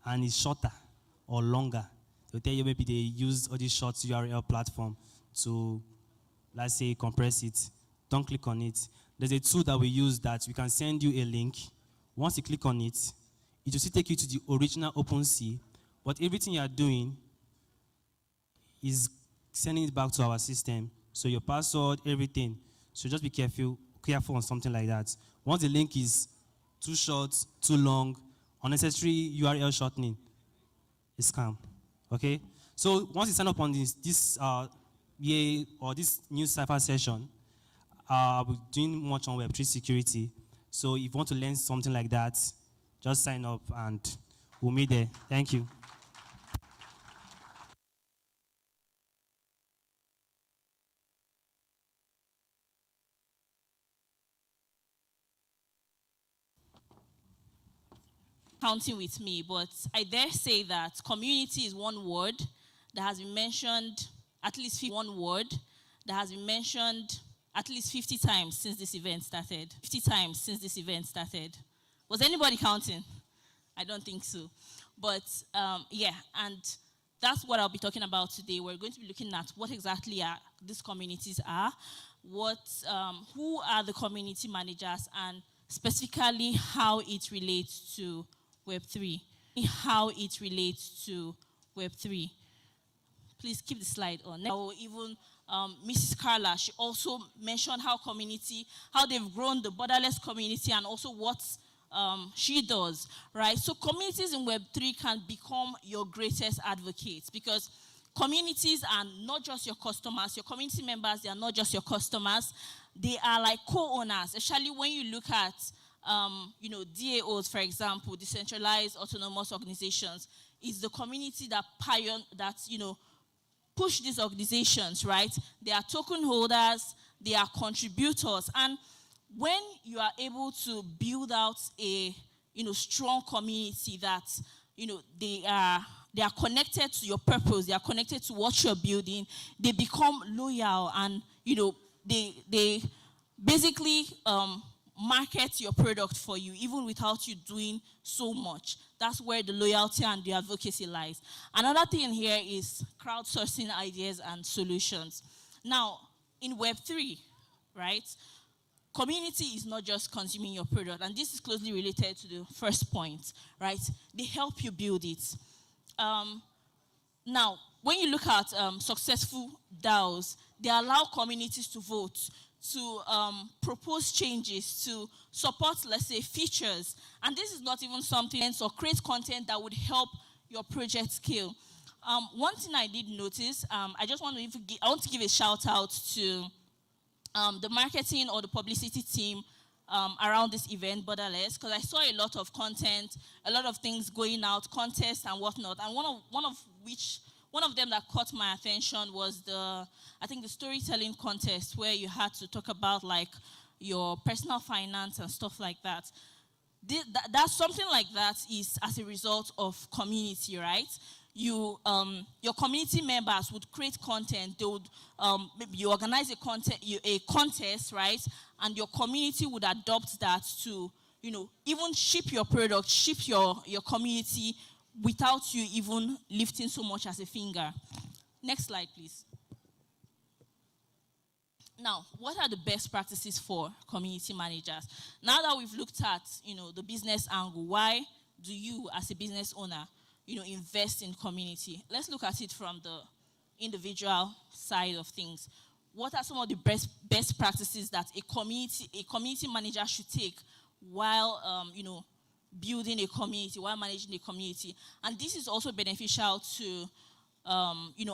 and it's shorter or longer, they'll tell you maybe they use all these short URL platform to, let's say, compress it. Don't click on it. There's a tool that we use that we can send you a link. Once you click on it, it will still take you to the original OpenSea, but everything you are doing is sending it back to our system. So your password, everything. So just be careful on something like that. Once the link is too short, too long, unnecessary URL shortening, it's scam. Okay? So once you sign up on this year or this new Cipher session, we're doing much on Web3 security. So if you want to learn something like that, just sign up and we'll meet there. Thank you. Counting with me, but I dare say that community is one word that has been mentioned at least 50 times since this event started. 50 times since this event started. Was anybody counting? I don't think so. But yeah, and that's what I'll be talking about today. We're going to be looking at what exactly these communities are, who are the community managers, and specifically how it relates to Web3. Please keep the slide on. Now, even Mrs. Carla, she also mentioned how they've grown the Borderless community and also what she does, right? So communities in Web3 can become your greatest advocates, because communities are not just your customers. Your community members, they are not just your customers. They are like co-owners, especially when you look at DAOs, for example, decentralized autonomous organizations. Is the community that push these organizations, right? They are token holders, they are contributors, and when you are able to build out a strong community that they are connected to your purpose, they are connected to what you're building, they become loyal, and they basically market your product for you even without you doing so much. That's where the loyalty and the advocacy lies. Another thing here is crowdsourcing ideas and solutions. Now, in Web3, right, community is not just consuming your product, and this is closely related to the first point, right? They help you build it. Now, when you look at successful DAOs, they allow communities to vote, to propose changes, to support, let's say, features. And this is not even something or create content that would help your project scale. One thing I did notice, I want to give a shout out to the marketing or the publicity team around this event, Borderless, because I saw a lot of content, a lot of things going out, contests and whatnot. And one of them that caught my attention was the storytelling contest, where you had to talk about like your personal finance and stuff like that. That's something like that is as a result of community, right? Your community members would create content. They would maybe you organize a contest, right? And your community would adopt that to, even ship your product, ship your community without you even lifting so much as a finger. Next slide, please. Now, what are the best practices for community managers? Now that we've looked at, the business angle, why do you as a business owner, invest in community? Let's look at it from the individual side of things. What are some of the best practices that a community manager should take while, building a community, while managing a community? And this is also beneficial to,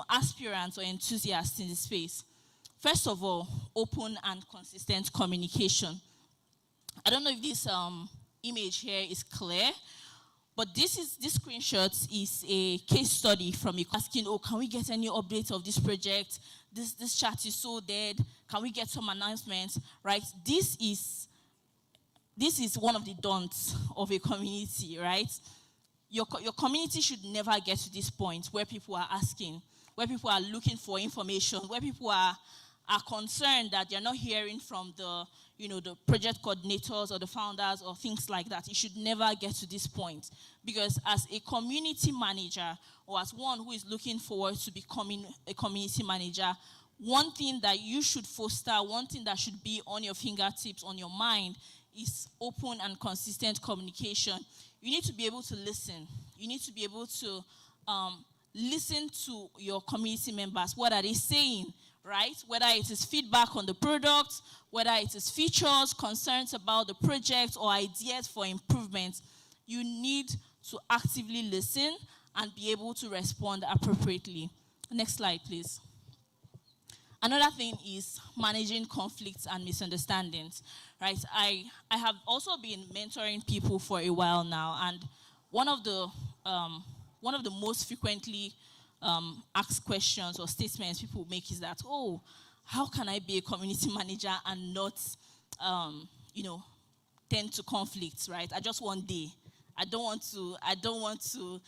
aspirants or enthusiasts in the space. First of all, open and consistent communication. I don't know if this image here is clear, but this screenshot is a case study from asking, can we get any updates of this project? This chat is so dead. Can we get some announcements? Right? This is one of the don'ts of a community, right? Your community should never get to this point where people are asking, where people are looking for information, where people are concerned that they're not hearing from the project coordinators or the founders or things like that. It should never get to this point, because as a community manager or as one who is looking forward to becoming a community manager, one thing that you should foster, one thing that should be on your fingertips, on your mind, is open and consistent communication. You need to be able to listen. You need to be able to listen to your community members. What are they saying? Right? Whether it is feedback on the product, whether it is features, concerns about the project, or ideas for improvement, you need to actively listen and be able to respond appropriately. Next slide, please. Another thing is managing conflicts and misunderstandings. Right? I have also been mentoring people for a while now, and one of the most frequently asked questions or statements people make is that, how can I be a community manager and not, tend to conflicts, right? I just want day. I don't want to,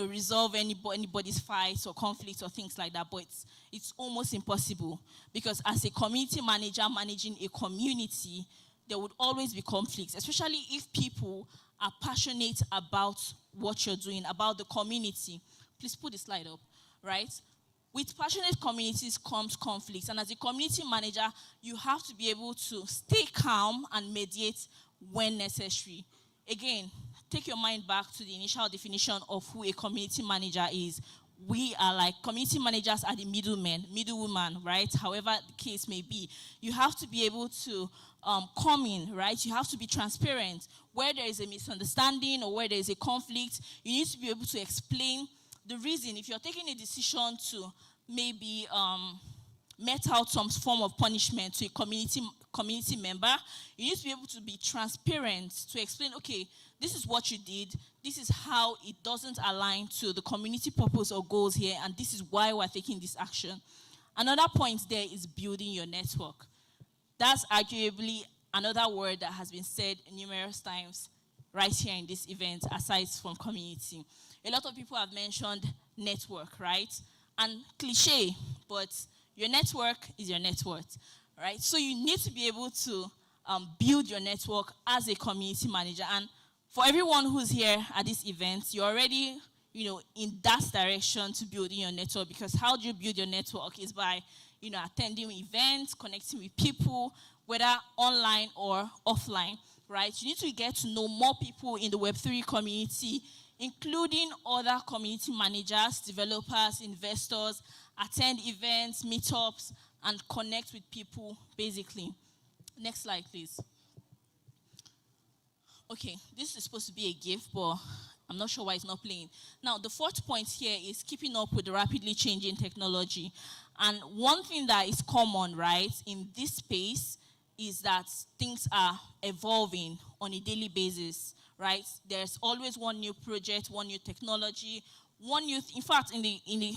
resolve anybody's fights or conflicts or things like that. But it's almost impossible, because as a community manager managing a community, there would always be conflicts, especially if people are passionate about what you're doing, about the community. Please put the slide up. Right? With passionate communities comes conflicts. And as a community manager, you have to be able to stay calm and mediate when necessary. Again, take your mind back to the initial definition of who a community manager is. We are like, community managers are the middlewoman, right? However the case may be. You have to be able to come in, right? You have to be transparent. Where there is a misunderstanding or where there is a conflict, you need to be able to explain the reason. If you're taking a decision to maybe met out some form of punishment to a community member, you need to be able to be transparent to explain, okay, this is what you did, this is how it doesn't align to the community purpose or goals here, and this is why we're taking this action. Another point there is building your network. That's arguably another word that has been said numerous times right here in this event, aside from community. A lot of people have mentioned network, right? And cliche, but your network is your net worth, right? So you need to be able to build your network as a community manager. And for everyone who's here at this event, you're already, in that direction to building your network, because how do you build your network is by, attending events, connecting with people, whether online or offline, right? You need to get to know more people in the Web3 community, including other community managers, developers, investors, attend events, meetups, and connect with people, basically. Next slide, please. Okay, this is supposed to be a GIF, but I'm not sure why it's not playing. Now, the fourth point here is keeping up with the rapidly changing technology. And one thing that is common, right, in this space is that things are evolving on a daily basis, right? There's always one new project, one new technology, one new, in fact, in the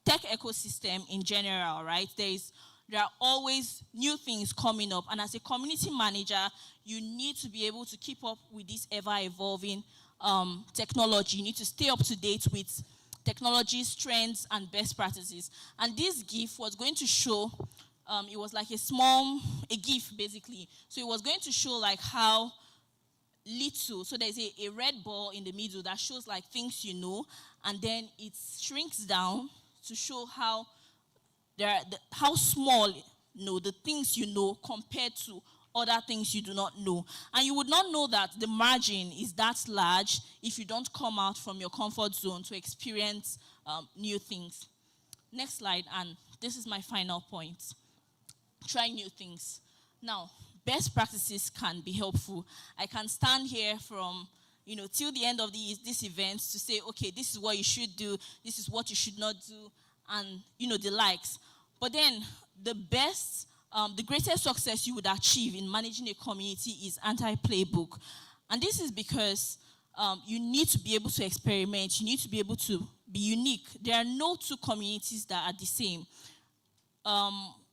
tech ecosystem in general, right? There are always new things coming up. And as a community manager, you need to be able to keep up with this ever-evolving technology. You need to stay up to date with technologies, trends, and best practices. And this GIF was going to show, it was like a GIF basically. So it was going to show like how little, so there's a red ball in the middle that shows like things you know, and then it shrinks down to show how how small the things you know compared to other things you do not know. And you would not know that the margin is that large if you don't come out from your comfort zone to experience new things. Next slide, and this is my final point. Try new things. Now, best practices can be helpful. I can stand here from till the end of this event to say, okay, this is what you should do, this is what you should not do, and the likes. But then the greatest success you would achieve in managing a community is anti-playbook. And this is because you need to be able to experiment, you need to be able to be unique. There are no two communities that are the same.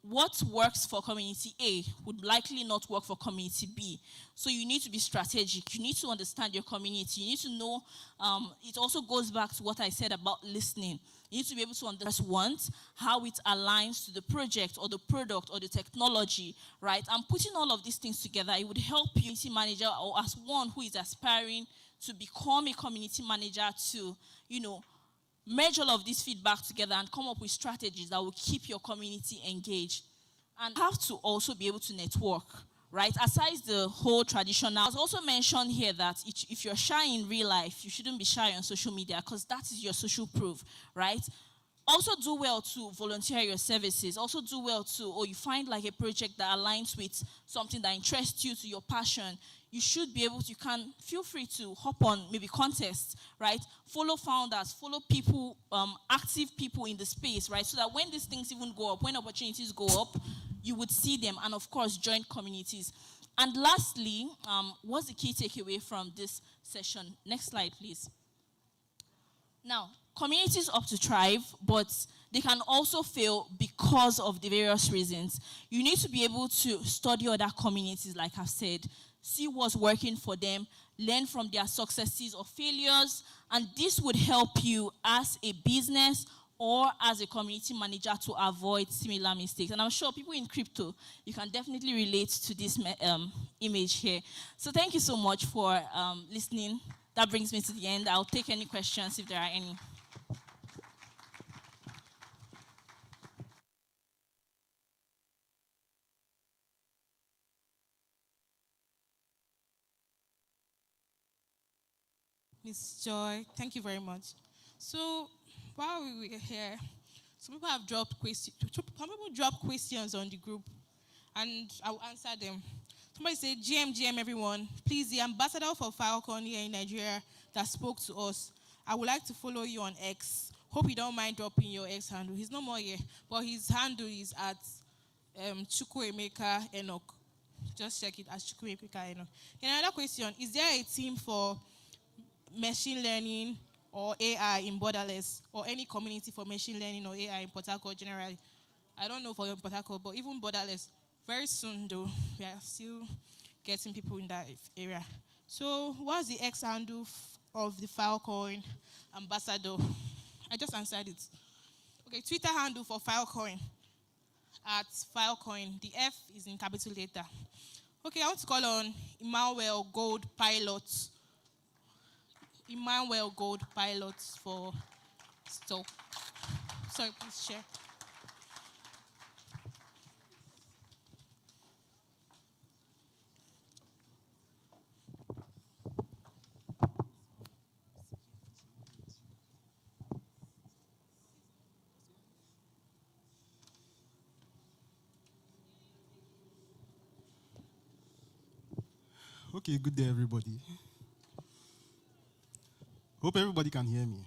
What works for community A would likely not work for community B. So you need to be strategic. You need to understand your community. You need to know, it also goes back to what I said about listening. You need to be able to understand how it aligns to the project or the product or the technology, right? And putting all of these things together, it would help you, community manager, or as one who is aspiring to become a community manager to, merge all of this feedback together and come up with strategies that will keep your community engaged. And have to also be able to network, right? Aside the whole traditional, I was also mentioned here that if you're shy in real life, you shouldn't be shy on social media because that is your social proof, right? Also do well to volunteer your services. Also do well to, or you find like a project that aligns with something that interests you, to your passion. You should be able to, you can feel free to hop on maybe contests, right? Follow founders, follow people, active people in the space, right? So that when these things even go up, when opportunities go up, you would see them, and of course, join communities. And lastly, what's the key takeaway from this session? Next slide, please. Now, communities opt to thrive, but they can also fail because of the various reasons. You need to be able to study other communities, like I've said, see what's working for them, learn from their successes or failures, and this would help you as a business or as a community manager to avoid similar mistakes. And I'm sure people in crypto, you can definitely relate to this image here. So thank you so much for listening. That brings me to the end. I'll take any questions if there are any. Miss Joy, thank you very much. So while we were here, some people have dropped questions. Some people dropped questions on the group, and I will answer them. Somebody said, GM, everyone, please, the ambassador for Falcon here in Nigeria that spoke to us, I would like to follow you on X. Hope you don't mind dropping your X handle. He's no more here, but his handle is at Chukwuemeka Enoch. Just check it as Chukwuemeka Enoch. And another question, is there a team for machine learning or AI in Borderless, or any community for machine learning or AI in Port Harcourt generally? I don't know for Port Harcourt, but even Borderless, very soon though, we are still getting people in that area. So what's the X handle of the Filecoin ambassador? I just answered it. Okay, Twitter handle for Filecoin at Filecoin. The F is in capital letter. Okay, I want to call on Emmanuel Gold Pilots. Emmanuel Gold Pilots for stock. Sorry, please share. Okay, good day, everybody. Hope everybody can hear me.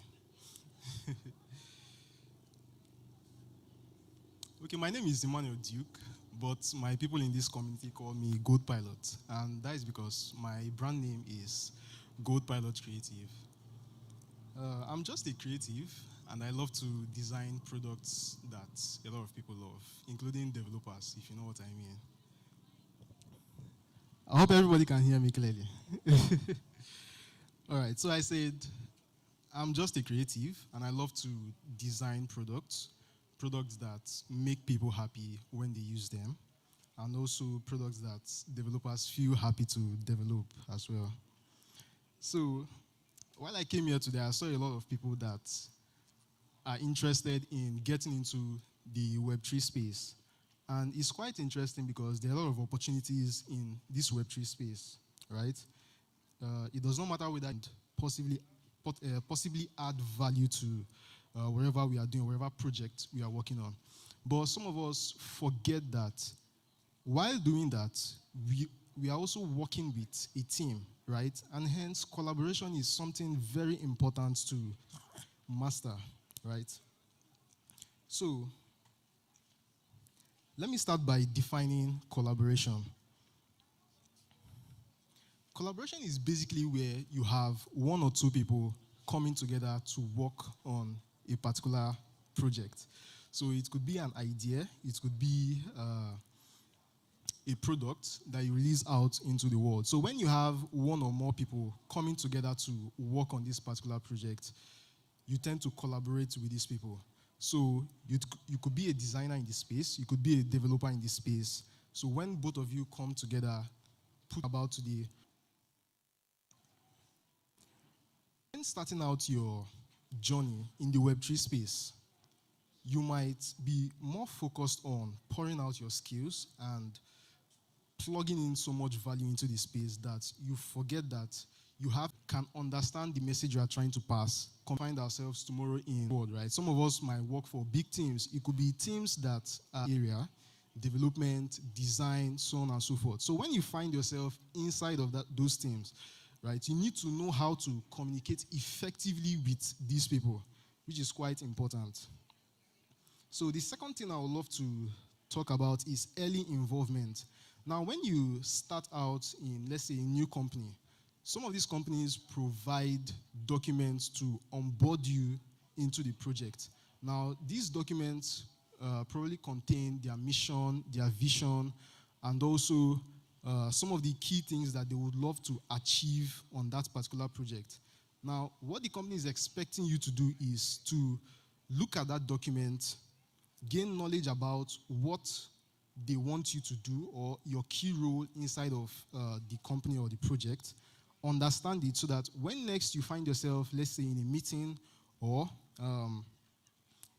Okay, my name is Emmanuel Duke, but my people in this community call me Goat Pilot, and that is because my brand name is Goat Pilot Creative. I'm just a creative, and I love to design products that a lot of people love, including developers, if you know what I mean. I hope everybody can hear me clearly. All right, so I said I'm just a creative, and I love to design products that make people happy when they use them, and also products that developers feel happy to develop as well. So while I came here today, I saw a lot of people that are interested in getting into the Web3 space. And it's quite interesting because there are a lot of opportunities in this Web3 space, right? It does not matter whether it possibly add value to wherever we are doing, wherever project we are working on. But some of us forget that while doing that, we are also working with a team, right? And hence, collaboration is something very important to master, right? So, let me start by defining collaboration. Collaboration is basically where you have one or two people coming together to work on a particular project. So it could be an idea, it could be a product that you release out into the world. So when you have one or more people coming together to work on this particular project, you tend to collaborate with these people. So you could be a designer in this space, you could be a developer in this space. So when both of you come together, put about today. When starting out your journey in the Web3 space, you might be more focused on pouring out your skills and plugging in so much value into the space that you forget that you can understand the message you are trying to pass. Find ourselves tomorrow in board, right? Some of us might work for big teams. It could be teams that are area, development, design, so on and so forth. So when you find yourself inside of those teams, right, you need to know how to communicate effectively with these people, which is quite important. So the second thing I would love to talk about is early involvement. Now, when you start out in, let's say, a new company, some of these companies provide documents to onboard you into the project. Now, these documents probably contain their mission, their vision, and also some of the key things that they would love to achieve on that particular project. Now, what the company is expecting you to do is to look at that document, gain knowledge about what they want you to do or your key role inside of the company or the project, understand it so that when next you find yourself, let's say in a meeting or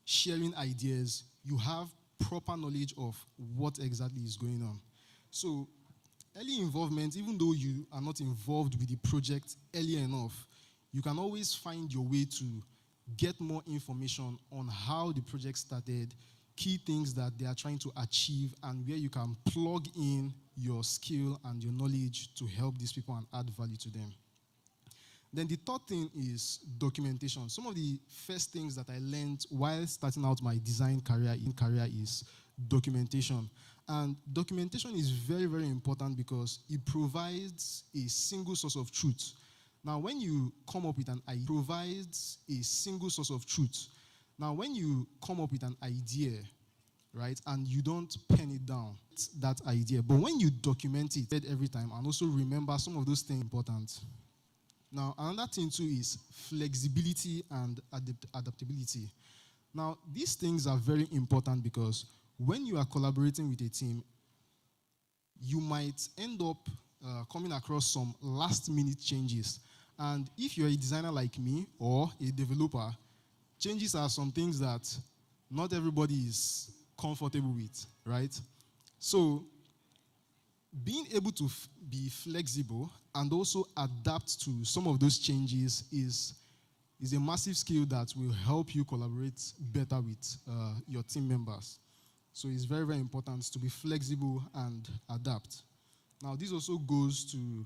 sharing ideas, you have proper knowledge of what exactly is going on. So early involvement, even though you are not involved with the project early enough, you can always find your way to get more information on how the project started, key things that they are trying to achieve, and where you can plug in your skill and your knowledge to help these people and add value to them. Then the third thing is documentation. Some of the first things that I learned while starting out my design career is documentation. And documentation is very, very important because it provides a single source of truth. Now, when you come up with an idea, it provides a single source of truth. Now, when you come up with an idea, right, and you don't pen it down, that idea, but when you document it every time and also remember some of those things important. Now, another thing too is flexibility and adaptability. Now, these things are very important because when you are collaborating with a team, you might end up coming across some last-minute changes. And if you're a designer like me or a developer, changes are some things that not everybody is comfortable with, right? So being able to be flexible and also adapt to some of those changes is a massive skill that will help you collaborate better with your team members. So it's very, very important to be flexible and adapt. Now, this also goes to,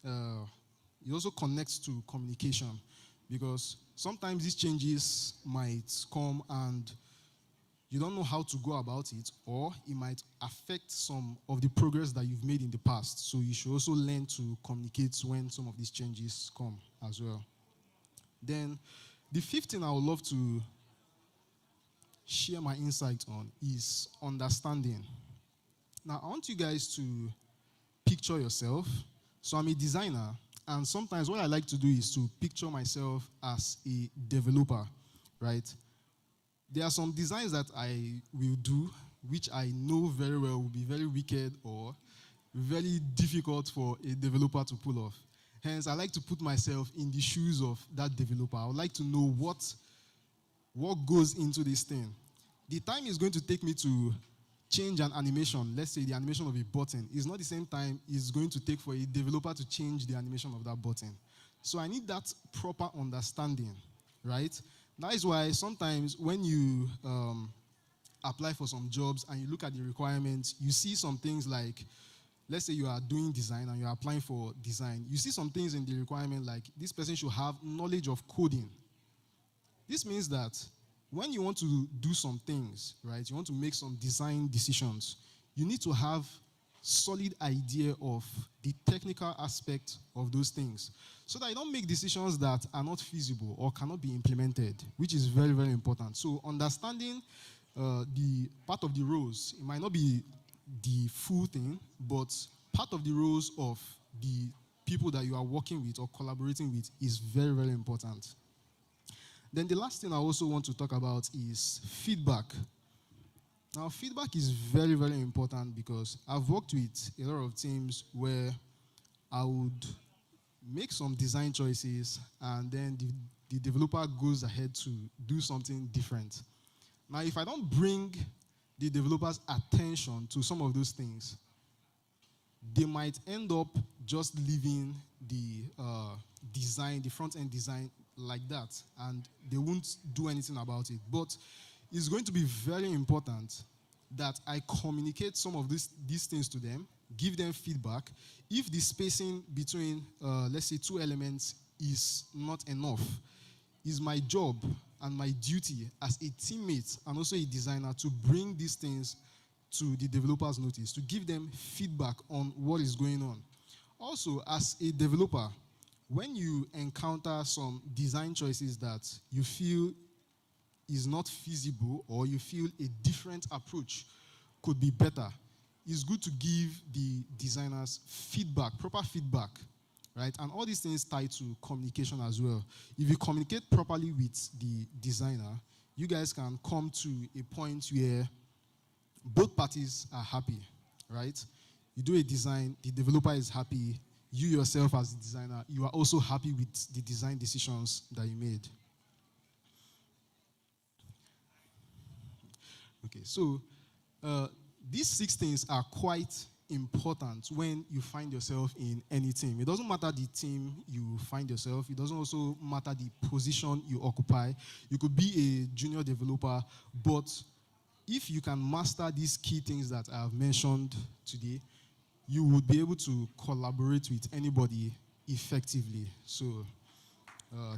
it also connects to communication, because sometimes these changes might come and you don't know how to go about it, or it might affect some of the progress that you've made in the past. So you should also learn to communicate when some of these changes come as well. Then the fifth thing I would love to share my insight on is understanding. Now, I want you guys to picture yourself. So I'm a designer, and sometimes what I like to do is to picture myself as a developer, right? There are some designs that I will do, which I know very well will be very wicked or very difficult for a developer to pull off. Hence, I like to put myself in the shoes of that developer. I would like to know what goes into this thing. The time it's going to take me to change an animation, let's say the animation of a button, is not the same time it's going to take for a developer to change the animation of that button. So I need that proper understanding, right? That is why sometimes when you apply for some jobs and you look at the requirements, you see some things like, let's say you are doing design and you're applying for design. You see some things in the requirement like this person should have knowledge of coding. This means that when you want to do some things, right, you want to make some design decisions, you need to have solid idea of the technical aspect of those things so that you don't make decisions that are not feasible or cannot be implemented, which is very, very important. So understanding the part of the roles, it might not be the full thing, but part of the roles of the people that you are working with or collaborating with is very, very important. Then the last thing I also want to talk about is feedback. Now, feedback is very, very important because I've worked with a lot of teams where I would make some design choices and then the developer goes ahead to do something different. Now, if I don't bring the developer's attention to some of those things, they might end up just leaving the design, the front-end design like that, and they won't do anything about it. But it's going to be very important that I communicate some of these things to them, give them feedback. If the spacing between, let's say, two elements is not enough, it's my job and my duty as a teammate and also a designer to bring these things to the developer's notice, to give them feedback on what is going on. Also, as a developer, when you encounter some design choices that you feel is not feasible or you feel a different approach could be better, it's good to give the designers feedback, proper feedback, right? And all these things tie to communication as well. If you communicate properly with the designer, you guys can come to a point where both parties are happy, right? You do a design, the developer is happy, you yourself as the designer, you are also happy with the design decisions that you made. Okay, so these 6 things are quite important when you find yourself in any team. It doesn't matter the team you find yourself. It doesn't also matter the position you occupy. You could be a junior developer, but if you can master these key things that I have mentioned today, you would be able to collaborate with anybody effectively. So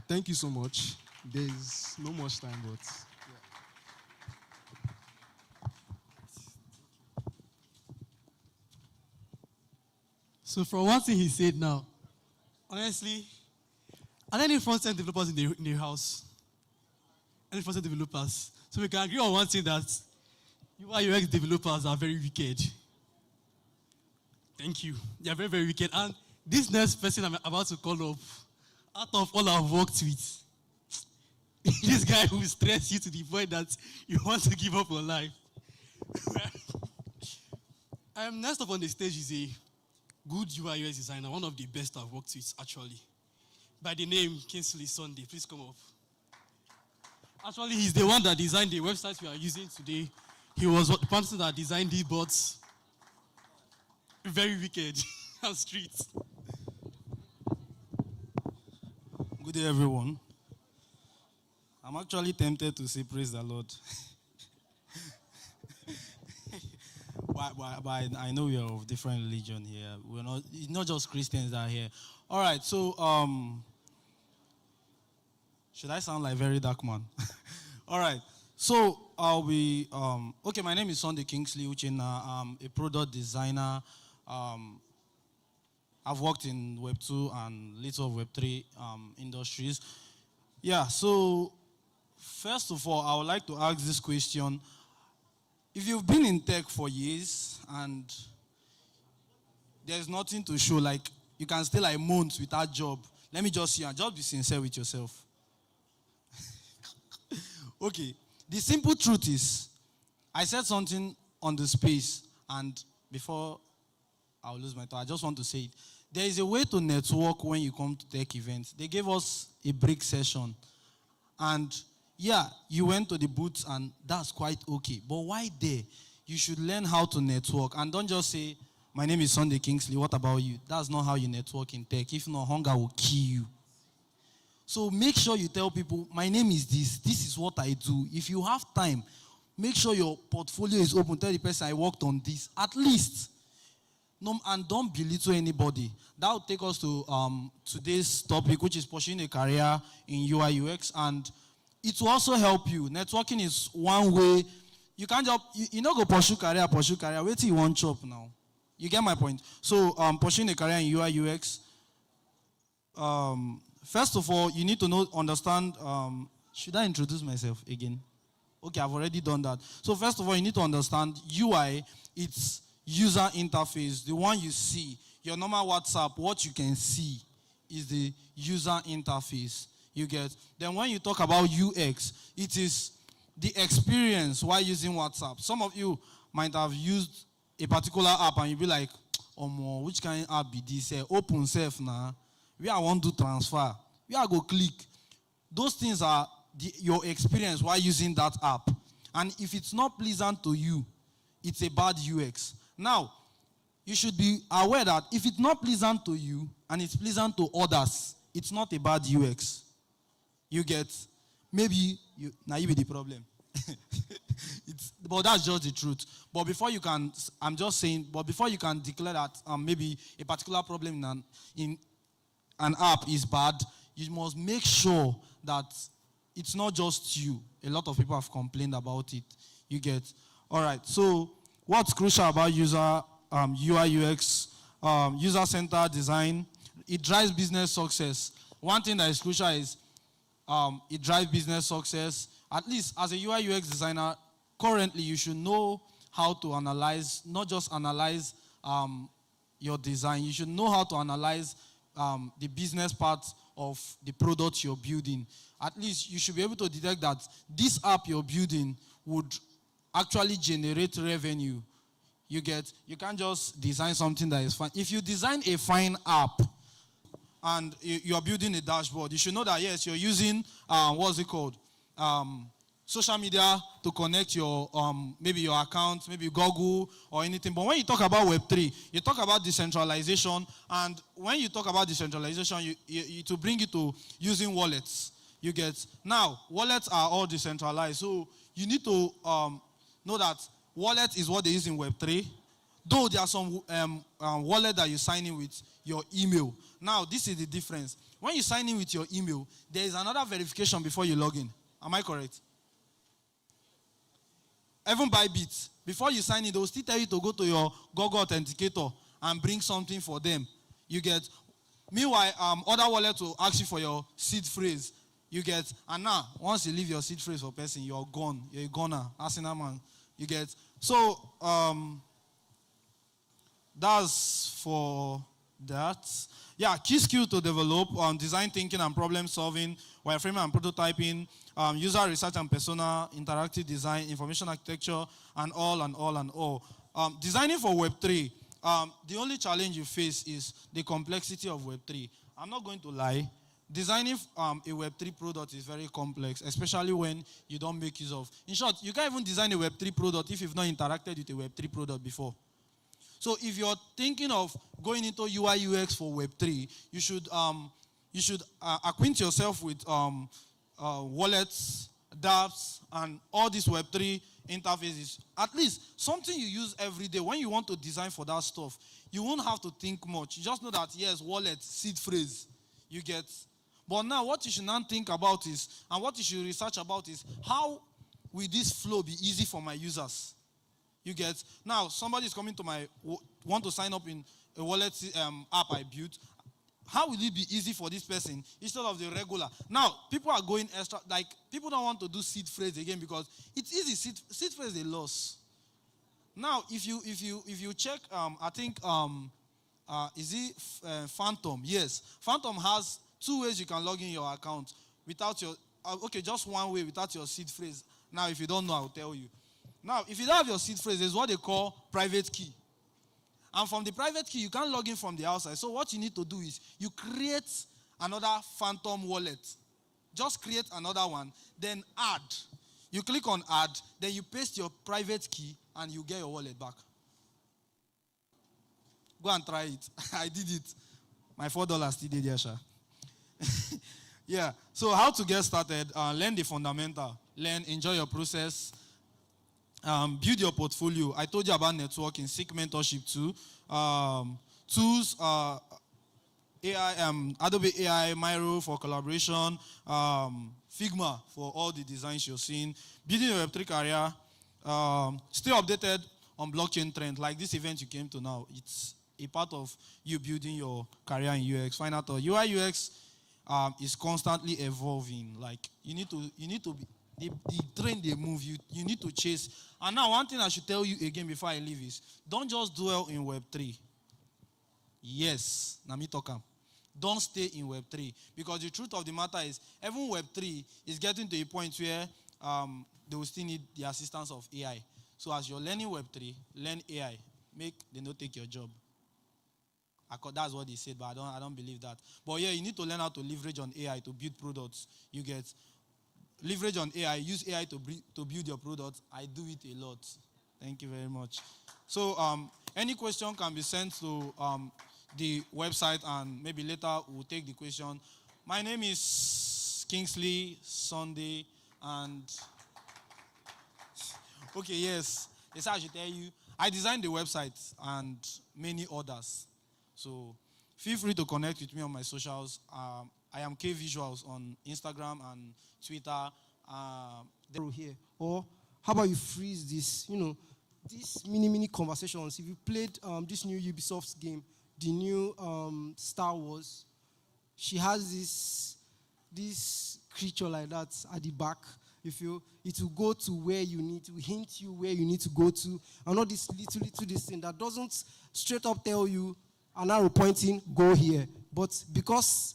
thank you so much. There's no much time, but So from one thing he said now, honestly, are there any front-end developers in the house? Any front-end developers? So we can agree on one thing, that UI UX developers are very wicked. Thank you. They are very, very wicked. And this next person I'm about to call up, out of all I've worked with, this guy will stress you to the point that you want to give up on life. Next up on the stage is a good UI UX designer, one of the best I've worked with, actually. By the name Kingsley Sunday. Please come up. Actually, he's the one that designed the website we are using today. He was the person that designed the bots. Very wicked and street. Good day, everyone. I'm actually tempted to say praise the Lord. but I know we are of different religion here. It's not just Christians that are here. All right, so should I sound like very dark man? All right, so I'll be, okay, my name is Sunday Kingsley Uchenna. I'm a product designer. I've worked in Web 2 and little of Web 3 industries. Yeah, so first of all, I would like to ask this question. If you've been in tech for years and there's nothing to show, like you can stay like months without job, let me just see and just be sincere with yourself. Okay, the simple truth is, I said something on the space, and before I'll lose my thought, I just want to say it. There is a way to network when you come to tech events. They gave us a break session, and yeah, you went to the booth, and that's quite okay. But why there? You should learn how to network, and don't just say, my name is Sunday Kingsley, what about you? That's not how you network in tech. If not, hunger will kill you. So make sure you tell people, my name is this is what I do. If you have time, make sure your portfolio is open. Tell the person I worked on this, at least. No, and don't belittle anybody. That will take us to today's topic, which is pursuing a career in UI UX. And it will also help you. Networking is one way. You can't just, you know, go pursue career. Wait till you want chop now. You get my point? So pursuing a career in UI UX, first of all, you need to understand, should I introduce myself again? Okay, I've already done that. So first of all, you need to understand UI, it's user interface, the one you see. Your normal WhatsApp, what you can see is the user interface. You get? Then when you talk about UX, it is the experience while using WhatsApp. Some of you might have used a particular app and you'll be like, oh, which kind of app be this? Open self now. Where I want to transfer, where I go click. Those things are your experience while using that app. And if it's not pleasant to you, it's a bad UX. Now, you should be aware that if it's not pleasant to you and it's pleasant to others, it's not a bad UX. You get, maybe now you be the problem. But that's just the truth. But before you can, I'm just saying, but before you can declare that maybe a particular problem in an app is bad, you must make sure that it's not just you. A lot of people have complained about it. You get? All right. So what's crucial about UI UX, user-centered design? It drives business success. One thing that is crucial is it drives business success. At least as a UI UX designer, currently you should know how to analyze, not just analyze your design. You should know how to analyze the business part of the product you're building. At least you should be able to detect that this app you're building would actually generate revenue. You get? You can't just design something that is fine. If you design a fine app and you're building a dashboard, you should know that, yes, you're using, what's it called? Social media to connect your, maybe your account, maybe Google or anything. But when you talk about Web3, you talk about decentralization. And when you talk about decentralization, to bring you to using wallets. You get? Now, wallets are all decentralized. So you need to know that wallet is what they use in Web3. Though there are some wallet that you sign in with your email. Now, this is the difference. When you sign in with your email, there is another verification before you log in. Am I correct? Even Bybit, before you sign in, they will still tell you to go to your Google Authenticator and bring something for them. You get? Meanwhile, other wallets will ask you for your seed phrase. You get? And now, once you leave your seed phrase for person, you're gone. You're a goner. Arsenal man. You get? So, that's for that. Yeah, key skill to develop, design thinking and problem solving, wireframing and prototyping, user research and persona, interactive design, information architecture, and all. Designing for Web3, the only challenge you face is the complexity of Web3. I'm not going to lie. Designing a Web3 product is very complex, especially when you don't make use of. In short, you can't even design a Web3 product if you've not interacted with a Web3 product before. So if you're thinking of going into UI UX for Web3, you should acquaint yourself with wallets, dApps, and all these Web3 interfaces. At least something you use every day. When you want to design for that stuff, you won't have to think much. You just know that, yes, wallet, seed phrase, you get. But now what you should not think about is, and what you should research about is, how will this flow be easy for my users? You get? Now, somebody is coming to want to sign up in a wallet app I built. How will it be easy for this person instead of the regular? Now, people are going extra, like, people don't want to do seed phrase again because it's easy. Seed phrase is a loss. Now, if you check, I think, is it Phantom? Yes. Phantom has 2 ways you can log in your account without your, okay, just one way without your seed phrase. Now, if you don't know, I'll tell you. Now, if you don't have your seed phrase, there's what they call private key. And from the private key, you can't log in from the outside. So what you need to do is you create another Phantom wallet. Just create another one, then add. You click on add, then you paste your private key, and you get your wallet back. Go and try it. I did it. My $4 still did there, sha. Yeah. So how to get started? Learn the fundamental. Enjoy your process. Build your portfolio. I told you about networking, seek mentorship too. Tools, AI, Adobe AI, Miro for collaboration, Figma for all the designs you're seeing. Building your Web3 career. Stay updated on blockchain trends. Like this event you came to now, it's a part of you building your career in UX. Find out UI UX is constantly evolving. Like you need to be. The train they move, you need to chase. And now one thing I should tell you again before I leave is, don't just dwell in Web3. Yes, Nami Tokam. Don't stay in Web3. Because the truth of the matter is, even Web3 is getting to a point where they will still need the assistance of AI. So as you're learning Web3, learn AI. Make them not take your job. That's what they said, but I don't believe that. But yeah, you need to learn how to leverage on AI to build products. You get leverage on AI, use AI to build your product. I do it a lot. Thank you very much. So any question can be sent to the website, and maybe later we'll take the question. My name is Kingsley Sunday, and okay, yes, I should tell you, I designed the website and many others. So feel free to connect with me on my socials. I am K Visuals on Instagram and Twitter. Here. Or how about you freeze this? These mini conversations. If you played this new Ubisoft game, the new Star Wars, she has this creature like that at the back. It will go to where you need to, hint you where you need to go to, and not this little this thing that doesn't straight up tell you an arrow pointing, go here. But because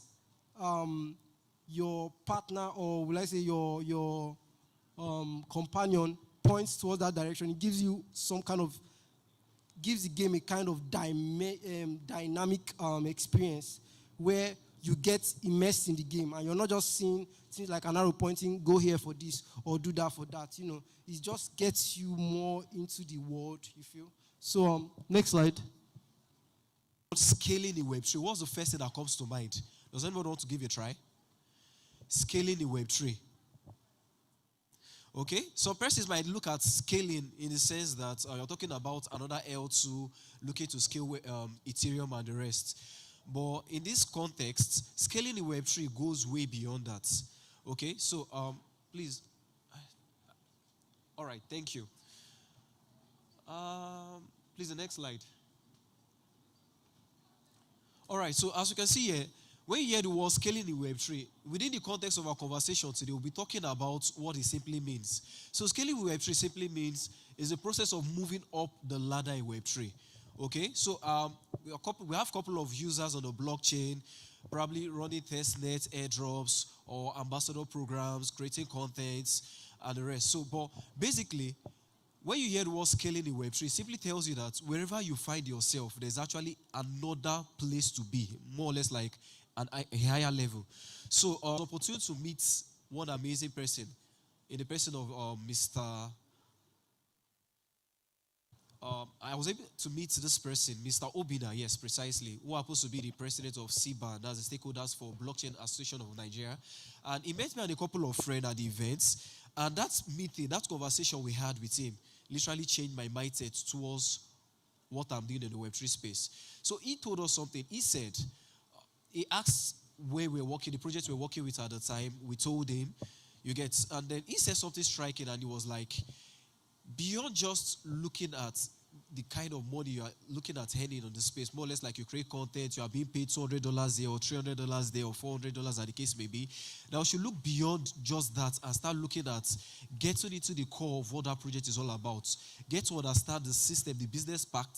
your partner, or will I say your companion points towards that direction, it gives you gives the game a kind of dynamic experience where you get immersed in the game, and you're not just seeing things like an arrow pointing, go here for this or do that for that. It just gets you more into the world, you feel. So next slide. Scaling in Web3. What's the first thing that comes to mind? Does anyone want to give it a try? Scaling in Web3. Okay, so persons might look at scaling in the sense that you're talking about another L2 looking to scale Ethereum and the rest. But in this context, scaling in Web3 goes way beyond that. Okay, so please. All right, thank you. Please, the next slide. All right, so as you can see here, when you hear the word scaling in Web3, within the context of our conversation today, we'll be talking about what it simply means. So scaling in Web3 simply means is the process of moving up the ladder in Web3. Okay, so we have a couple of users on the blockchain, probably running testnets, airdrops, or ambassador programs, creating contents, and the rest. So, but basically, when you hear the word scaling in Web3, it simply tells you that wherever you find yourself, there's actually another place to be, more or less like a higher level. So, opportunity to meet one amazing person, in the person of Mr. I was able to meet this person, Mr. Obina, yes, precisely, who happens to be the president of CBAN, that's the stakeholders for Blockchain Association of Nigeria. And he met me and a couple of friends at the events. And that meeting, that conversation we had with him, literally changed my mindset towards what I'm doing in the Web3 space. So he told us something. He said, he asked where we're working, the project we're working with at the time. We told him, You get, and then he said something striking, and he was like, beyond just looking at the kind of money you are looking at earning on the space, more or less like you create content, you are being paid $200 there or $300 there or $400 as the case may be. Now, you should look beyond just that and start looking at getting into the core of what that project is all about. Get to understand the system, the business part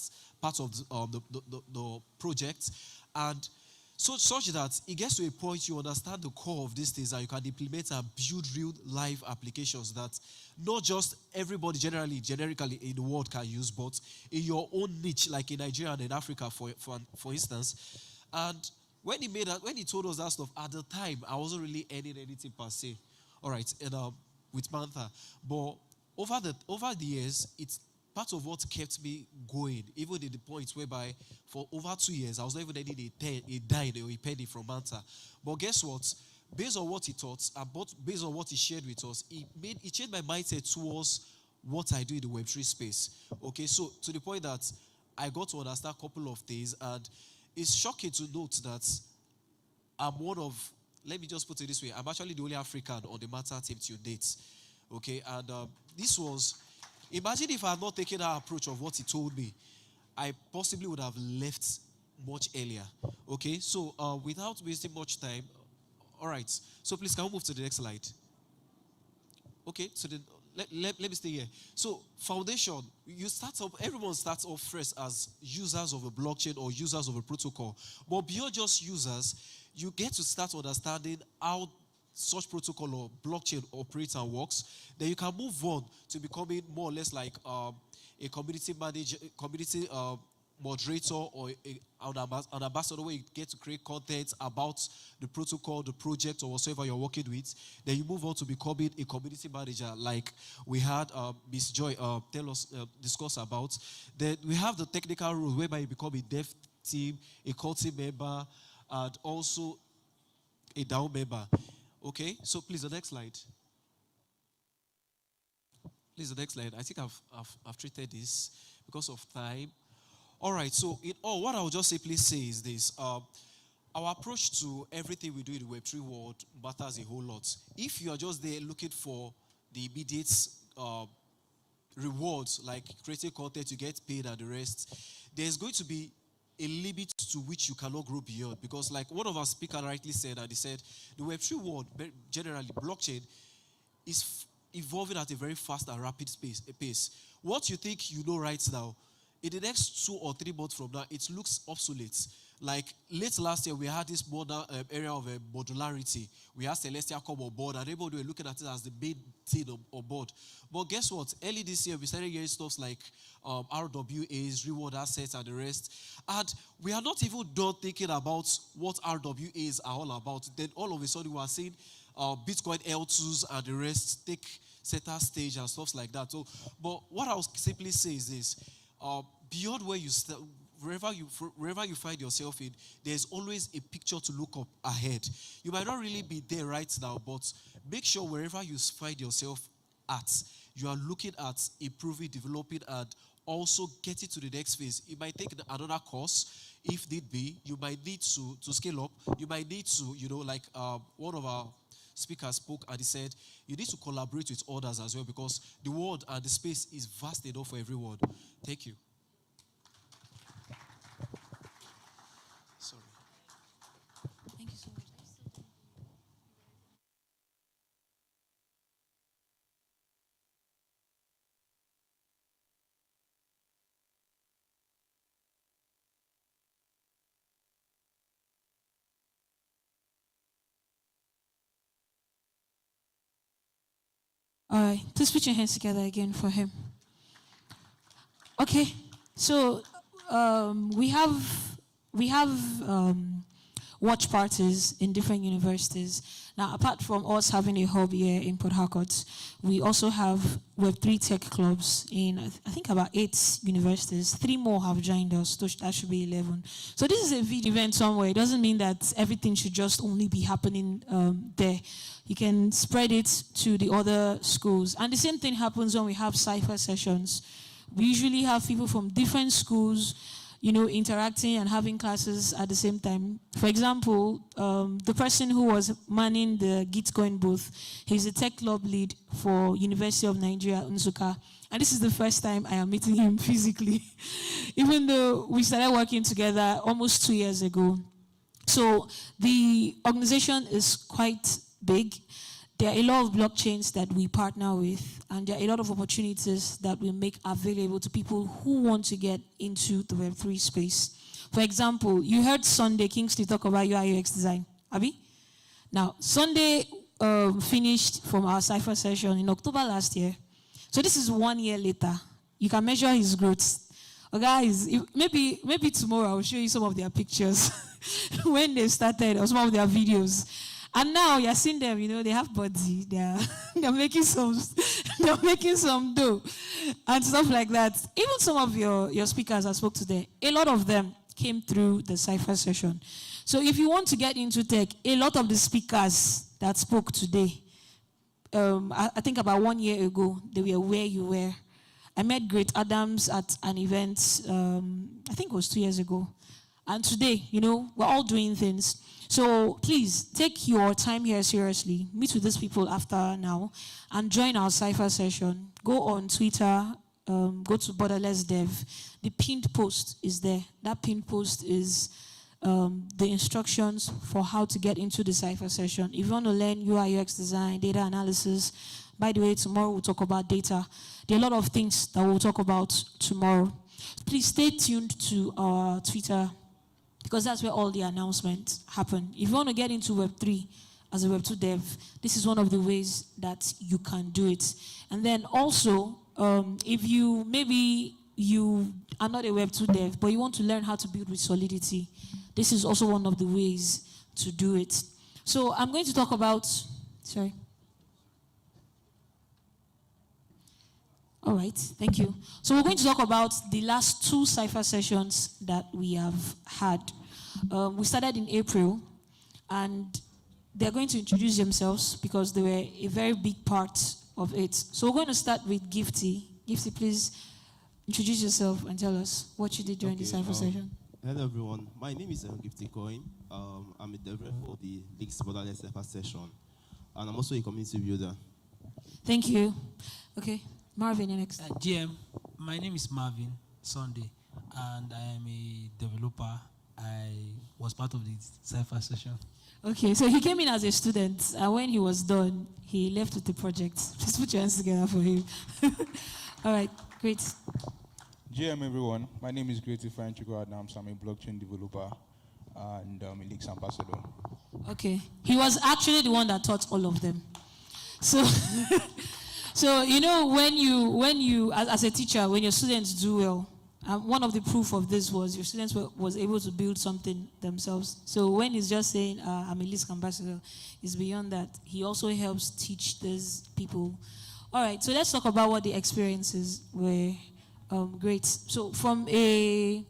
of the project, and so such that it gets to a point you understand the core of these things and you can implement and build real life applications that not just everybody generically in the world can use, but in your own niche, like in Nigeria and in Africa, for instance. And when he told us that stuff, at the time, I wasn't really earning anything per se. All right, and with Mantha. But over the years, it's part of what kept me going, even in the point whereby for over 2 years, I was not even earning a dime or a penny from Mantha. But guess what? Based on what he taught, and based on what he shared with us, it changed my mindset towards what I do in the Web3 space. Okay, so to the point that I got to understand a couple of things, and it's shocking to note that I'm one of, let me just put it this way, I'm actually the only African on the Mantha team to date. Okay, and this was, imagine if I had not taken that approach of what he told me, I possibly would have left much earlier. Okay, so without wasting much time, all right, so please can we move to the next slide? Okay, so then let me stay here. So foundation, everyone starts off first as users of a blockchain or users of a protocol. But beyond just users, you get to start understanding how such protocol or blockchain operates and works. Then you can move on to becoming more or less like a community manager, community moderator, or an ambassador, where you get to create content about the protocol, the project, or whatsoever you're working with. Then you move on to becoming a community manager, like we had Miss Joy discuss about. Then we have the technical role, whereby you become a dev team, a core team member, and also a DAO member. Okay, so please, the next slide. Please, the next slide. I think I've treated this because of time. All right, so in all, what I will just simply say is this. Our approach to everything we do in the Web3 world matters a whole lot. If you are just there looking for the immediate rewards, like creating content, you get paid and the rest, there's going to be a limit to which you cannot grow beyond. Because like one of our speakers rightly said, and he said, the Web3 world, generally blockchain, is evolving at a very fast and rapid pace. What you think you know right now, in the next 2 or 3 months from now, it looks obsolete. Like late last year, we had this area of modularity. We had Celestia come on board, and everybody were looking at it as the main thing on board. But guess what? Early this year, we started hearing stuff like RWAs, reward assets, and the rest. And we are not even done thinking about what RWAs are all about. Then all of a sudden, we are seeing Bitcoin L2s and the rest take center stage and stuff like that. So, but what I will simply say is this. Beyond where you start, wherever you find yourself in, there's always a picture to look up ahead. You might not really be there right now, but make sure wherever you find yourself at, you are looking at improving, developing, and also getting to the next phase. You might take another course if need be. You might need to scale up. You might need to, like one of our speakers spoke and he said, you need to collaborate with others as well, because the world and the space is vast enough for everyone. Thank you. Sorry. Thank you so much. All right, please put your hands together again for him. Okay, so we have watch parties in different universities. Now, apart from us having a hub here in Port Harcourt, we also have Web3 tech clubs in, I think, about 8 universities. 3 more have joined us, so that should be 11. So this is a big event somewhere. It doesn't mean that everything should just only be happening there. You can spread it to the other schools. And the same thing happens when we have Cipher sessions. We usually have people from different schools interacting and having classes at the same time. For example, the person who was manning the Gitcoin booth, he's a tech club lead for University of Nigeria, Nsukka. And this is the first time I am meeting him physically, even though we started working together almost 2 years ago. So the organization is quite big. There are a lot of blockchains that we partner with, and there are a lot of opportunities that we make available to people who want to get into the Web3 space. For example, you heard Sunday Kingsley talk about UI UX design, Abi? Now, Sunday finished from our Cipher session in October last year. So this is 1 year later. You can measure his growth. Guys, maybe tomorrow I'll show you some of their pictures when they started, or some of their videos. And now you're seeing them, they have body, they're making some dough and stuff like that. Even some of your speakers I spoke today, a lot of them came through the Cipher session. So if you want to get into tech, a lot of the speakers that spoke today, I think about 1 year ago, they were where you were. I met Great Adams at an event, I think it was 2 years ago. And today, we're all doing things. So please, take your time here seriously. Meet with these people after now and join our Cipher session. Go on Twitter, go to Borderless Dev. The pinned post is there. That pinned post is the instructions for how to get into the Cipher session. If you want to learn UI UX design, data analysis, by the way, tomorrow we'll talk about data. There are a lot of things that we'll talk about tomorrow. Please stay tuned to our Twitter, because that's where all the announcements happen. If you want to get into Web3 as a Web2 dev, this is one of the ways that you can do it. And then also, if you are not a Web2 dev, but you want to learn how to build with Solidity, this is also one of the ways to do it. So I'm going to talk about, sorry. All right, thank you. So we're going to talk about the last 2 Cipher sessions that we have had. We started in April, and they're going to introduce themselves because they were a very big part of it. So we're going to start with Gifty. Gifty, please introduce yourself and tell us what you did during the Cipher session. Hello everyone, my name is Gifty Coin. I'm a developer for the Leaks Borderless Cipher session, and I'm also a community builder. Thank you. Okay. Marvin, you're next. GM, my name is Marvin Sunday, and I am a developer. I was part of the Cipher session. Okay, so he came in as a student, and when he was done, he left with the project. Please put your hands together for him. All right, great. GM, everyone. My name is Creative Franchico Adams. I'm a blockchain developer and a Leaks ambassador. Okay, he was actually the one that taught all of them. So. So, when you as a teacher, when your students do well, one of the proof of this was your students was able to build something themselves. So when he's just saying, I'm a Leaks ambassador, it's beyond that. He also helps teach these people. All right, so let's talk about what the experiences were. Great. So from a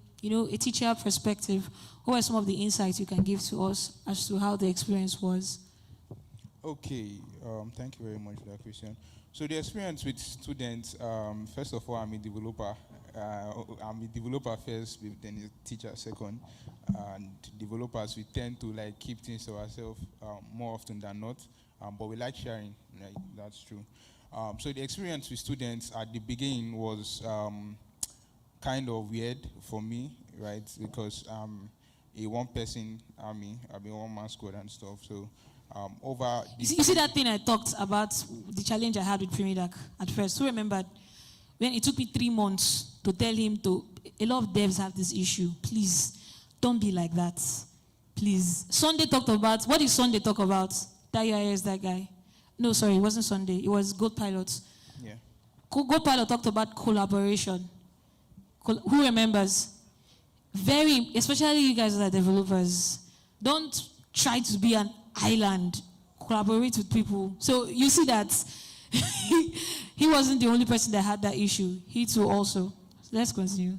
teacher perspective, what are some of the insights you can give to us as to how the experience was? Okay, thank you very much for that question. So the experience with students, first of all, I'm a developer. I'm a developer first, then a teacher second. And developers, we tend to keep things to ourselves more often than not, but we like sharing, that's true. So the experience with students at the beginning was kind of weird for me, right? Because a one-person army, I mean one-man squad and stuff. So over you see that thing I talked about, the challenge I had with Primidac at first. Who remembered when it took me 3 months to tell him a lot of devs have this issue. Please, don't be like that. Please. Sunday talked about, what did Sunday talk about? That UIS, that guy. No, sorry, it wasn't Sunday. It was Goat Pilot. Yeah. Goat Pilot talked about collaboration. Who remembers? Very, especially you guys that are developers. Don't try to be an island. Collaborate with people. So you see that he wasn't the only person that had that issue. He too also. So let's continue.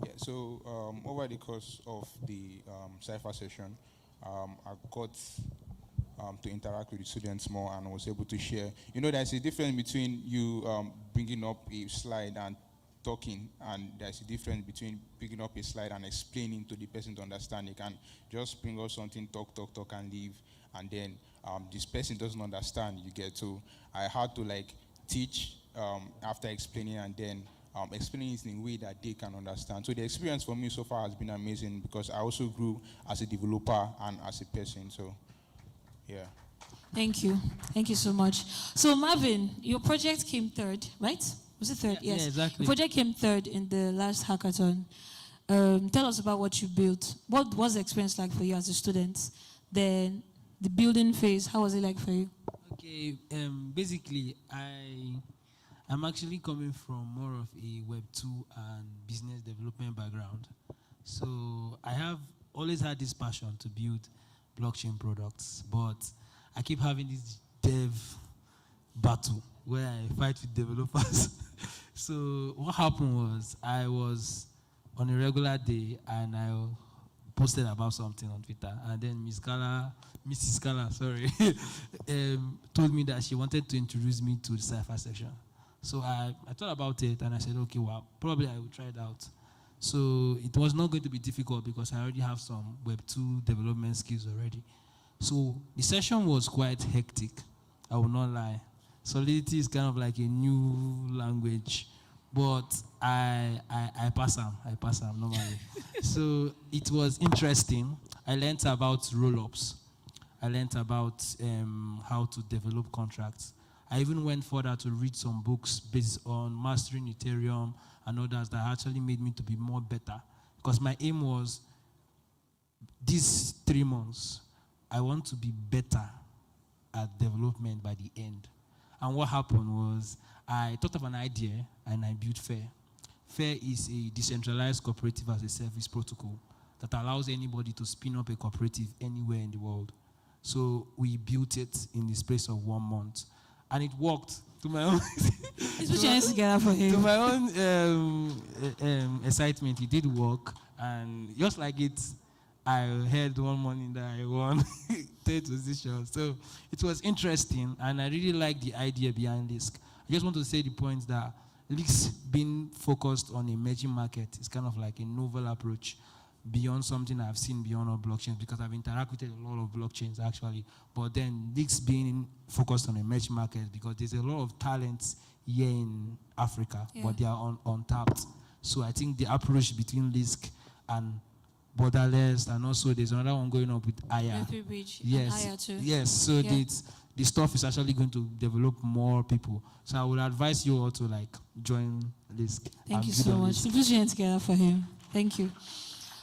Yeah, so over the course of the Cipher session, I got to interact with the students more and was able to share. There's a difference between you bringing up a slide and talking, and there's a difference between picking up a slide and explaining to the person to understand. You can just bring up something, talk, and leave, and then this person doesn't understand. You get to. I had to like teach after explaining, and then explaining it in a way that they can understand. So the experience for me so far has been amazing because I also grew as a developer and as a person. So, yeah. Thank you. Thank you so much. So Marvin, your project came third, right? Was it third? Yeah, Yes. exactly. The project came third in the last hackathon. Tell us about what you built. What was the experience like for you as a student? Then the building phase, how was it like for you? Okay, basically, I'm actually coming from more of a Web 2 and business development background. So I have always had this passion to build blockchain products, but I keep having this dev battle where I fight with developers. So what happened was I was on a regular day and I posted about something on Twitter, and then Mrs. Scala, told me that she wanted to introduce me to the Cipher section. So I thought about it and I said, okay, well, probably I will try it out. So it was not going to be difficult because I already have some Web 2 development skills already. So the session was quite hectic, I will not lie. Solidity is kind of like a new language, but I pass them normally. So it was interesting. I learned about roll-ups. I learned about how to develop contracts. I even went further to read some books based on mastering Ethereum and others that actually made me to be more better. Because my aim was, these 3 months, I want to be better at development by the end. And what happened was, I thought of an idea and I built Fair. Fair is a decentralized cooperative as a service protocol that allows anybody to spin up a cooperative anywhere in the world. So we built it in the space of 1 month. And it worked to my own to my own excitement. It did work, and just like it, I heard one morning that I won 3rd position. So it was interesting, and I really like the idea behind Lisk. I just want to say the point that Lisk being focused on emerging market is kind of like a novel approach beyond something I've seen beyond all blockchains, because I've interacted with a lot of blockchains actually. But then Lisk being focused on emerging markets because there's a lot of talents here in Africa, but they are untapped. So I think the approach between Lisk and Borderless, and also there's another one going up with Aya. Yes, Aya too. yes. So the stuff is actually going to develop more people. So I would advise you all to like join Lisk. Thank you so much. Put your hands together for him. Thank you.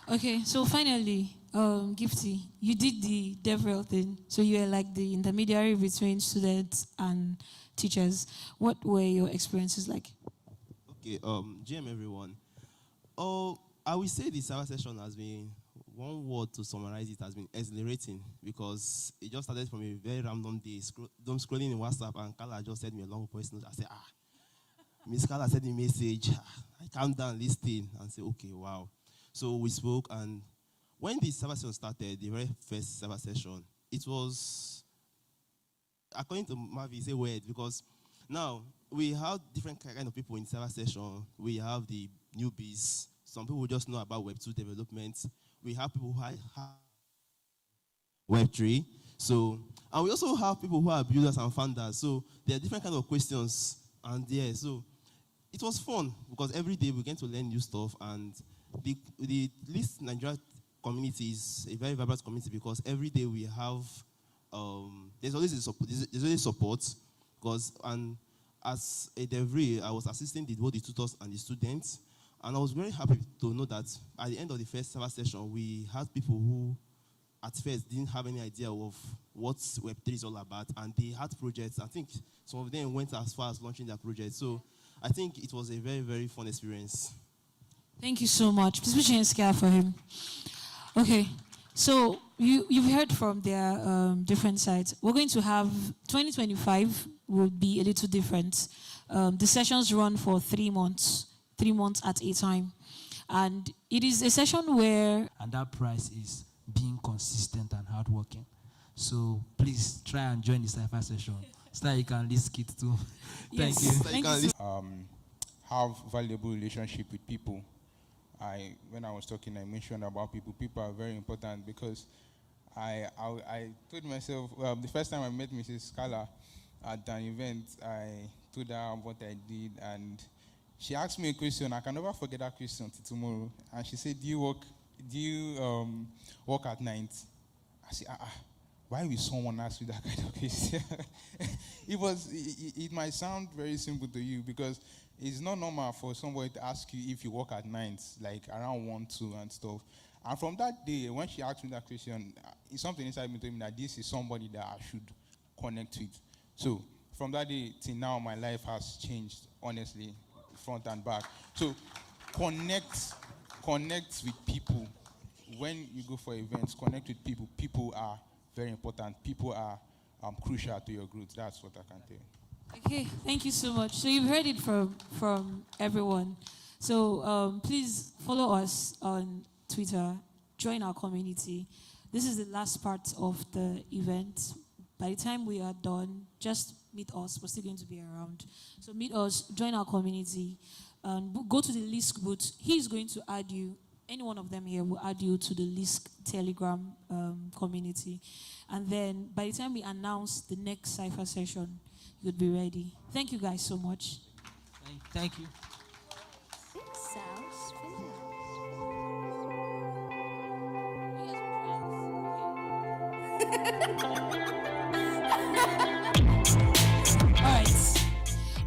Okay, so finally, Gifty, you did the DevRel thing. So you were like the intermediary between students and teachers. What were your experiences like? Okay, GM everyone. I will say the Cyber session has been, one word to summarize it, has been exhilarating, because it just started from a very random day. Scrolling in WhatsApp, and Carla just sent me a long voice note. I said, Miss Carla sent me a message. I calmed down, listened, and said, okay, wow. So we spoke, and when the Cyber session started, the very first Cyber session, it was, according to Marvin, it's a word, because now we have different kind of people in Cyber session. We have the newbies. Some people just know about Web 2 development. We have people who have Web 3. So, and we also have people who are builders and founders. So there are different kind of questions. And yeah, so it was fun because every day we get to learn new stuff. And the Lisk Nigeria community is a very vibrant community because every day we have, there's always support. Because, and as a DevRel, I was assisting both the tutors and the students. And I was very happy to know that at the end of the first Cyber session, we had people who at first didn't have any idea of what Web3 is all about, and they had projects. I think some of them went as far as launching their projects. So I think it was a very, very fun experience. Thank you so much. Please put your hands together for him. Okay, so you've heard from their different sides. We're going to have 2025 will be a little different. The sessions run for 3 months. 3 months at a time. And it is a session where... And that price is being consistent and hardworking. So please try and join the Cipher session so that you can Lisk it too. Thank you. have valuable relationship with people. When I was talking, I mentioned about people. People are very important because I told myself, well, the first time I met Mrs. Scala at an event, I told her what I did, and she asked me a question. I can never forget that question till tomorrow. And she said, "Do you work at night?" I said, why will someone ask you that kind of question? It might sound very simple to you because it's not normal for somebody to ask you if you work at night, like around 1, 2 and stuff. And from that day, when she asked me that question, it's something inside me told me that this is somebody that I should connect with. So from that day till now, my life has changed, honestly, front and back. So connect with people. When you go for events, connect with people. People are very important. People are crucial to your growth. That's what I can tell you. Okay, thank you so much. So you've heard it from everyone. So please follow us on Twitter, join our community. This is the last part of the event. By the time we are done, just meet us. We're still going to be around. So meet us, join our community, go to the LISC booth. He's going to add you. Any one of them here will add you to the LISC Telegram community. And then by the time we announce the next Cipher session, you'd be ready. Thank you guys so much. Thank you. This sounds All right.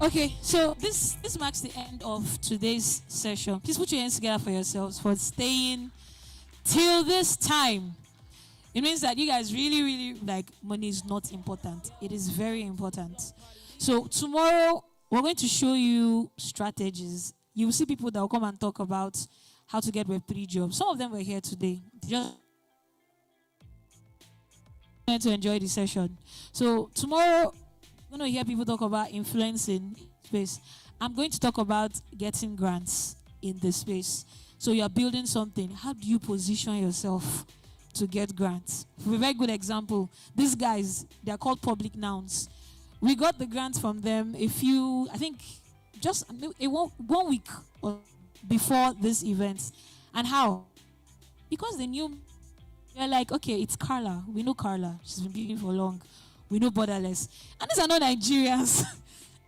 Okay, so this marks the end of today's session. Please put your hands together for yourselves for staying till this time. It means that you guys really like money is not important. It is very important. So tomorrow we're going to show you strategies. You will see people that will come and talk about how to get Web3 jobs. Some of them were here today. Just to enjoy the session. So tomorrow we're going to hear people talk about influencing space. I'm going to talk about getting grants in the space. So you're building something. How do you position yourself to get grants? For a very good example, these guys, they're called public nouns. We got the grants from them just one week before this event. And how? Because they knew, they're like, okay, it's Carla. We know Carla. She's been building for long. We know Borderless. And these are not Nigerians.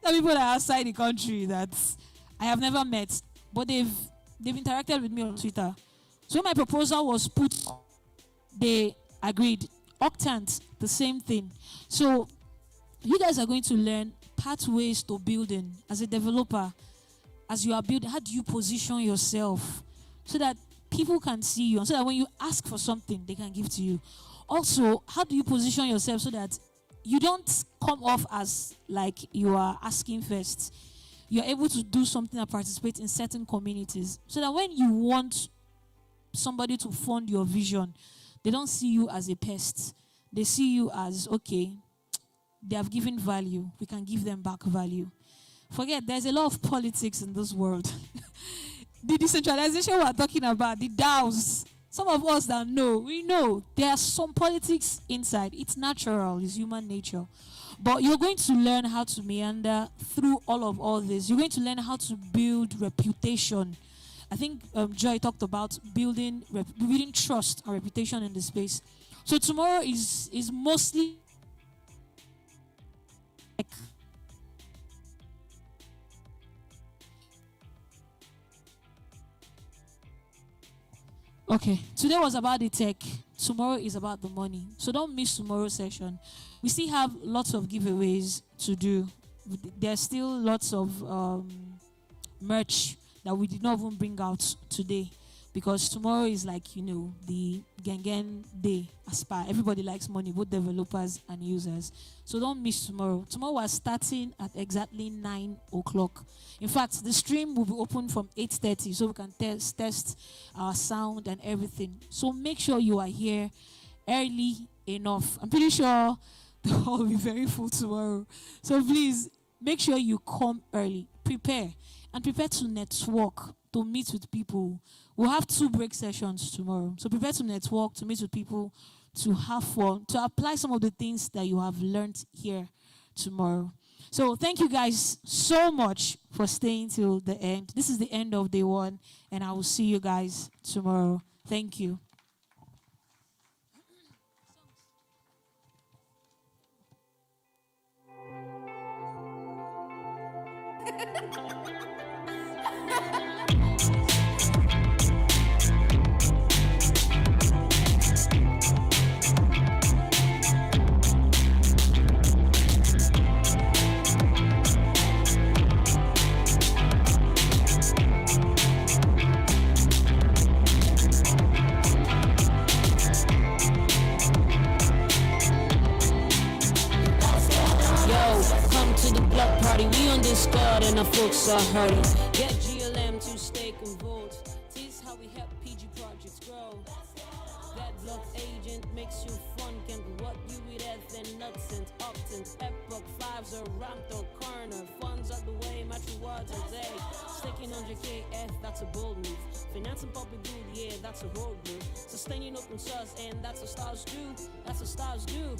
They're people that are outside the country that I have never met. But they've interacted with me on Twitter. So when my proposal was put, they agreed. Octant, the same thing. So you guys are going to learn pathways to building as a developer. As you are building, how do you position yourself so that people can see you and so that when you ask for something, they can give to you. Also, how do you position yourself so that you don't come off as like you are asking first? You're able to do something and participate in certain communities so that when you want somebody to fund your vision, they don't see you as a pest. They see you as, okay, they have given value. We can give them back value. Forget, there's a lot of politics in this world. The decentralization we're talking about, the DAOs, some of us that know, we know there's some politics inside. It's natural, it's human nature. But you're going to learn how to meander through all this. You're going to learn how to build reputation. I think Joy talked about building trust and reputation in the space. So tomorrow is mostly like okay, today was about the tech. Tomorrow is about the money. So don't miss tomorrow's session. We still have lots of giveaways to do. There's still lots of merch that we did not even bring out today because tomorrow is like, the Gengen day. Aspire. Everybody likes money, both developers and users. So don't miss tomorrow. Tomorrow we're starting at exactly 9 o'clock. In fact, the stream will be open from 8:30 so we can test our sound and everything. So make sure you are here early enough. I'm pretty sure the hall will be very full tomorrow. So please make sure you come early. Prepare to network, to meet with people. We'll have 2 break sessions tomorrow. So prepare to network, to meet with people, to have fun, to apply some of the things that you have learned here tomorrow. So thank you guys so much for staying till the end. This is the end of day one, and I will see you guys tomorrow. Thank you. We on this guard and our folks are hurting. Get GLM to stake and vote. This is how we help PG projects grow. That block agent makes you fun. Can do what you with as and nuts and options. Epoch 5s are ramped or corner. Funds are the way, match rewards are day. Staking 100K, that's a bold move. Financing public good, yeah, that's a road move. Sustaining open source, and that's what stars do. That's what stars do.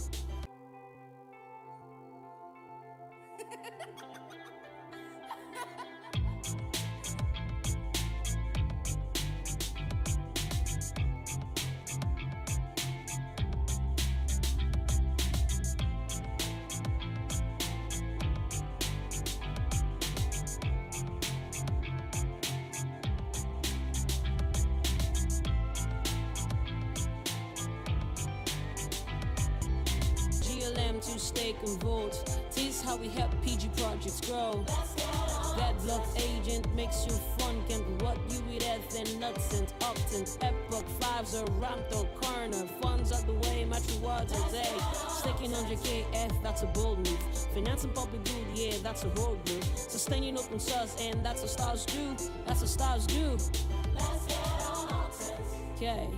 To stake and vote. This is how we help PG projects grow. That block agent makes you fun. Can do what you with as and nuts and options. Epoch 5s are ramped or corner. Funds are the way, match rewards are day. Staking 100K, that's a bold move. Financing public good, yeah, that's a road move. Sustaining open source, and that's what stars do. That's what stars do. Okay.